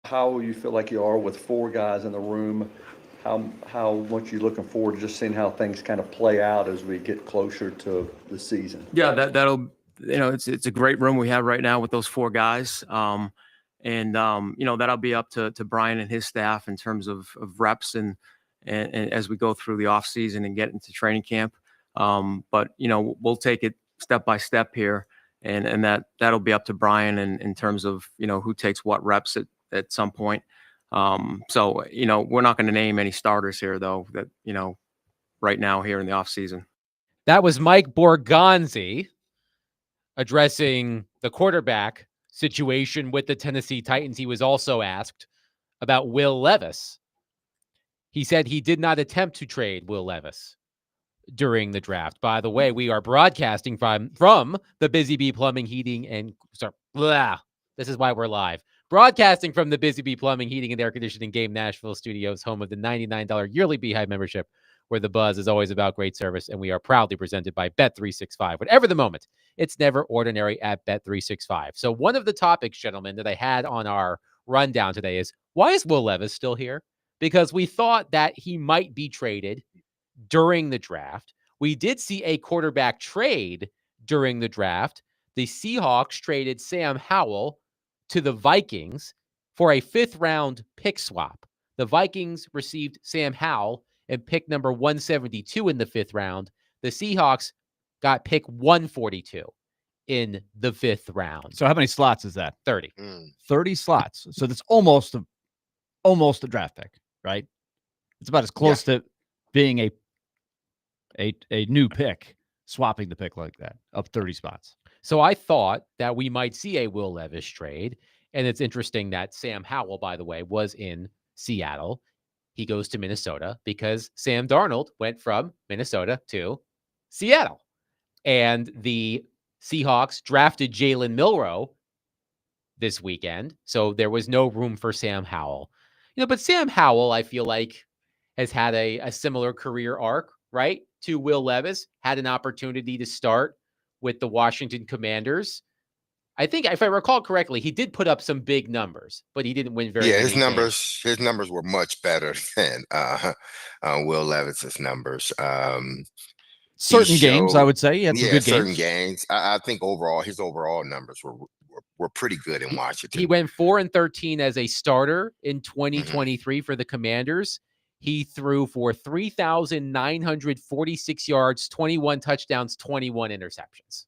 how you feel like you are with 4 guys in the room, how much you looking forward to just seeing how things kind of play out as we get closer to the season?
Yeah, that'll, it's a great room we have right now with those 4 guys. That'll be up to Brian and his staff in terms of reps and as we go through the off season and get into training camp. But we'll take it step by step here, and that'll be up to Brian in terms of who takes what reps at some point. So we're not going to name any starters here though, that right now here in the off season.
That was Mike Borgonzi addressing the quarterback situation with the Tennessee Titans. He was also asked about Will Levis. He said he did not attempt to trade Will Levis during the draft. By the way, we are broadcasting from the Busy Bee Plumbing, Heating, and this is why we're live. Broadcasting from the Busy Bee Plumbing, Heating, and Air Conditioning Game Nashville studios, home of the $99 yearly Beehive membership, where the buzz is always about great service, and we are proudly presented by Bet365. Whatever the moment, it's never ordinary at Bet365. So one of the topics, gentlemen, that I had on our rundown today is, why is Will Levis still here? Because we thought that he might be traded during the draft. We did see a quarterback trade during the draft. The Seahawks traded Sam Howell to the Vikings for a 5th-round pick swap. The Vikings received Sam Howell and pick number 172 in the 5th round. The Seahawks got pick 142 in the 5th round.
So how many slots is that?
30.
30 slots. So that's almost a draft pick, right? It's about as close to being a new pick, swapping the pick like that, up 30 spots.
So I thought that we might see a Will Levis trade. And it's interesting that Sam Howell, by the way, was in Seattle. He goes to Minnesota because Sam Darnold went from Minnesota to Seattle. And the Seahawks drafted Jalen Milroe this weekend. So there was no room for Sam Howell. But Sam Howell, I feel like, has had a similar career arc, right, to Will Levis. Had an opportunity to start with the Washington Commanders. I think, if I recall correctly, he did put up some big numbers, but he didn't win very many
his
games.
His numbers were much better than Will Levis's numbers.
Certain games, I would say, he had some good
certain
games.
games. I think overall, his overall numbers were pretty good in Washington.
He went 4-13 as a starter in 2023 for the Commanders. He threw for 3,946 yards, 21 touchdowns, 21 interceptions.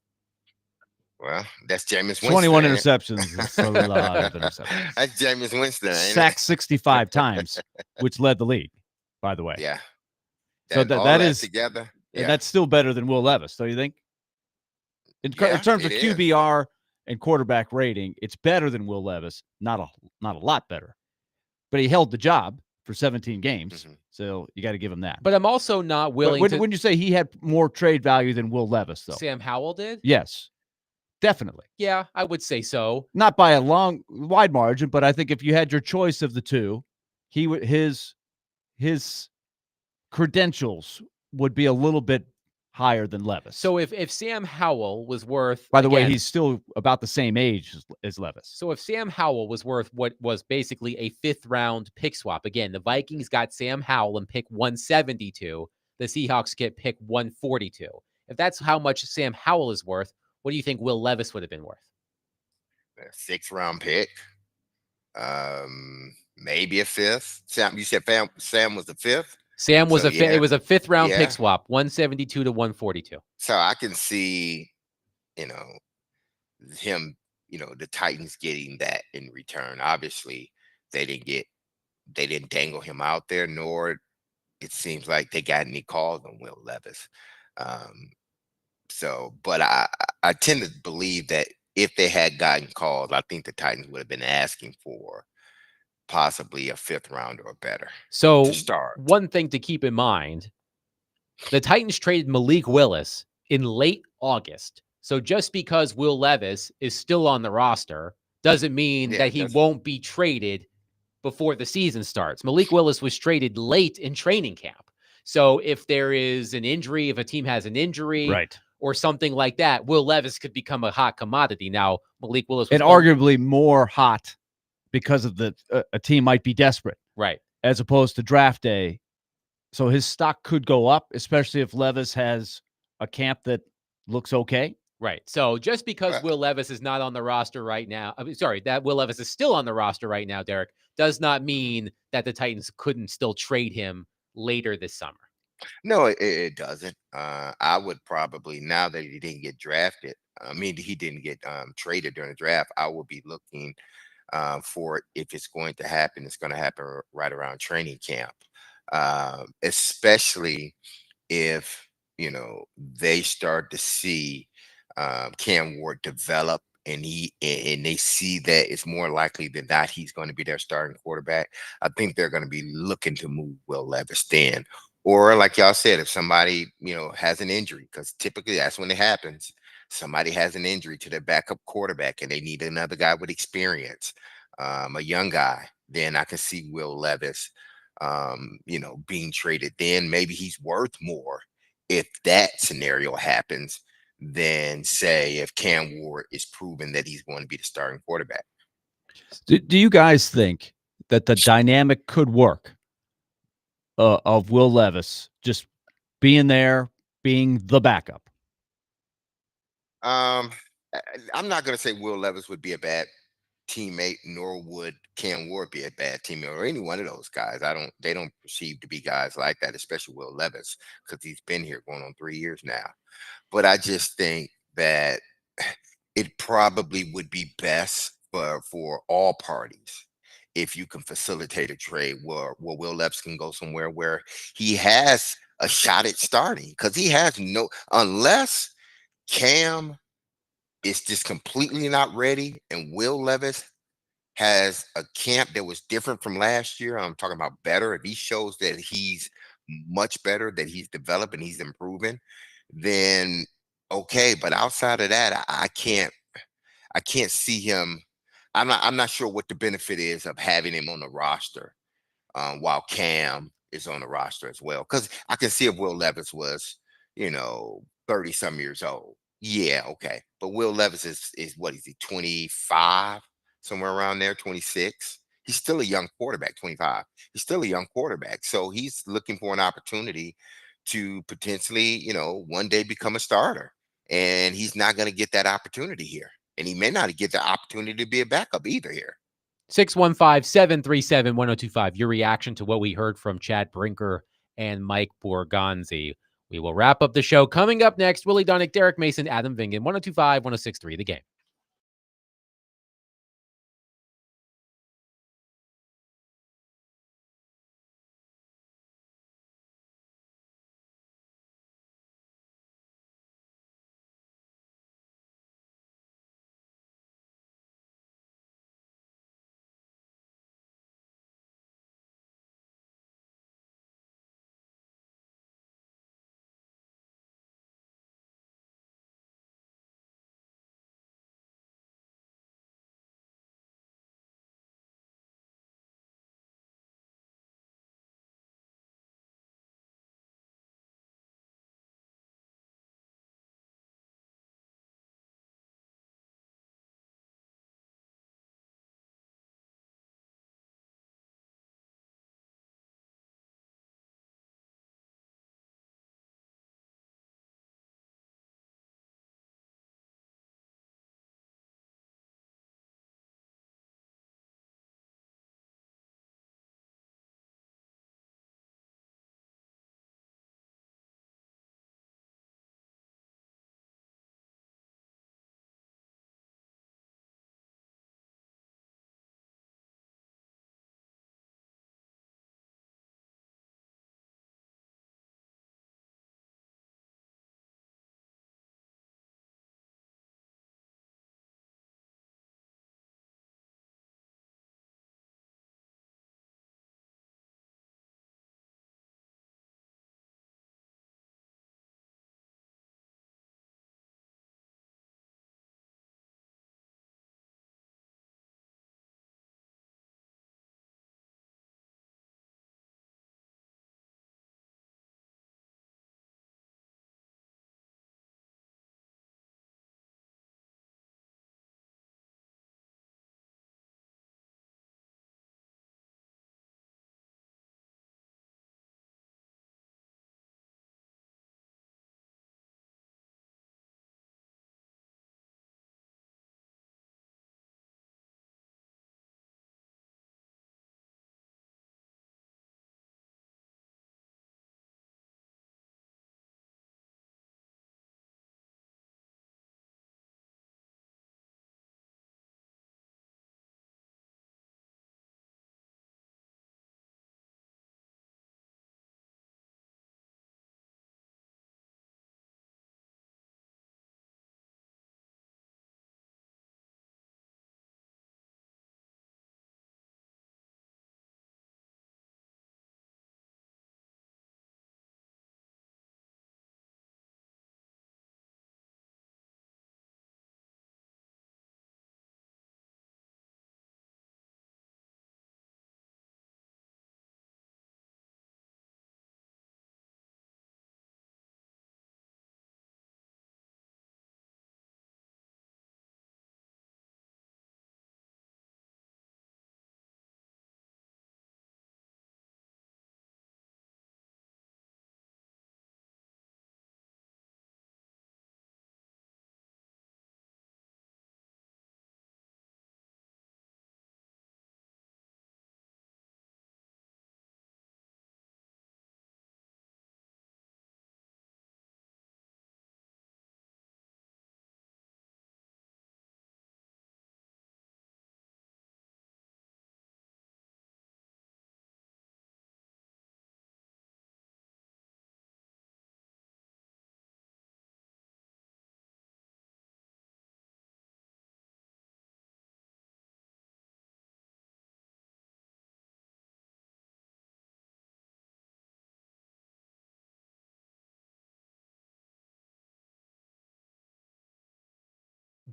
Well, that's Jameis Winston.
21 interceptions is a lot of interceptions.
That's Jameis Winston, ain't
Sacked 65 times, which led the league, by the way.
Yeah.
So that is
together.
Yeah. That's still better than Will Levis, don't you think? In terms of QBR and quarterback rating, it's better than Will Levis. Not a lot better, but he held the job for 17 games, so you got to give him that.
But I'm also not willing.
When you say he had more trade value than Will Levis, though,
Sam Howell did.
Yes. Definitely.
Yeah, I would say so.
Not by a wide margin, but I think if you had your choice of the two, his credentials would be a little bit higher than Levis.
So if Sam Howell was worth,
by the way, he's still about the same age as Levis.
So if Sam Howell was worth what was basically a 5th-round pick swap, again, the Vikings got Sam Howell and pick 172. The Seahawks get pick 142. If that's how much Sam Howell is worth, what do you think Will Levis would have been worth?
A 6th-round pick, maybe a 5th. Sam, you said Sam was the 5th.
Sam was it was a 5th-round pick swap, 172 to 142.
So I can see, him, the Titans getting that in return. Obviously, they didn't dangle him out there, nor it seems like they got any calls on Will Levis. But I tend to believe that if they had gotten called, I think the Titans would have been asking for possibly a 5th round or better.
So
to start.
One thing to keep in mind, the Titans traded Malik Willis in late August. So just because Will Levis is still on the roster doesn't mean that he won't be traded before the season starts. Malik Willis was traded late in training camp. So if there is an injury, if a team has an injury,
right,
or something like that, Will Levis could become a hot commodity. Now, Malik Willis was
arguably more hot because of a team might be desperate,
right?
As opposed to draft day. So his stock could go up, especially if Levis has a camp that looks okay.
Right. So just because Will Levis is not on the roster right now, that Will Levis is still on the roster right now, Derek, does not mean that the Titans couldn't still trade him later this summer.
No, it doesn't. I would probably, now that he didn't get drafted, he didn't get traded during the draft, I will be looking for it. If it's going to happen, it's going to happen right around training camp, especially if, they start to see Cam Ward develop, and they see that it's more likely than not he's going to be their starting quarterback. I think they're going to be looking to move Will Levis then. Or like y'all said, if somebody, has an injury, because typically that's when it happens. Somebody has an injury to their backup quarterback and they need another guy with experience, a young guy, then I can see Will Levis, being traded. Then maybe he's worth more if that scenario happens than, say, if Cam Ward is proven that he's going to be the starting quarterback.
Do you guys think that the dynamic could work of Will Levis just being there, being the backup?
I'm not going to say Will Levis would be a bad teammate, nor would Cam Ward be a bad teammate, or any one of those guys. They don't perceive to be guys like that, especially Will Levis, because he's been here going on 3 years now. But I just think that it probably would be best for all parties if you can facilitate a trade where Will Levis can go somewhere where he has a shot at starting, because he has no, unless Cam is just completely not ready and Will Levis has a camp that was different from last year. I'm talking about better. If he shows that he's much better, that he's developing, he's improving, then okay. But outside of that, I can't see him. I'm not sure what the benefit is of having him on the roster while Cam is on the roster as well. Because I can see if Will Levis was, 30 some years old. Yeah, okay. But Will Levis is what is he, 25, somewhere around there, 26. He's still a young quarterback, 25. He's still a young quarterback. So he's looking for an opportunity to potentially, one day become a starter. And he's not going to get that opportunity here. And he may not get the opportunity to be a backup either here.
615-737-1025. Your reaction to what we heard from Chad Brinker and Mike Borgonzi. We will wrap up the show. Coming up next, Willie Dunnick, Derek Mason, Adam Vingan, 1025-1063 The Game.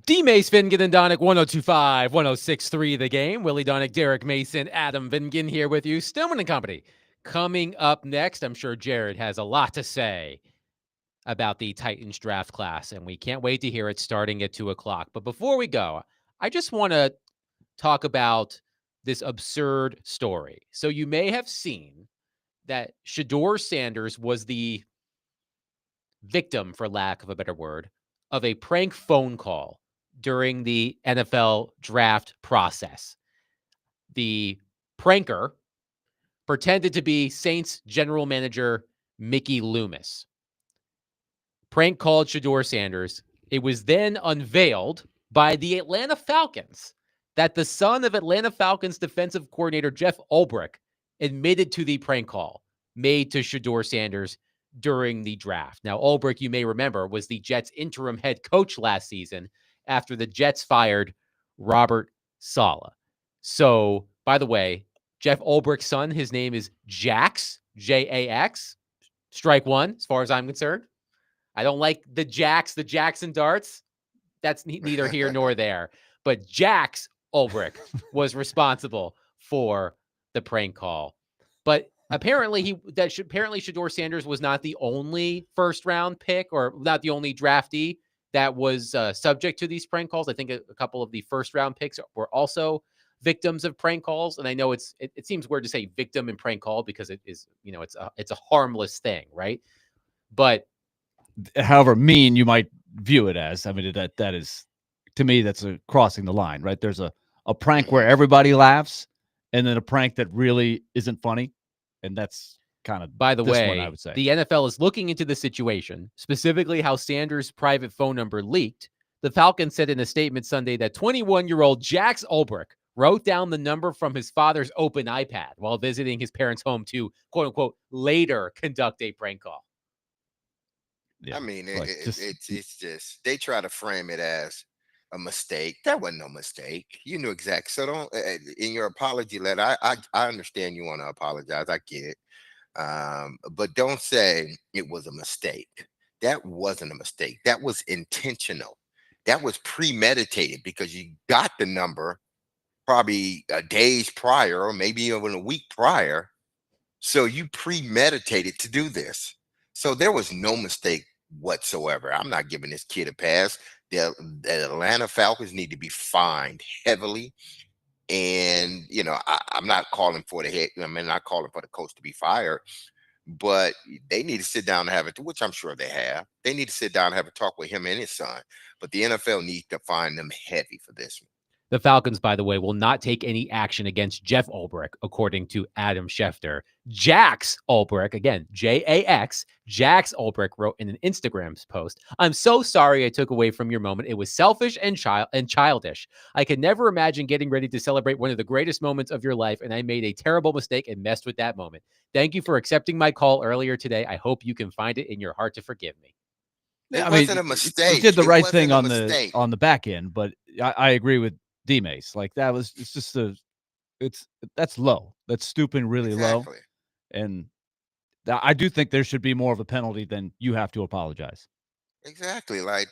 D. Mace, Vingan, and Donick, 1025, 1063 the game. Willie Donick, Derek Mason, Adam Vingan here with you. Stillman and Company. Coming up next, I'm sure Jared has a lot to say about the Titans draft class, and we can't wait to hear it starting at 2 o'clock. But before we go, I just want to talk about this absurd story. So you may have seen that Shedeur Sanders was the victim, for lack of a better word, of a prank phone call during the NFL draft process. The pranker pretended to be Saints general manager Mickey Loomis. Prank called Shedeur Sanders. It was then unveiled by the Atlanta Falcons that the son of Atlanta Falcons defensive coordinator Jeff Ulbrich admitted to the prank call made to Shedeur Sanders during the draft. Now, Ulbrich, you may remember, was the Jets' interim head coach last season after the Jets fired Robert Saleh. So, by the way, Jeff Ulbrich's son, his name is Jax, Jax. Strike one, as far as I'm concerned. I don't like the Jackson darts. That's neither here nor there. But Jax Ulbrich was responsible for the prank call. But apparently apparently Shedeur Sanders was not the only first round pick or not the only draftee that was subject to these prank calls. I think a couple of the first round picks were also victims of prank calls. And I know it seems weird to say victim and prank call because it is, it's a harmless thing, right? But
however mean you might view it as, I mean, that is, to me, that's crossing the line, right? There's a prank where everybody laughs, and then a prank that really isn't funny, and that's kind of,
by the way,
one, I would say.
The NFL is looking into the situation, specifically how Sanders' private phone number leaked. The Falcons said in a statement Sunday that 21-year-old Jax Ulbrich wrote down the number from his father's open iPad while visiting his parents' home to, quote unquote, later conduct a prank call.
Yeah, I mean, it's just, they try to frame it as a mistake. That wasn't no mistake. You knew exactly. So don't, in your apology letter, I understand you want to apologize. I get it. But don't say it was a mistake. That wasn't a mistake. That was intentional. That was premeditated because you got the number probably days prior or maybe even a week prior. So you premeditated to do this. So there was no mistake whatsoever. I'm not giving this kid a pass. The Atlanta Falcons need to be fined heavily. And, I'm not calling for the head. I'm not calling for the coach to be fired, but they need to sit down and have it, which I'm sure they have. They need to sit down and have a talk with him and his son. But the NFL needs to fine them heavy for this one.
The Falcons, by the way, will not take any action against Jeff Ulbrich, according to Adam Schefter. Jax Ulbrich, again, Jax, Jax Ulbrich wrote in an Instagram post, "I'm so sorry I took away from your moment. It was selfish and childish. I could never imagine getting ready to celebrate one of the greatest moments of your life, and I made a terrible mistake and messed with that moment. Thank you for accepting my call earlier today. I hope you can find it in your heart to forgive me."
It wasn't a mistake.
He did the right thing on the back end, but I agree with D-Mace. Like that's low. That's stooping really low. And I do think there should be more of a penalty than you have to apologize.
Exactly. Like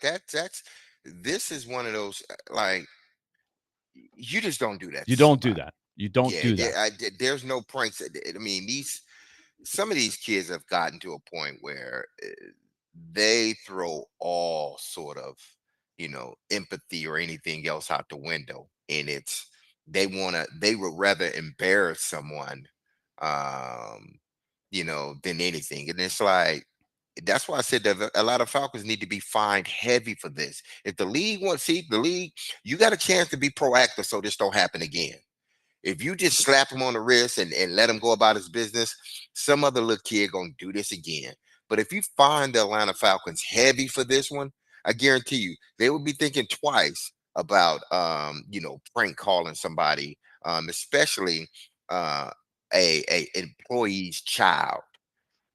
this is one of those, like, you just don't do that.
You don't do that. You don't do that.
There's no pranks. I mean, some of these kids have gotten to a point where they throw all sort of, empathy or anything else out the window. And they would rather embarrass someone, than anything. And it's like, that's why I said that a lot of Falcons need to be fined heavy for this. If the league you got a chance to be proactive so this don't happen again. If you just slap him on the wrist and let him go about his business, some other little kid gonna do this again. But if you find the Atlanta Falcons heavy for this one, I guarantee you they will be thinking twice about prank calling somebody, especially a employee's child,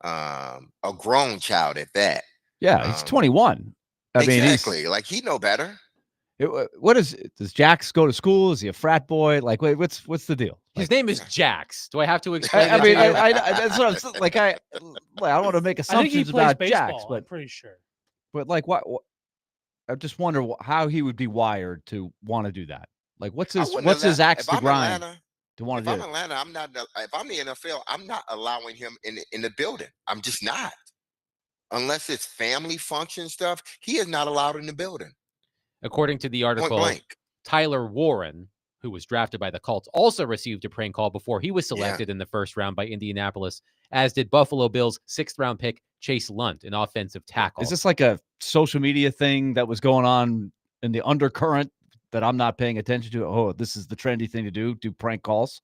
a grown child at that.
Yeah, he's 21.
Exactly. Like, he know better.
Does Jax go to school? Is he a frat boy? Like, wait, what's the deal?
His name is Jax. Do I have to explain?
I mean, that's what I'm saying. Like, I don't want to make assumptions about
baseball,
Jax, but
I'm pretty sure.
But like, what? I just wonder how he would be wired to want to do that. Like, what's
I
his
wouldn't
his
allow,
axe
if
to
I'm
grind
Atlanta,
to want
if
to
I'm
do it?
Atlanta, I'm not, if I'm the NFL, I'm not allowing him in the building. I'm just not. Unless it's family function stuff, he is not allowed in the building.
According to the
Point
article,
blank.
Tyler Warren, who was drafted by the Colts, also received a prank call before he was selected in the first round by Indianapolis, as did Buffalo Bills' 6th-round pick Chase Lunt, an offensive tackle.
Is this like a social media thing that was going on in the undercurrent that I'm not paying attention to? Oh, this is the trendy thing to do prank calls.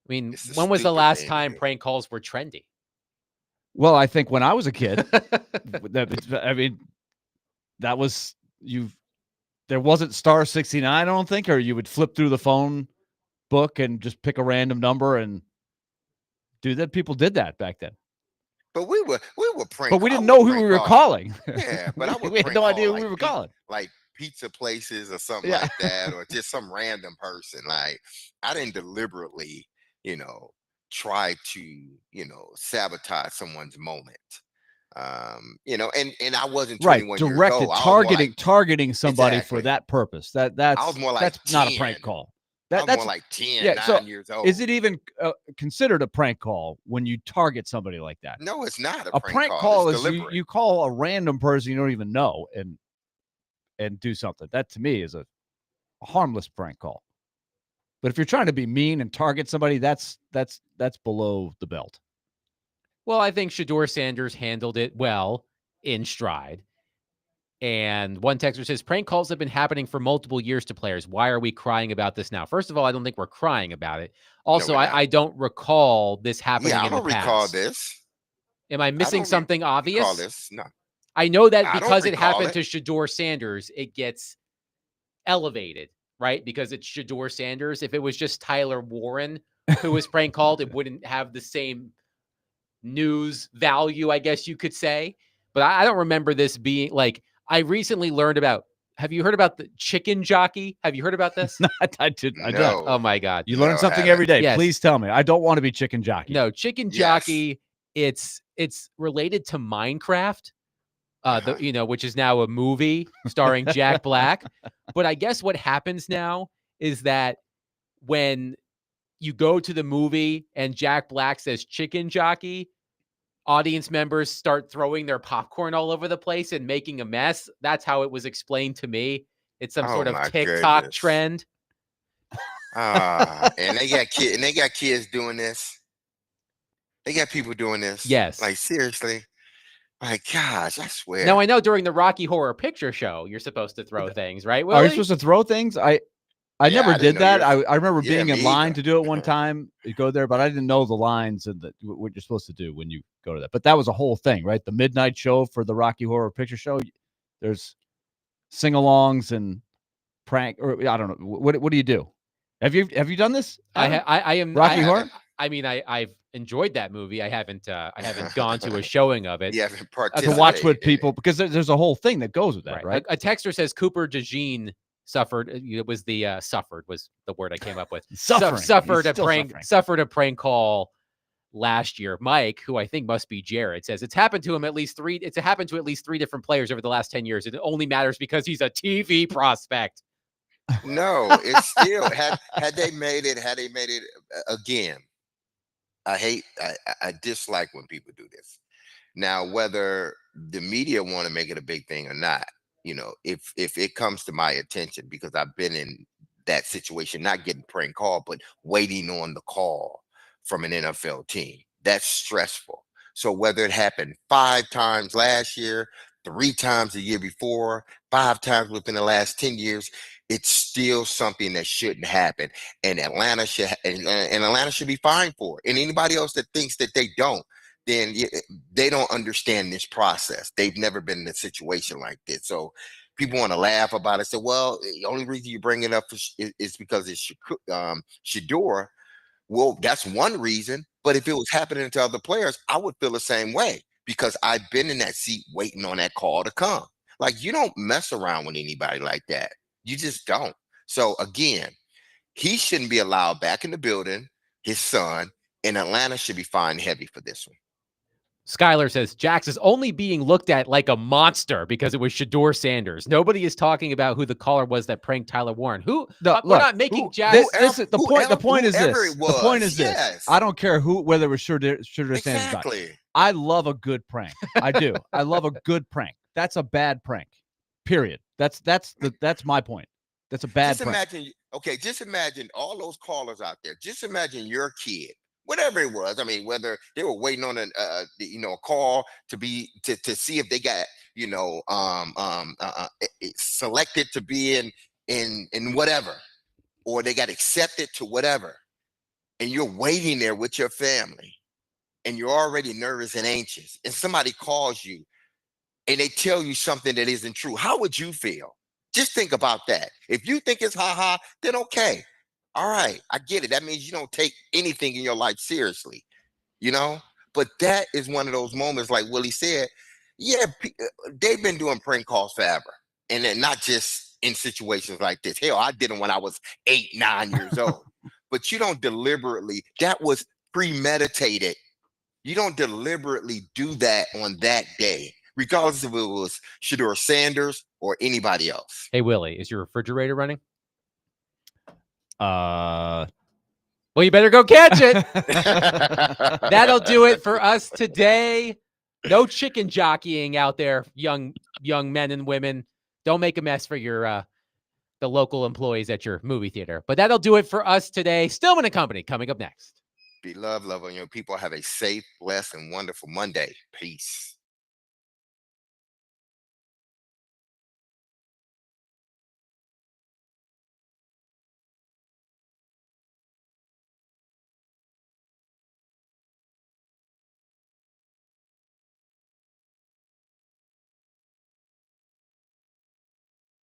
I mean, when was the last time prank calls were trendy?
Well, I think when I was a kid, I mean, that was there wasn't star 69, I don't think, or you would flip through the phone book and just pick a random number and do that. People did that back then.
But we were prank.
But we didn't know who we were calling.
Yeah, but I would
we had no idea who we were calling.
Like pizza places or something like that, or just some random person. Like, I didn't deliberately, try to, sabotage someone's moment. And I wasn't 21 years
directed,
old.
targeting somebody for that purpose. That's
I was more like
that's not a prank call.
I was
That's
more like 10, 9 years old.
Is it even considered a prank call when you target somebody like that?
No, it's not
A prank call is
deliberate.
you call a random person you don't even know and do something. That to me is a harmless prank call. But if you're trying to be mean and target somebody, that's below the belt.
Well, I think Shedeur Sanders handled it well in stride. And one texter says, prank calls have been happening for multiple years to players. Why are we crying about this now? First of all, I don't think we're crying about it. Also, I don't recall this happening in the past.
I don't recall this.
Am I missing something obvious?
Recall this? No.
I know that
I don't
because it
recall
happened
it.
to Shedeur Sanders, it gets elevated, right? Because it's Shedeur Sanders. If it was just Tyler Warren who was prank called, it wouldn't have the same news value, I guess you could say. But I don't remember this being like, I recently learned about, have you heard about the chicken jockey? Have you heard about this?
I did.
No.
Oh my God.
You learn something every day.
Yes.
Please tell me. I don't want to be chicken jockey.
No, chicken jockey. It's related to Minecraft, which is now a movie starring Jack Black. But I guess what happens now is that when you go to the movie and Jack Black says chicken jockey, audience members start throwing their popcorn all over the place and making a mess. That's how it was explained to me. It's some sort of TikTok trend.
And they got kids doing this. They got people doing this.
Yes.
Like, seriously. My gosh, I swear.
Now, I know during the Rocky Horror Picture Show, you're supposed to throw things, right, Willie?
Are you supposed to throw things? I never did that. I remember being in line
either.
to do it one time. You go there, but I didn't know the lines and what you're supposed to do when you go to that. But that was a whole thing, right? The midnight show for the Rocky Horror Picture Show. There's sing-alongs and prank, or I don't know. What do you do? Have you done this?
I am
Rocky Horror.
I mean, I've enjoyed that movie. I haven't gone to a showing of it.
You haven't
To
participated.
watch with people because there's a whole thing that goes with that, right?
A texter says Cooper DeJean suffered. It was the suffered was the word I came up with.
Suffering.
Suffered
He's
a
still
prank.
suffering.
Suffered a prank call last year. Mike, who I think must be Jared, says it's happened to him at least three. It's happened to at least 3 different players over the last 10 years. It only matters because he's a TV prospect.
No, it's still had they made it again. I dislike when people do this. Now, whether the media want to make it a big thing or not, if it comes to my attention, because I've been in that situation, not getting prank call, but waiting on the call from an NFL team, that's stressful. So whether it happened 5 times last year, 3 times the year before, 5 times within the last 10 years, it's still something that shouldn't happen. And Atlanta should be fined for it. And anybody else that thinks that they don't, then they don't understand this process. They've never been in a situation like this. So people want to laugh about it. Say, well, the only reason you bring it up is because it's Shedeur. Well, that's one reason. But if it was happening to other players, I would feel the same way because I've been in that seat waiting on that call to come. Like, you don't mess around with anybody like that. You just don't. So again, he shouldn't be allowed back in the building. His son in Atlanta should be fined heavy for this one.
Skylar says Jax is only being looked at like a monster because it was Shedeur Sanders. Nobody is talking about who the caller was that pranked Tyler Warren. We're not making Jax.
The point is
whoever
this.
it
The point
was,
is this.
yes.
I don't care whether it was Shedeur Sanders or not.
Exactly.
I love a good prank. I do. I love a good prank. That's a bad prank. Period. That's my point. That's a bad prank.
Just imagine all those callers out there. Just imagine your kid, whatever it was. I mean, whether they were waiting on a call to see if they got selected to be in whatever, or they got accepted to whatever, and you're waiting there with your family, and you're already nervous and anxious, and somebody calls you, and they tell you something that isn't true. How would you feel? Just think about that. If you think it's ha-ha, then okay. All right, I get it. That means you don't take anything in your life seriously, But that is one of those moments, like Willie said, they've been doing prank calls forever. And then not just in situations like this. Hell, I did them when I was 8, 9 years old. But you don't deliberately, that was premeditated. You don't deliberately do that on that day, regardless if it was Shedeur Sanders or anybody else.
Hey, Willie, is your refrigerator running? Well, you better go catch it. That'll do it for us today. No chicken jockeying out there, young men and women. Don't make a mess for your the local employees at your movie theater. But that'll do it for us today. Stillman and Company coming up next.
Be love, people. Have a safe, blessed, and wonderful Monday. Peace.